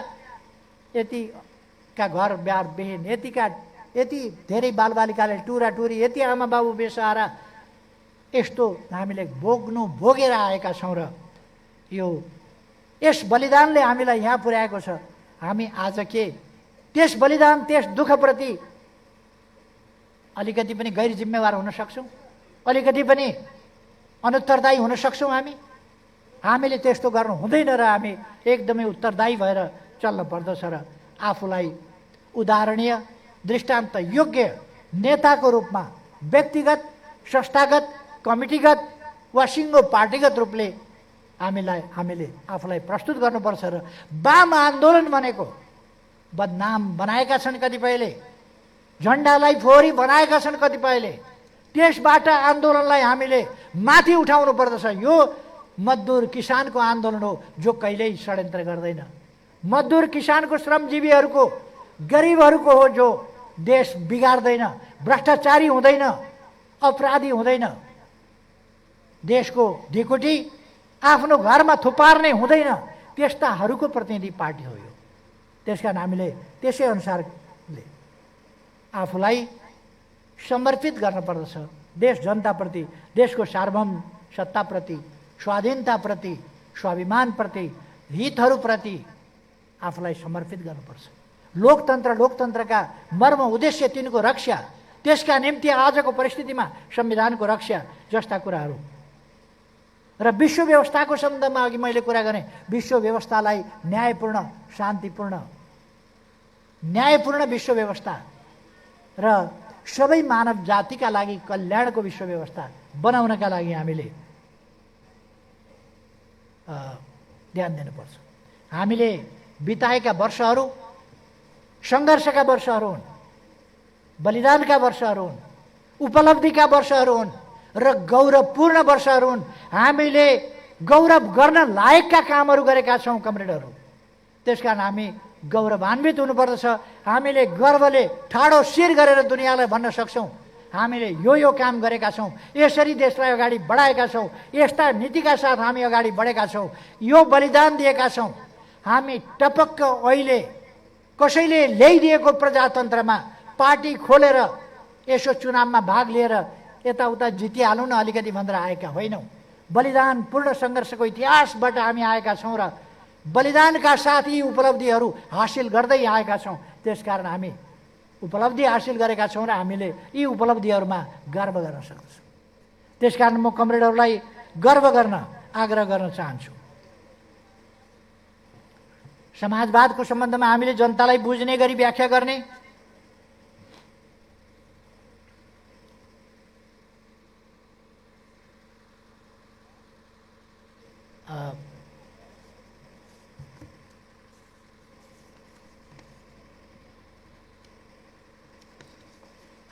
यतिका घर ब्यार विहीन, यति धेरै बालबालिकाले टुराटुरी, यति आमा बाबु बेसहारा, यस्तो हामीले भोगेर आएका छौँ। र यस बलिदानले हामीलाई यहाँ पुर्याएको छ। हामी आज के त्यस बलिदान, त्यस दुःखप्रति अलिकति पनि गैर जिम्मेवार हुन सक्छौँ? अलिकति पनि अनुत्तरदायी हुन सक्छौँ? हामीले त्यस्तो गर्नु हुँदैन र हामी एकदमै उत्तरदायी भएर चल्न पर्दछ र आफूलाई उदाहरणीय, दृष्टान्त योग्य नेताको रूपमा व्यक्तिगत, संस्थागत, कमिटीगत वा सिङ्गो पार्टीगत रूपले हामीले आफूलाई प्रस्तुत गर्नुपर्छ। र वाम आन्दोलन भनेको बदनाम बनाएका छन् कतिपयले, झन्डालाई फोहोरी बनाएका छन् कतिपयले। त्यसबाट आन्दोलनलाई हामीले माथि उठाउनु पर्दछ। यो मजदुर किसानको आन्दोलन हो जो कहिल्यै षड्यन्त्र गर्दैन। मजदुर किसानको, श्रमजीवीहरूको, गरिबहरूको हो जो देश बिगार्दैन, भ्रष्टाचारी हुँदैन, अपराधी हुँदैन, देशको ढिकुटी आफ्नो घरमा थुपार्ने हुँदैन। त्यस्ताहरूको प्रतिनिधि पार्टी हो यो। त्यसकारण हामीले त्यसै अनुसारले आफूलाई समर्पित गर्न पर्दछ। देश जनताप्रति, देशको सार्वभौम सत्ताप्रति, स्वाधीनताप्रति, स्वाभिमानप्रति, हितहरूप्रति आफूलाई समर्पित गर्नुपर्छ। लोकतन्त्रका मर्म उद्देश्य तिनको रक्षा, त्यसका निम्ति आजको परिस्थितिमा संविधानको रक्षा जस्ता कुराहरू र विश्व व्यवस्थाको सम्बन्धमा अघि मैले कुरा गरेँ, विश्व व्यवस्थालाई न्यायपूर्ण विश्व व्यवस्था र सबै मानव जातिका लागि कल्याणको विश्व व्यवस्था बनाउनका लागि हामीले ध्यान दिनुपर्छ। हामीले बिताएका वर्षहरू सङ्घर्षका वर्षहरू हुन्, बलिदानका वर्षहरू हुन्, उपलब्धिका वर्षहरू हुन् र गौरवपूर्ण वर्षहरू हुन्। हामीले गौरव गर्न लायकका कामहरू गरेका छौँ कमरेडहरू। त्यसकारण हामी गौरवान्वित हुनुपर्दछ। हामीले गर्वले ठाडो शिर गरेर दुनियाँलाई भन्न सक्छौँ हामीले यो काम गरेका छौँ, यसरी देशलाई अगाडि बढाएका छौँ, यस्ता नीतिका साथ हामी अगाडि बढेका छौँ, यो बलिदान दिएका छौँ। हामी टपक्क अहिले कसैले ल्याइदिएको प्रजातन्त्रमा पार्टी खोलेर यसो चुनावमा भाग लिएर यताउता जितिहालौँ न अलिकति भनेर आएका होइनौँ। बलिदानपूर्ण सङ्घर्षको इतिहासबाट हामी आएका छौँ र बलिदानका साथ यी उपलब्धिहरू हासिल गर्दै आएका छौँ। त्यसकारण हामी उपलब्धि हासिल गरेका छौँ र हामीले यी उपलब्धिहरूमा गर्व गर्न सक्छौँ। त्यसकारण म कमरेडहरूलाई गर्व गर्न आग्रह गर्न चाहन्छु। समाजवादको सम्बन्धमा हामीले जनतालाई बुझ्ने गरी व्याख्या गर्ने,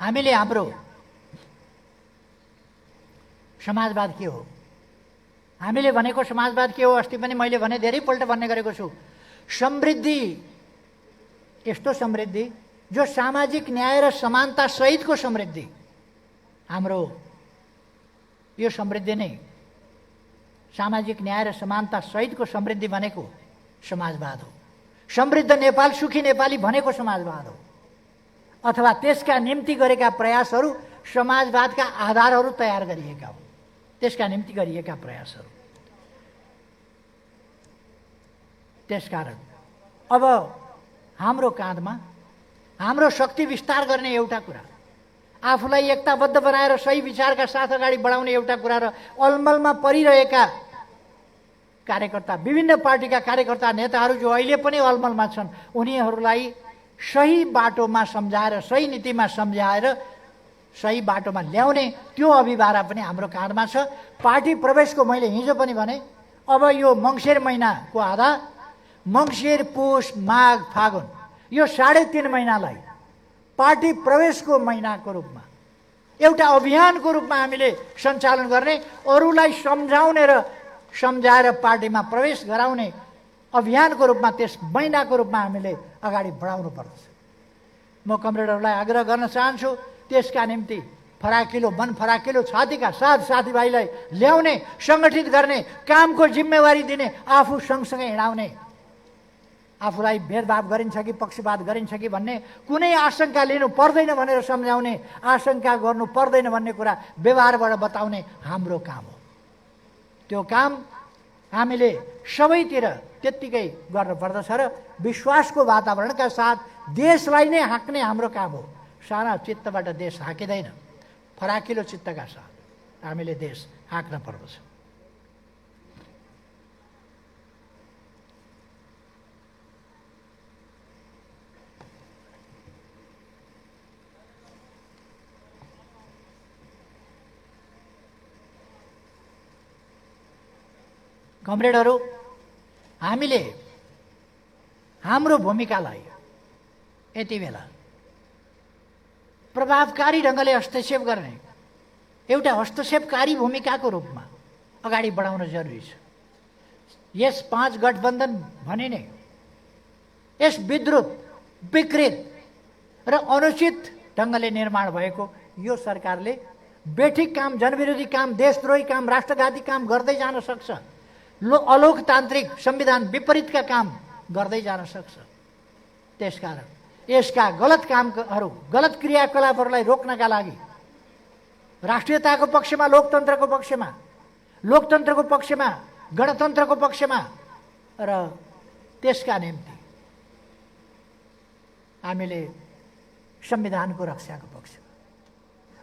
हामीले हाम्रो समाजवाद के हो, हामीले भनेको समाजवाद के हो अस्ति पनि मैले भने धेरैपल्ट भन्ने गरेको छु। समृद्धि, यस्तो समृद्धि जो सामाजिक न्याय र समानता सहितको समृद्धि, हाम्रो यो समृद्धि नै सामाजिक न्याय र समानता सहितको समृद्धि भनेको समाजवाद हो। समृद्ध नेपाल, सुखी नेपाली भनेको समाजवाद हो। अथवा त्यसका निम्ति गरेका प्रयासहरू समाजवादका आधारहरू तयार गरिएका हुन्, त्यसका निम्ति गरिएका प्रयासहरू। त्यसकारण अब हाम्रो काँधमा हाम्रो शक्ति विस्तार गर्ने एउटा कुरा, आफूलाई एकताबद्ध बनाएर सही विचारका साथ अगाडि बढाउने एउटा कुरा र अलमलमा परिरहेका कार्यकर्ता, विभिन्न पार्टीका कार्यकर्ता नेताहरू जो अहिले पनि अलमलमा छन्, उनीहरूलाई सही बाटोमा सम्झाएर, सही नीतिमा सम्झाएर सही बाटोमा ल्याउने त्यो अभिभारा पनि हाम्रो काँधमा छ। पार्टी प्रवेशको मैले हिजो पनि भने, अब यो मङ्सिर महिनाको आधा, मङ्सिर, पुष, माघ, फागुन, यो 3.5 महिनालाई पार्टी प्रवेशको महिनाको रूपमा एउटा अभियानको रूपमा हामीले सञ्चालन गर्ने, अरूलाई सम्झाउने र सम्झाएर पार्टीमा प्रवेश गराउने अभियानको रूपमा, त्यस महिनाको रूपमा हामीले अगाडि बढाउनु पर्दछ। म कमरेडहरूलाई आग्रह गर्न चाहन्छु, त्यसका निम्ति फराकिलो मन फराकिलो छातीका साथ साथीभाइलाई ल्याउने, सङ्गठित गर्ने, कामको जिम्मेवारी दिने, आफू सँगसँगै हिँडाउने, आफूलाई भेदभाव गरिन्छ कि पक्षपात गरिन्छ कि भन्ने कुनै आशंका लिनु पर्दैन भनेर सम्झाउने, आशंका गर्नु पर्दैन भन्ने कुरा व्यवहारबाट बताउने हाम्रो काम हो। त्यो काम हामीले सबैतिर त्यत्तिकै गर्नुपर्दछ र विश्वासको वातावरणका साथ देशलाई नै हाँक्ने हाम्रो काम हो। साना चित्तबाट देश हाँकिँदैन, फराकिलो चित्तका साथ हामीले देश हाँक्न पर्दछ। कमरेडहरू, हामीले हाम्रो भूमिकालाई यति बेला प्रभावकारी ढङ्गले हस्तक्षेप गर्ने, एउटा हस्तक्षेपकारी भूमिकाको रूपमा अगाडि बढाउन जरुरी छ। यस 5 गठबन्धन भनिने यस विद्रुत, विकृत र अनुचित ढङ्गले निर्माण भएको यो सरकारले बेठिक काम, जनविरोधी काम, देशद्रोही काम, राष्ट्रघाती काम गर्दै जान सक्छ। अलोकतान्त्रिक, संविधान विपरीतका काम गर्दै जान सक्छ। त्यसकारण यसका गलत कामहरू, गलत क्रियाकलापहरूलाई रोक्नका लागि राष्ट्रियताको पक्षमा, लोकतन्त्रको पक्षमा, गणतन्त्रको पक्षमा र त्यसका निम्ति हामीले संविधानको रक्षाको पक्षमा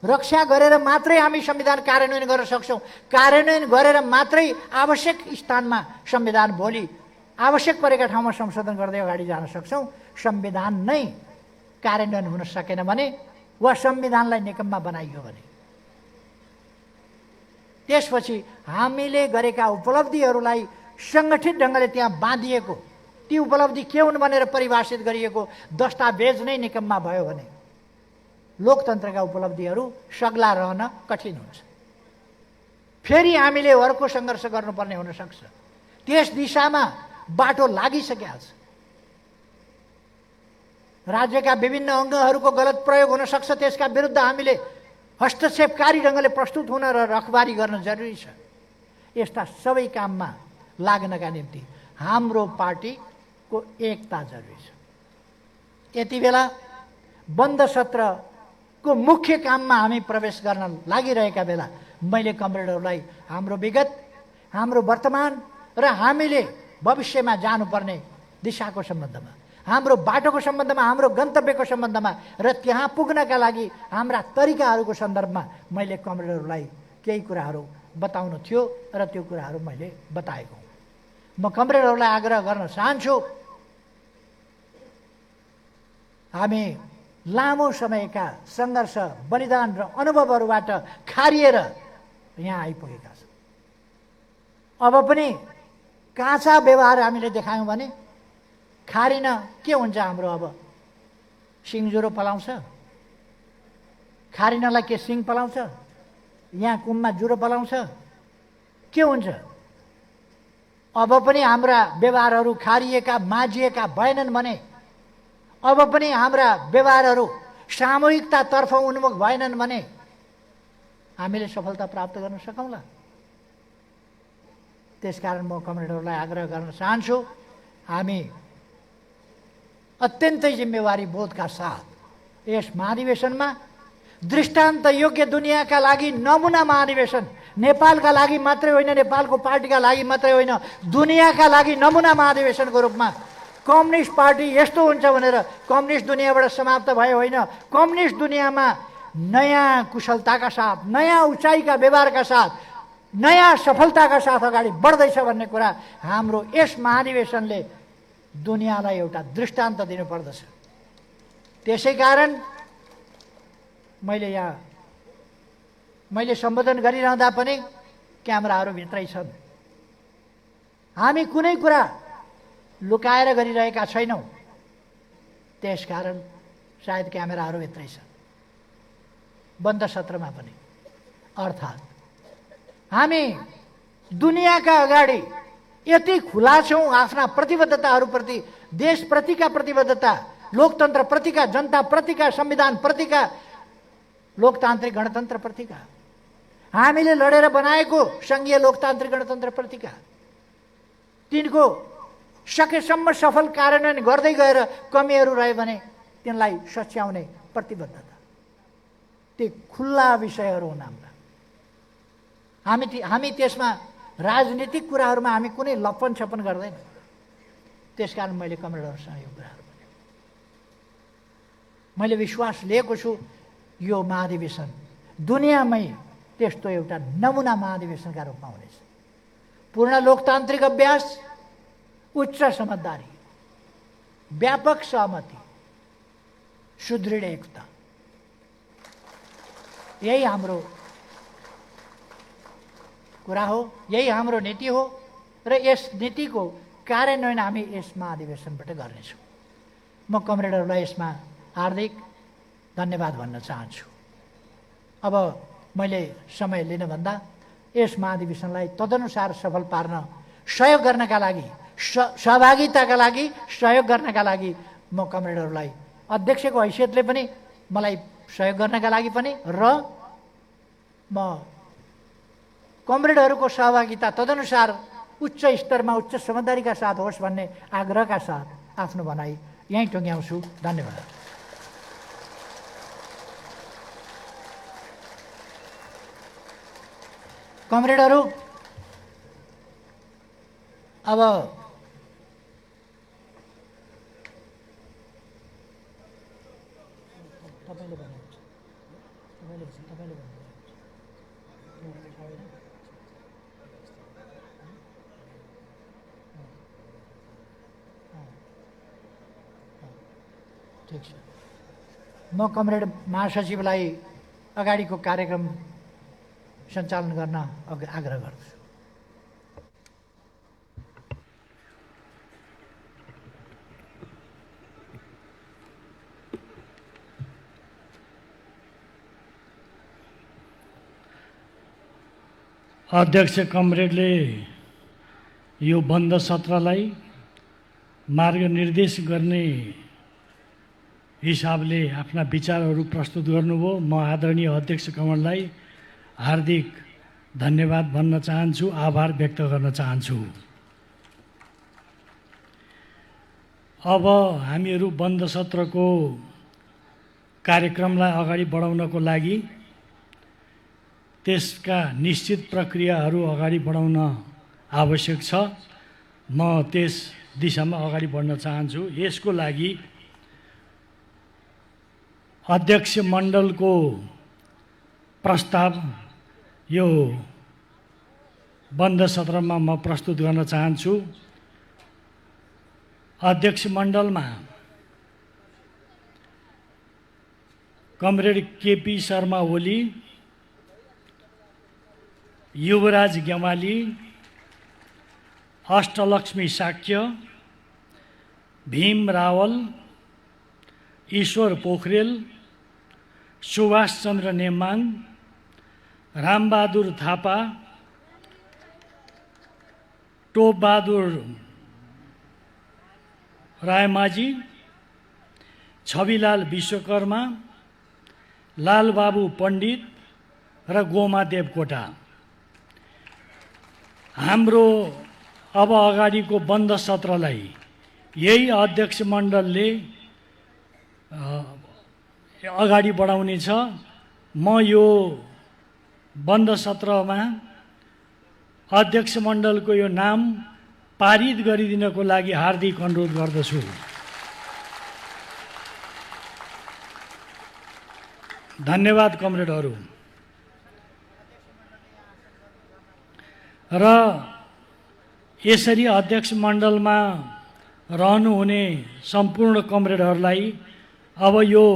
रक्षा गरेर मात्रै हामी संविधान कार्यान्वयन गर्न सक्छौँ। कार्यान्वयन गरेर मात्रै आवश्यक स्थानमा संविधान भोलि आवश्यक परेका ठाउँमा संशोधन गर्दै अगाडि जान सक्छौँ। संविधान नै कार्यान्वयन हुन सकेन भने वा संविधानलाई निकम्मा बनाइयो भने त्यसपछि हामीले गरेका उपलब्धिहरूलाई सङ्गठित ढङ्गले त्यहाँ बाँधिएको, ती उपलब्धि के हुन् भनेर परिभाषित गरिएको दस्तावेज नै निकम्मा भयो भने लोकतन्त्रका उपलब्धिहरू सग्ला रहन कठिन हुन्छ। फेरि हामीले अर्को सङ्घर्ष गर्नुपर्ने हुनसक्छ। त्यस दिशामा बाटो लागिसकेका छ। राज्यका विभिन्न अङ्गहरूको गलत प्रयोग हुन सक्छ, त्यसका विरुद्ध हामीले हस्तक्षेपकारी ढङ्गले प्रस्तुत हुन र रखबारी गर्न जरुरी छ। यस्ता सबै काममा लाग्नका निम्ति हाम्रो पार्टीको एकता जरुरी छ। यति बेला बन्द सत्रको मुख्य काममा हामी प्रवेश गर्न लागिरहेका बेला मैले कमरेडहरूलाई हाम्रो विगत, हाम्रो वर्तमान र हामीले भविष्यमा जानुपर्ने दिशाको सम्बन्धमा, हाम्रो बाटोको सम्बन्धमा, हाम्रो गन्तव्यको सम्बन्धमा र त्यहाँ पुग्नका लागि हाम्रा तरिकाहरूको सन्दर्भमा मैले कमरेडहरूलाई केही कुराहरू बताउनु थियो र त्यो कुराहरू मैले बताएको हुँ। म कमरेडहरूलाई आग्रह गर्न चाहन्छु, हामी लामो समयका सङ्घर्ष, बलिदान र अनुभवहरूबाट खारिएर यहाँ आइपुगेका छौँ। अब पनि काँचा व्यवहार हामीले देखायौँ भने खारिन के हुन्छ हाम्रो? अब सिङ ज्वरो पलाउँछ? खारिनलाई के सिङ पलाउँछ? यहाँ कुममा ज्वरो पलाउँछ? के हुन्छ? अब पनि हाम्रा व्यवहारहरू खारिएका, माझिएका भएनन् भने, अब पनि हाम्रा व्यवहारहरू सामूहिकतातर्फ उन्मुख भएनन् भने हामीले सफलता प्राप्त गर्न सकौँला। त्यसकारण म कमरेडहरूलाई आग्रह गर्न चाहन्छु, हामी अत्यन्तै जिम्मेवारी बोधका साथ यस महाधिवेशनमा दृष्टान्त योग्य, दुनियाँका लागि नमुना महाधिवेशन, नेपालका लागि मात्रै होइन, नेपालको पार्टीका लागि मात्रै होइन, दुनियाँका लागि नमुना महाधिवेशनको रूपमा कम्युनिस्ट पार्टी यस्तो हुन्छ भनेर कम्युनिस्ट दुनियाँबाट समाप्त भयो होइन, कम्युनिस्ट दुनियाँमा नयाँ कुशलताका साथ, नयाँ उचाइका व्यवहारका साथ, नयाँ सफलताका साथ अगाडि बढ्दैछ भन्ने कुरा हाम्रो यस महाधिवेशनले दुनियाँलाई एउटा दृष्टान्त दिनुपर्दछ। त्यसै कारण मैले सम्बोधन गरिरहँदा पनि क्यामेराहरू भित्रै छन्। हामी कुनै कुरा लुकाएर गरिरहेका छैनौँ, त्यसकारण सायद क्यामेराहरू भित्रै छन्। बन्द सत्रमा पनि, अर्थात् हामी दुनियाँका अगाडि यति खुला छौँ आफ्ना प्रतिबद्धताहरूप्रति, देशप्रतिका प्रतिबद्धता, लोकतन्त्रप्रतिका, जनताप्रतिका, संविधानप्रतिका, लोकतान्त्रिक गणतन्त्रप्रतिका, हामीले लडेर बनाएको सङ्घीय लोकतान्त्रिक गणतन्त्रप्रतिका तिनको सकेसम्म सफल कार्यान्वयन गर्दै गएर कमीहरू रह्यो भने तिनलाई सच्याउने प्रतिबद्धता, ती खुल्ला विषयहरू हुन् हाम्रा। हामी त्यसमा राजनीतिक कुराहरूमा हामी कुनै लप्पन छप्पन गर्दैनौँ। त्यसकारण मैले कमरेडहरूसँग यो कुराहरू भने मैले विश्वास लिएको छु यो महाधिवेशन दुनियाँमै त्यस्तो एउटा नमुना महाधिवेशनका रूपमा हुनेछ। पूर्ण लोकतान्त्रिक अभ्यास, उच्च समझदारी, व्यापक सहमति, सुदृढ एकता, यही हाम्रो कुरा हो, यही हाम्रो नीति हो र यस नीतिको कार्यान्वयन हामी यस महाधिवेशनबाट गर्नेछौँ। म कमरेडहरूलाई यसमा हार्दिक धन्यवाद भन्न चाहन्छु। अब मैले समय लिनुभन्दा यस महाधिवेशनलाई तदनुसार सफल पार्न सहयोग गर्नका लागि, सहभागिताका लागि सहयोग गर्नका लागि म कमरेडहरूलाई अध्यक्षको हैसियतले पनि मलाई सहयोग गर्नका लागि पनि र म कमरेडहरूको सहभागिता तदनुसार उच्च स्तरमा उच्च समझदारीका साथ होस् भन्ने आग्रहका साथ आफ्नो भनाइ यहीँ टुङ्ग्याउँछु। धन्यवाद। कमरेडहरू, अब ठिक छ, म कमरेड महासचिवलाई अगाडिको कार्यक्रम सञ्चालन गर्न आग्रह गर्दछु। अध्यक्ष कमरेडले यो बन्द सत्रलाई मार्गनिर्देश गर्ने हिसाबले आफ्ना विचारहरू प्रस्तुत गर्नुभयो। म आदरणीय अध्यक्ष कमरेडलाई हार्दिक धन्यवाद भन्न चाहन्छु, आभार व्यक्त गर्न चाहन्छु। अब हामीहरू बन्द सत्रको कार्यक्रमलाई अगाडि बढाउनको लागि त्यसका निश्चित प्रक्रियाहरू अगाडि बढाउन आवश्यक छ। म त्यस दिशामा अगाडि बढ्न चाहन्छु। यसको लागि अध्यक्ष मण्डलको प्रस्ताव यो बन्द सत्रमा म प्रस्तुत गर्न चाहन्छु। अध्यक्ष मण्डलमा कमरेड केपी शर्मा ओली, युवराज गेवाली, अष्टलक्ष्मी साक्य, भीम रावल, ईश्वर पोखरेल, सुभाष चन्द्र नेमाङ, रामबहादुर थापा, टोपबहादुर रायमाझी, छविलाल विश्वकर्मा, लालबाबु पण्डित र गोमा देवकोटा। हाम्रो अब अगाडिको बन्द सत्रलाई यही अध्यक्ष मण्डलले अगाडि बढाउनेछ। म यो बन्द सत्रमा अध्यक्ष मण्डलको यो नाम पारित गरिदिनको लागि हार्दिक अनुरोध गर्दछु। धन्यवाद कमरेडहरू। र यसरी अध्यक्ष मण्डलमा रहनुहुने सम्पूर्ण कमरेडहरूलाई अब यो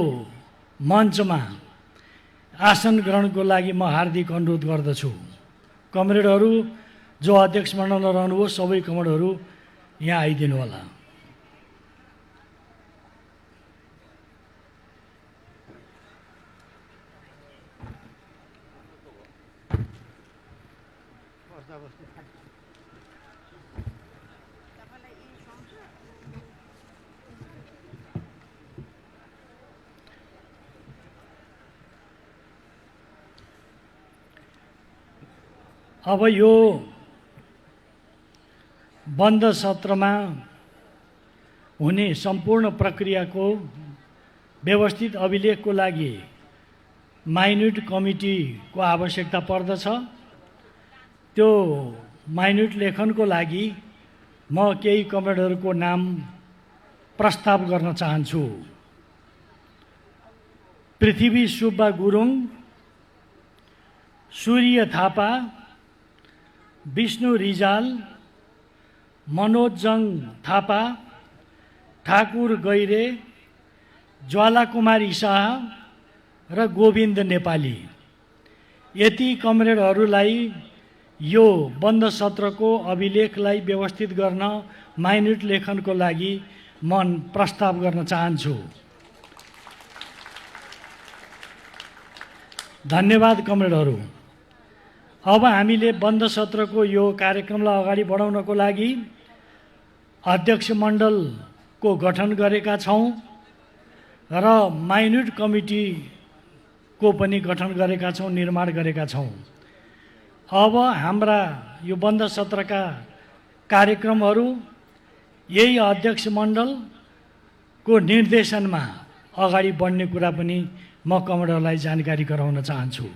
मञ्चमा आसन ग्रहणको लागि म हार्दिक अनुरोध गर्दछु। कमरेडहरू जो अध्यक्ष मण्डलमा रहनुभयो सबै कमरेडहरू यहाँ आइदिनु होला। अब यो बन्द सत्रमा हुने सम्पूर्ण प्रक्रियाको व्यवस्थित अभिलेखको लागि माइन्युट कमिटीको आवश्यकता पर्दछ। त्यो माइन्युट लेखनको लागि म केही कमरेडहरूको नाम प्रस्ताव गर्न चाहन्छु। पृथ्वी सुब्बा गुरुङ, सूर्य थापा, विष्णु रिजाल, मनोज जङ थापा, ठाकुर गैरे, ज्वाला कुमारी शाह र गोविन्द नेपाली। यति कमरेडहरूलाई यो बन्द सत्रको अभिलेखलाई व्यवस्थित गर्न माइन्युट लेखनको लागि म प्रस्ताव गर्न चाहन्छु। धन्यवाद कमरेडहरू। अब हामीले बन्द सत्रको यो कार्यक्रमलाई अगाडि बढाउनको लागि अध्यक्ष मण्डलको गठन गरेका छौँ र माइन्युट कमिटीको पनि गठन गरेका छौँ, निर्माण गरेका छौँ। अब हाम्रा यो बन्द सत्रका कार्यक्रमहरू यही अध्यक्ष मण्डलको निर्देशनमा अगाडि बढ्ने कुरा पनि म कमरेडहरूलाई जानकारी गराउन चाहन्छु।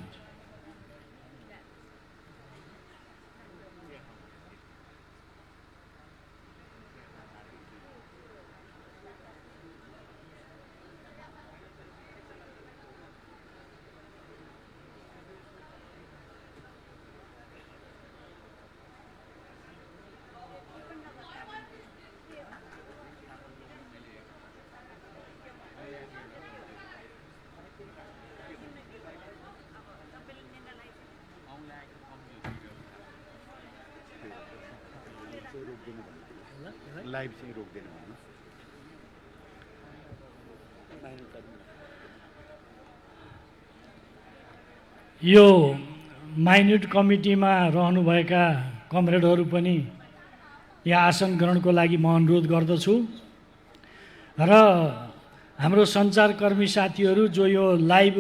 लाइभ चाहिँ रोक्दैन भन्नुहोस्। यो माइन्युट कमिटीमा रहनुभएका कमरेडहरू पनि यहाँ आसन ग्रहणको लागि म अनुरोध गर्दछु र हाम्रो सञ्चारकर्मी साथीहरू जो यो लाइभ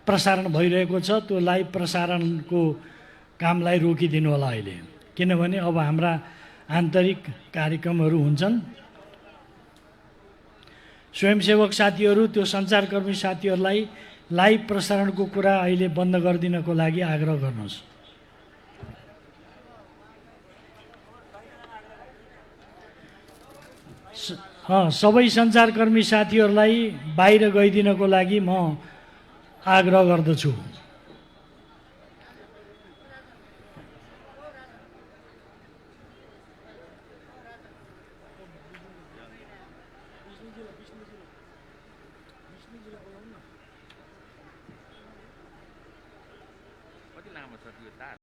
प्रसारण भइरहेको छ त्यो लाइभ प्रसारणको कामलाई रोकिदिनु होला अहिले, किनभने अब हाम्रा आन्तरिक कार्यक्रमहरू हुन्छन्। स्वयंसेवक साथीहरू त्यो सञ्चारकर्मी साथीहरूलाई लाइभ प्रसारणको कुरा अहिले बन्द गरिदिनको लागि आग्रह गर्नुहोस्। सबै सञ्चारकर्मी साथीहरूलाई बाहिर गइदिनको लागि म आग्रह गर्दछु। कति लामो छ त्यो तार?